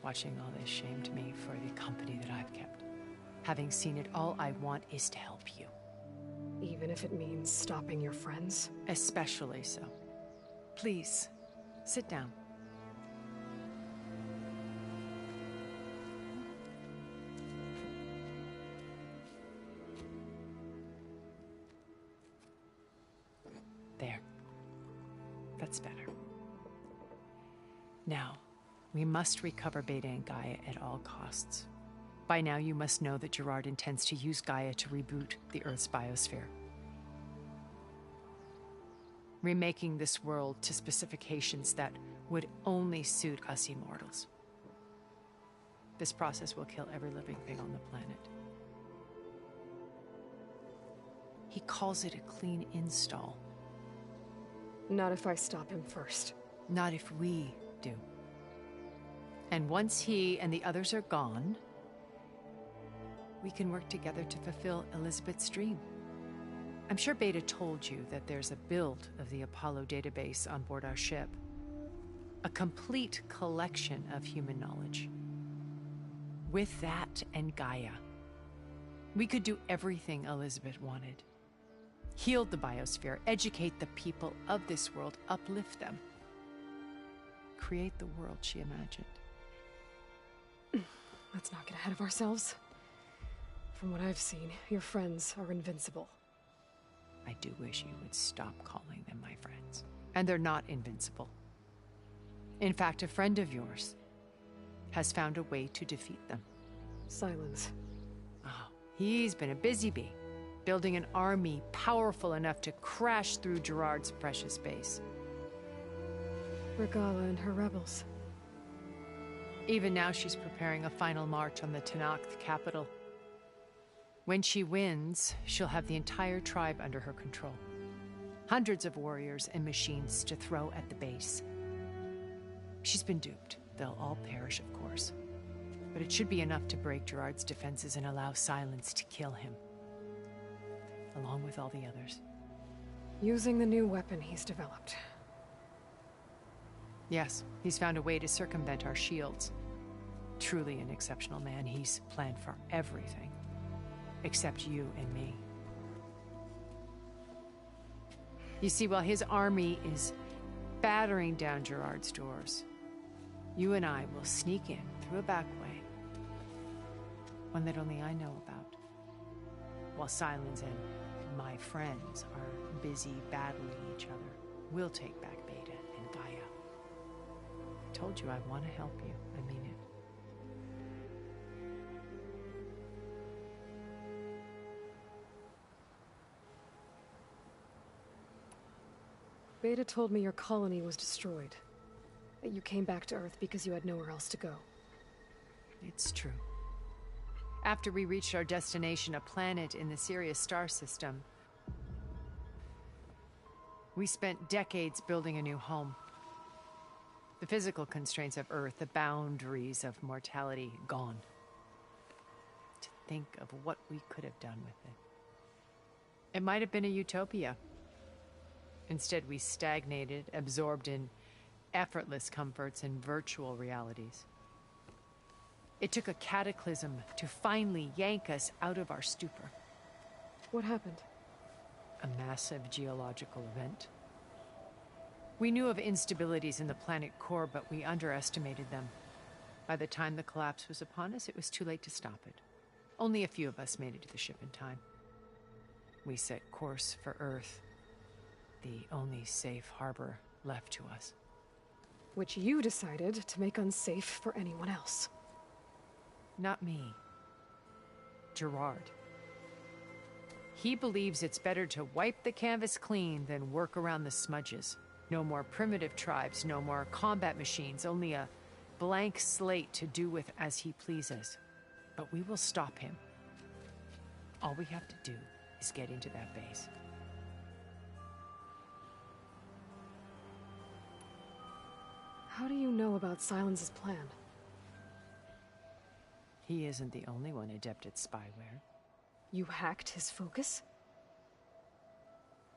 Watching all this shamed me for the company that I've kept. Having seen it, all I want is to help you. Even if it means stopping your friends? Especially so. Please, sit down. There. That's better. Now, we must recover Beta and Gaia at all costs. By now, you must know that Gerard intends to use Gaia to reboot the Earth's biosphere. Remaking this world to specifications that would only suit us immortals. This process will kill every living thing on the planet. He calls it a clean install. Not if I stop him first. Not if we do. And once he and the others are gone, we can work together to fulfill Elizabeth's dream. I'm sure Beta told you that there's a build of the Apollo database on board our ship. A complete collection of human knowledge. With that and Gaia, we could do everything Elizabeth wanted. Heal the biosphere, educate the people of this world, uplift them. Create the world she imagined. Let's not get ahead of ourselves. From what I've seen, your friends are invincible. I do wish you would stop calling them my friends. And they're not invincible. In fact, a friend of yours has found a way to defeat them. Silence. Oh, he's been a busy bee, building an army powerful enough to crash through Gerard's precious base. Regala and her rebels. Even now, she's preparing a final march on the Tenakth capital. When she wins, she'll have the entire tribe under her control. Hundreds of warriors and machines to throw at the base. She's been duped. They'll all perish, of course. But it should be enough to break Gerard's defenses and allow Silence to kill him. Along with all the others. Using the new weapon he's developed. Yes, he's found a way to circumvent our shields. Truly an exceptional man. He's planned for everything. Except you and me. You see, while his army is battering down Gerard's doors, you and I will sneak in through a back way. One that only I know about. While Silence and my friends are busy battling each other, we'll take back Beta and Gaia. I told you I want to help you. I mean it. Beta told me your colony was destroyed. That you came back to Earth because you had nowhere else to go. It's true. After we reached our destination, a planet in the Sirius star system, we spent decades building a new home. The physical constraints of Earth, the boundaries of mortality, gone. To think of what we could have done with it. It might have been a utopia. Instead, we stagnated, absorbed in effortless comforts and virtual realities. It took a cataclysm to finally yank us out of our stupor. What happened? A massive geological event. We knew of instabilities in the planet core, but we underestimated them. By the time the collapse was upon us, it was too late to stop it. Only a few of us made it to the ship in time. We set course for Earth. The only safe harbor left to us. Which you decided to make unsafe for anyone else. Not me. Gerard. He believes it's better to wipe the canvas clean than work around the smudges. No more primitive tribes, no more combat machines, only a blank slate to do with as he pleases. But we will stop him. All we have to do is get into that base. How do you know about Silence's plan? He isn't the only one adept at spyware. You hacked his focus?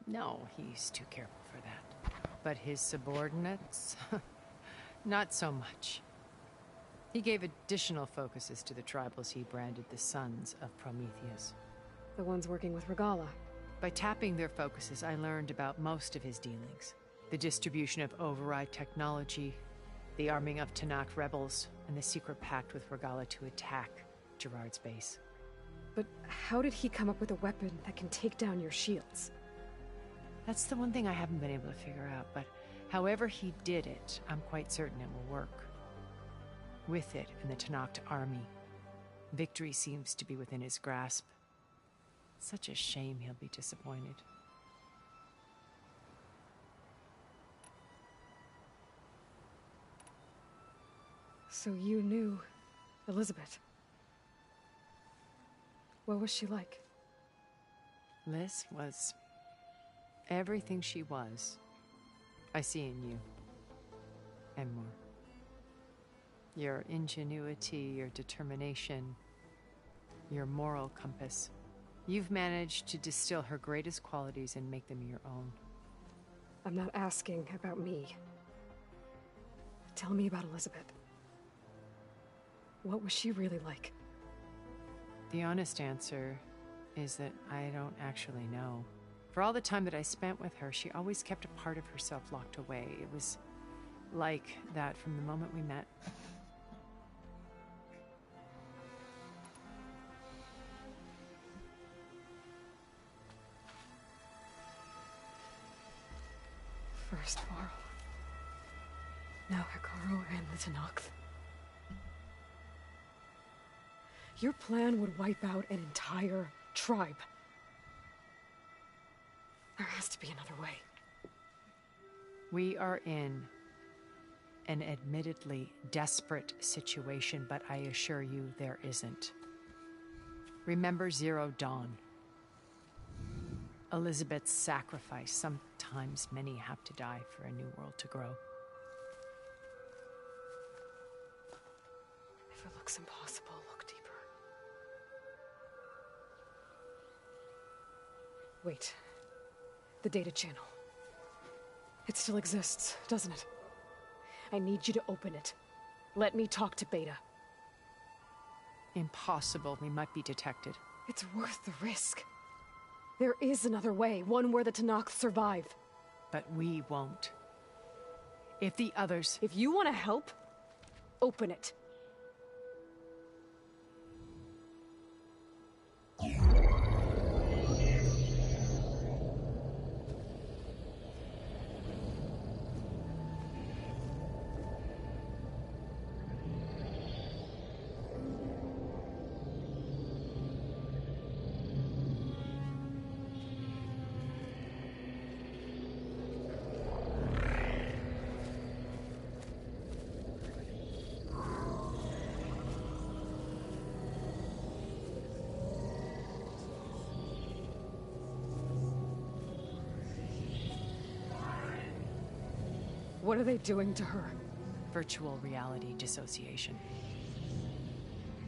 No, he's too careful for that. But his subordinates? Not so much. He gave additional focuses to the tribals he branded the Sons of Prometheus. The ones working with Regala. By tapping their focuses, I learned about most of his dealings. The distribution of override technology, the arming of Tanakh rebels, and the secret pact with Regala to attack Gerard's base. But how did he come up with a weapon that can take down your shields? That's the one thing I haven't been able to figure out, but however he did it, I'm quite certain it will work. With it and the Tanakh army, victory seems to be within his grasp. Such a shame he'll be disappointed. So you knew Elizabeth. What was she like? Liz was everything she was. I see in you. And more. Your ingenuity, your determination, your moral compass. You've managed to distill her greatest qualities and make them your own. I'm not asking about me. Tell me about Elizabeth. What was she really like? The honest answer is that I don't actually know. For all the time that I spent with her, she always kept a part of herself locked away. It was like that from the moment we met. First Varl, now Hikaru and the Tanakh. Your plan would wipe out an entire tribe. There has to be another way. We are in an admittedly desperate situation, but I assure you there isn't. Remember Zero Dawn. Elizabeth's sacrifice. Sometimes many have to die for a new world to grow. If it looks impossible, look deeper. Wait. The data channel. It still exists, doesn't it? I need you to open it. Let me talk to Beta. Impossible. We might be detected. It's worth the risk. There is another way, one where the Tanakh survive. But we won't. If the others... If you want to help, open it. What are they doing to her? Virtual reality dissociation.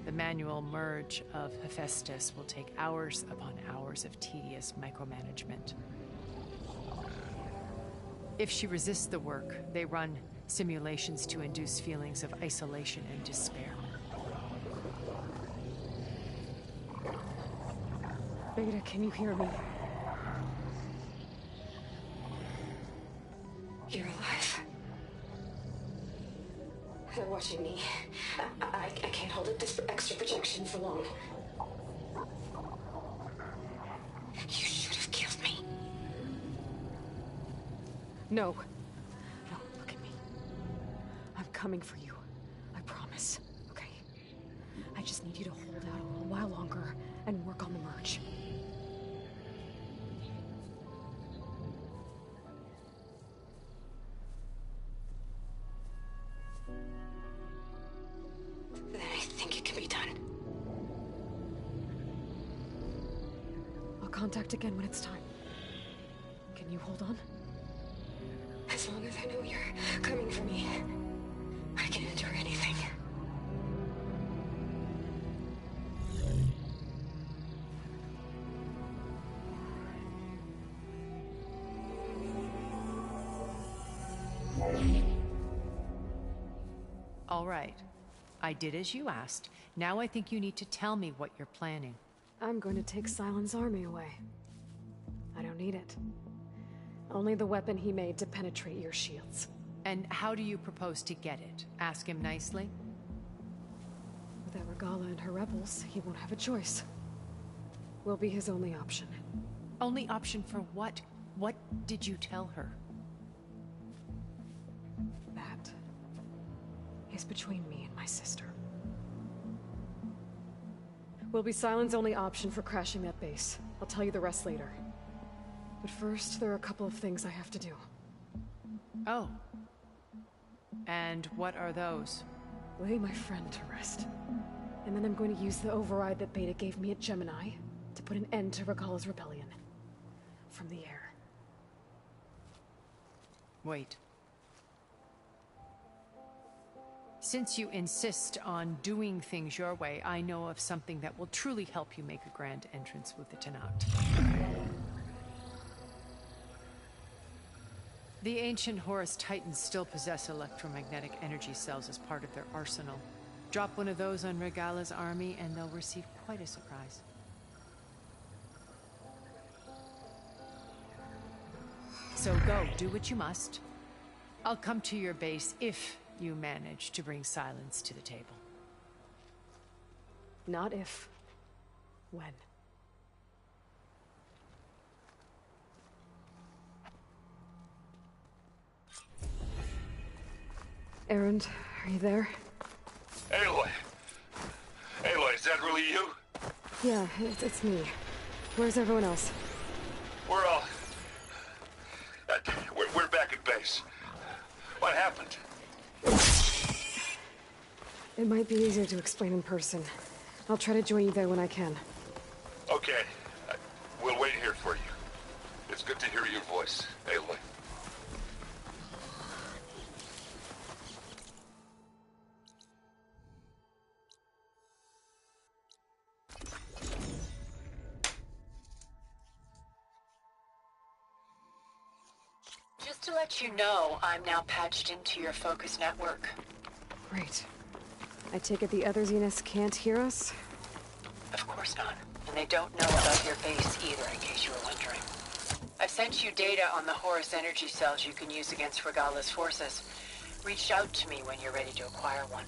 The manual merge of Hephaestus will take hours upon hours of tedious micromanagement. If she resists the work, they run simulations to induce feelings of isolation and despair. Beta, can you hear me? You're alive. They're watching me. I can't hold up this extra projection for long. You should have killed me. No. No, look at me. I'm coming for you. I promise. Okay? I just need you to hold out a little while longer and work on the merge. Then I think it can be done. I'll contact again when it's time. Can you hold on? As long as I know you're coming for me. All right. I did as you asked. Now I think you need to tell me what you're planning. I'm going to take Silent's army away. I don't need it. Only the weapon he made to penetrate your shields. And how do you propose to get it? Ask him nicely? Without Regala and her rebels, he won't have a choice. We'll be his only option. Only option for what? What did you tell her? That is between me and my sister. Will be Silent's only option for crashing that base. I'll tell you the rest later. But first, there are a couple of things I have to do. Oh. And what are those? Lay my friend to rest. And then I'm going to use the override that Beta gave me at Gemini to put an end to Regala's rebellion. From the air. Wait. Since you insist on doing things your way, I know of something that will truly help you make a grand entrance with the Tenat. The ancient Horus Titans still possess electromagnetic energy cells as part of their arsenal. Drop one of those on Regala's army and they'll receive quite a surprise. So go, do what you must. I'll come to your base if you manage to bring Silence to the table. Not if. When. Erend, are you there? Aloy! Aloy, is that really you? Yeah, it's me. Where's everyone else? We're all... We're back at base. What happened? It might be easier to explain in person. I'll try to join you there when I can. Okay. We'll wait here for you. It's good to hear your voice, Aloy. Just to let you know, I'm now patched into your focus network. Great. I take it the other Zeniths can't hear us? Of course not. And they don't know about your base either, in case you were wondering. I've sent you data on the Horus energy cells you can use against Regala's forces. Reach out to me when you're ready to acquire one.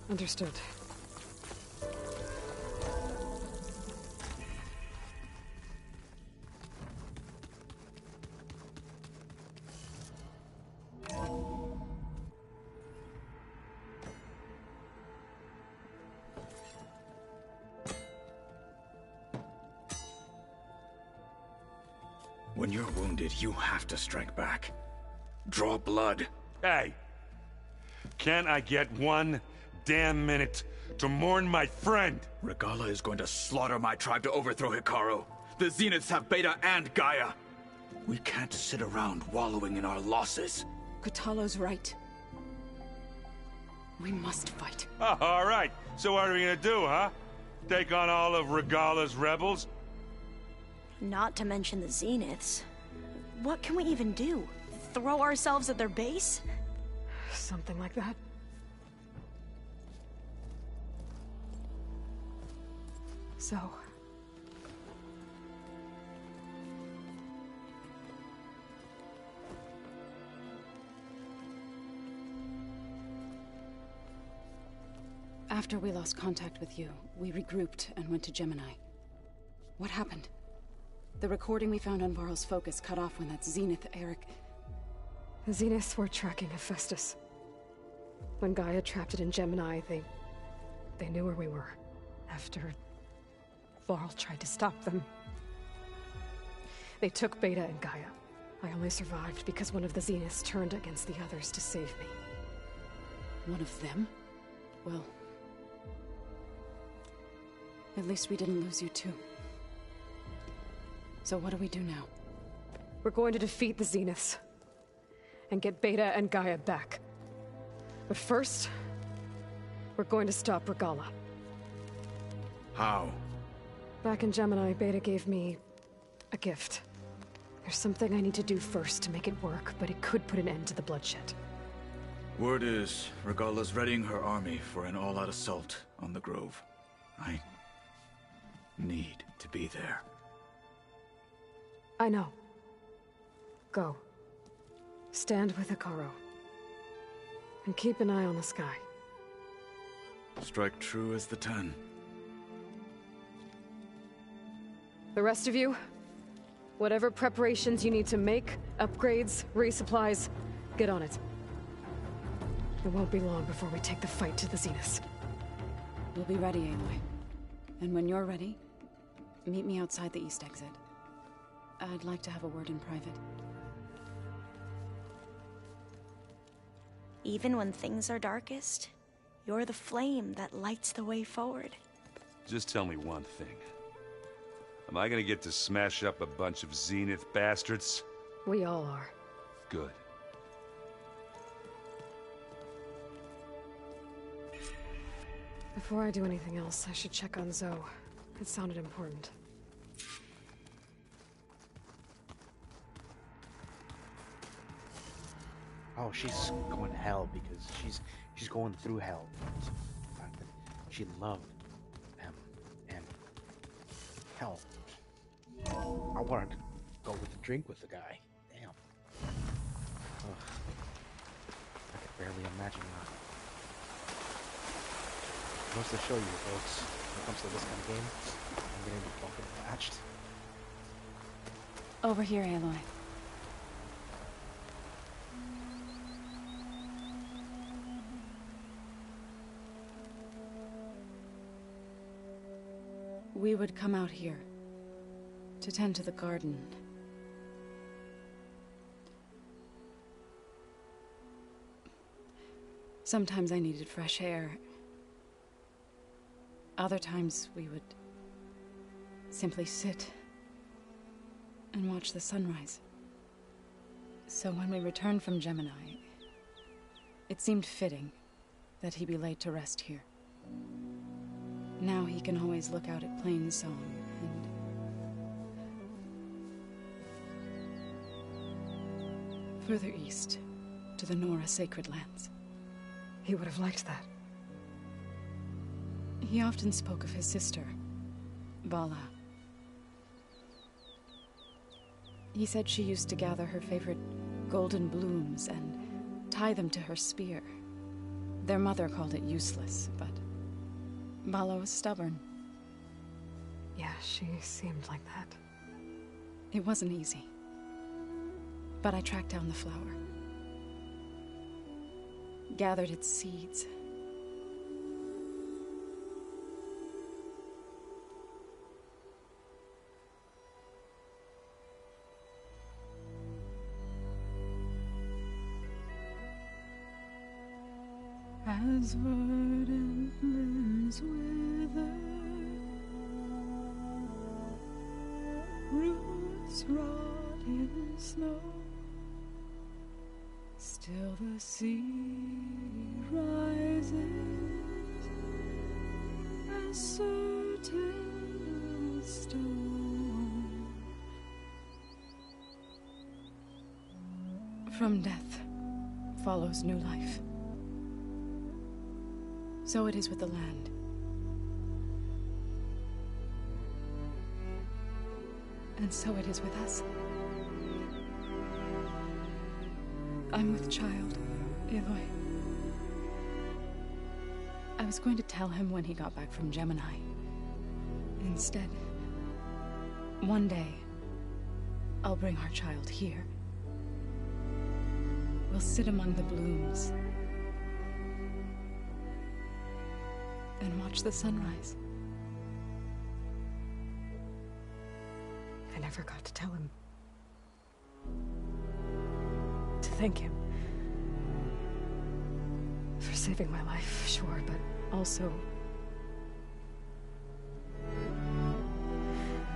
Understood. When you're wounded, you have to strike back. Draw blood. Hey! Can't I get one damn minute to mourn my friend? Regala is going to slaughter my tribe to overthrow Hikaru. The Zeniths have Beta and Gaia. We can't sit around wallowing in our losses. Kotallo's right. We must fight. Oh, all right. So what are we gonna do, huh? Take on all of Regala's rebels? Not to mention the Zeniths. What can we even do? Throw ourselves at their base? Something like that. So... After we lost contact with you, we regrouped and went to Gemini. What happened? The recording we found on Varl's focus cut off when that Zenith, Eric... The Zeniths were tracking Hephaestus. When Gaia trapped it in Gemini, they knew where we were. After... Varl tried to stop them. They took Beta and Gaia. I only survived because one of the Zeniths turned against the others to save me. One of them? Well... At least we didn't lose you too. So what do we do now? We're going to defeat the Zeniths. And get Beta and Gaia back. But first... we're going to stop Regala. How? Back in Gemini, Beta gave me... a gift. There's something I need to do first to make it work, but it could put an end to the bloodshed. Word is, Regala's readying her army for an all-out assault on the Grove. I need to be there. I know. Go. Stand with Ikaro. And keep an eye on the sky. Strike true as the 10. The rest of you, whatever preparations you need to make, upgrades, resupplies, get on it. It won't be long before we take the fight to the Zenith. We'll be ready, Aloy. And when you're ready, meet me outside the east exit. I'd like to have a word in private. Even when things are darkest, you're the flame that lights the way forward. Just tell me one thing. Am I gonna get to smash up a bunch of Zenith bastards? We all are. Good. Before I do anything else, I should check on Zoe. It sounded important. Oh, she's going to hell because she's going through hell. The fact that she loved him and hell. I wanted to go with a drink with the guy. Damn. Ugh. I could barely imagine that. Goes to show you, folks, when it comes to this kind of game, I'm getting fucking patched. Over here, Aloy. We would come out here to tend to the garden. Sometimes I needed fresh air. Other times we would simply sit and watch the sunrise. So when we returned from Gemini, it seemed fitting that he be laid to rest here. Now he can always look out at Plainsong and further east to the Nora Sacred Lands. He would have liked that. He often spoke of his sister, Vala. He said she used to gather her favorite golden blooms and tie them to her spear. Their mother called it useless, but Vala was stubborn. Yeah, she seemed like that. It wasn't easy. But I tracked down the flower. Gathered its seeds. As verdant limbs wither, roots rot in snow, still the sea rises, as certain as stone. From death follows new life. So it is with the land. And so it is with us. I'm with child, Aloy. I was going to tell him when he got back from Gemini. Instead, one day, I'll bring our child here. We'll sit among the blooms and watch the sunrise. I never got to tell him. To thank him. For saving my life, sure, but also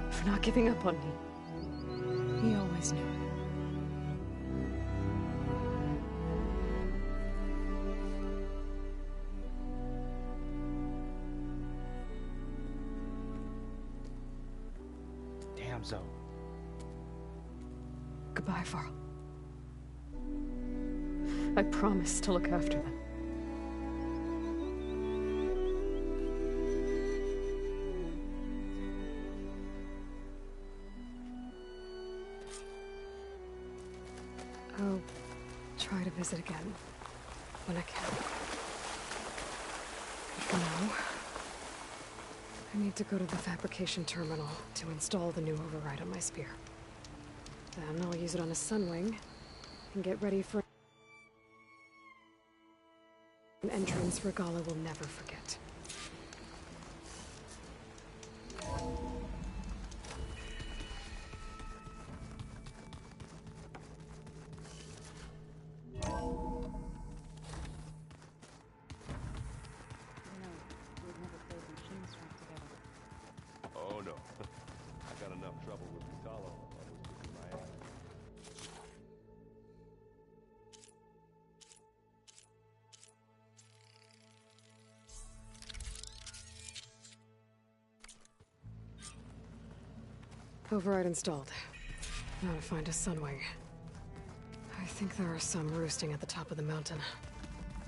for not giving up on me. He always knew. Zoe. Goodbye, Varl. I promise to look after them. I'll try to visit again when I can. But for now, I need to go to the fabrication terminal to install the new override on my spear. Then I'll use it on a sunwing and get ready for an entrance Regala will never forget. Oh no. I got enough trouble with Ch12. I was kicking my ass. Override installed. Now to find a sunwing. I think there are some roosting at the top of the mountain.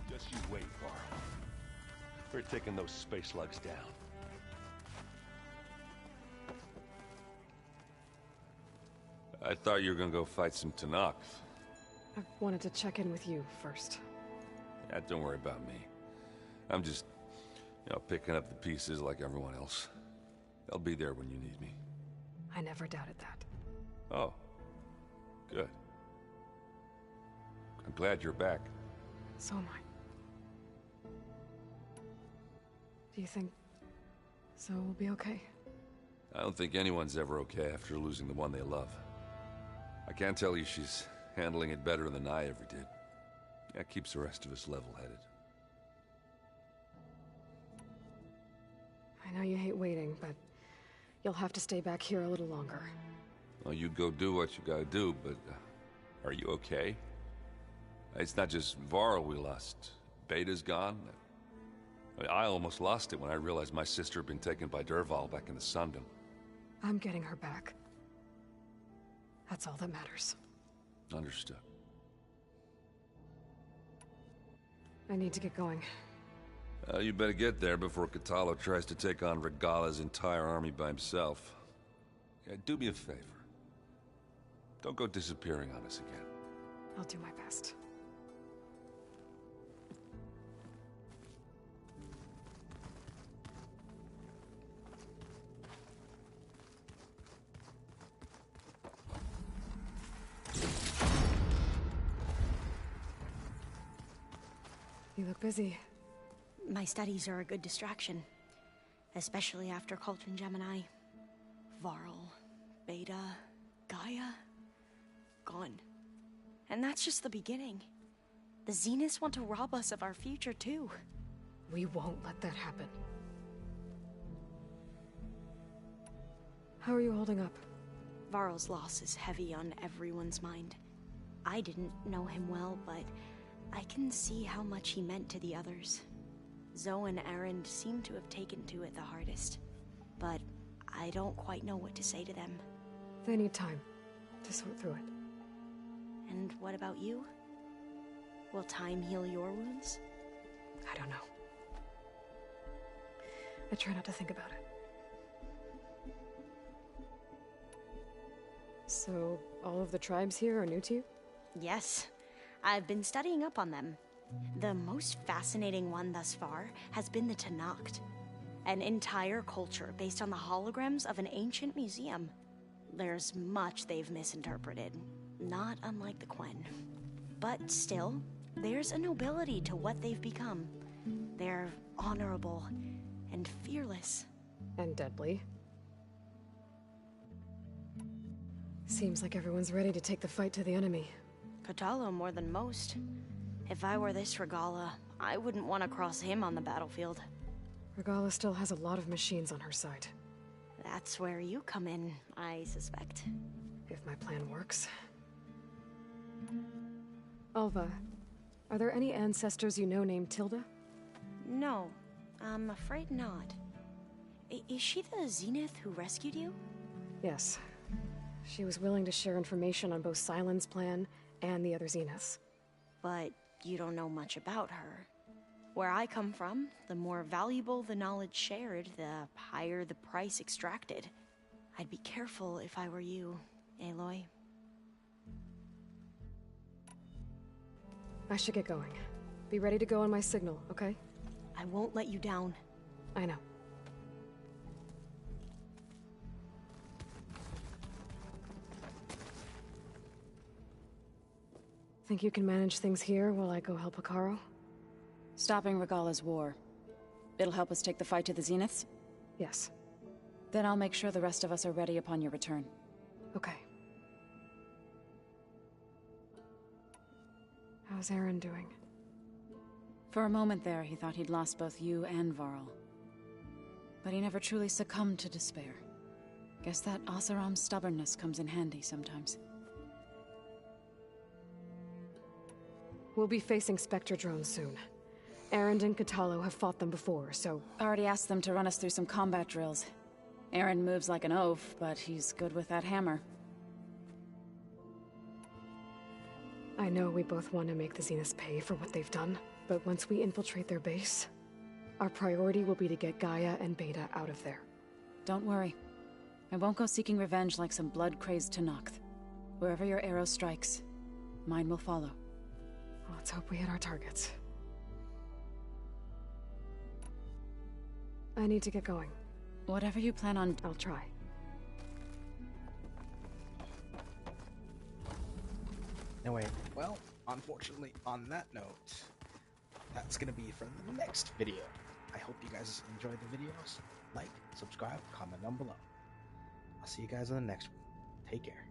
Just you wait, Varl. We're taking those space slugs down. I thought you were gonna go fight some Ch12. I wanted to check in with you first. Yeah, don't worry about me. I'm just, picking up the pieces like everyone else. I'll be there when you need me. I never doubted that. Oh. Good. I'm glad you're back. So am I. Do you think Zo will be okay? I don't think anyone's ever okay after losing the one they love. I can't tell you she's handling it better than I ever did. That keeps the rest of us level-headed. I know you hate waiting, but you'll have to stay back here a little longer. Well, you go do what you gotta do, but are you okay? It's not just Varl we lost. Beta's gone. I almost lost it when I realized my sister had been taken by Dervahl back in the Sundom. I'm getting her back. That's all that matters. Understood. I need to get going. You better get there before Ch12 tries to take on Regala's entire army by himself. Yeah, do me a favor. Don't go disappearing on us again. I'll do my best. You look busy. My studies are a good distraction. Especially after Cauldron Gemini. Varl, Beta, Gaia... gone. And that's just the beginning. The Zeniths want to rob us of our future, too. We won't let that happen. How are you holding up? Varl's loss is heavy on everyone's mind. I didn't know him well, but I can see how much he meant to the others. Zo and Erend seem to have taken to it the hardest, but I don't quite know what to say to them. They need time to sort through it. And what about you? Will time heal your wounds? I don't know. I try not to think about it. So, all of the tribes here are new to you? Yes. I've been studying up on them. The most fascinating one thus far has been the Tenakth, an entire culture based on the holograms of an ancient museum. There's much they've misinterpreted, not unlike the Quen. But still, there's a nobility to what they've become. They're honorable and fearless. And deadly. Seems like everyone's ready to take the fight to the enemy. Ch12 more than most. If I were this Regala, I wouldn't want to cross him on the battlefield. Regala still has a lot of machines on her side. That's where you come in, I suspect. If my plan works. Alva, are there any ancestors you know named Tilda? No, I'm afraid not. Is she the Zenith who rescued you? Yes. She was willing to share information on both Sylens' plan and the other Zeniths. But you don't know much about her. Where I come from, the more valuable the knowledge shared, the higher the price extracted. I'd be careful if I were you, Aloy. I should get going. Be ready to go on my signal, okay? I won't let you down. I know. Think you can manage things here while I go help Hekarro? Stopping Regala's war. It'll help us take the fight to the Zeniths? Yes. Then I'll make sure the rest of us are ready upon your return. Okay. How's Aaron doing? For a moment there, he thought he'd lost both you and Varl. But he never truly succumbed to despair. Guess that Oseram's stubbornness comes in handy sometimes. We'll be facing Spectre drones soon. Aaron and Kotallo have fought them before, so... Already asked them to run us through some combat drills. Aaron moves like an oaf, but he's good with that hammer. I know we both want to make the Zeniths pay for what they've done, but once we infiltrate their base, our priority will be to get Gaia and Beta out of there. Don't worry. I won't go seeking revenge like some blood-crazed Tenakth. Wherever your arrow strikes, mine will follow. Let's hope we hit our targets. I need to get going. Whatever you plan on... I'll try. Anyway, well, unfortunately, on that note, that's gonna be for the next video. I hope you guys enjoyed the videos. Like, subscribe, comment down below. I'll see you guys in the next one. Take care.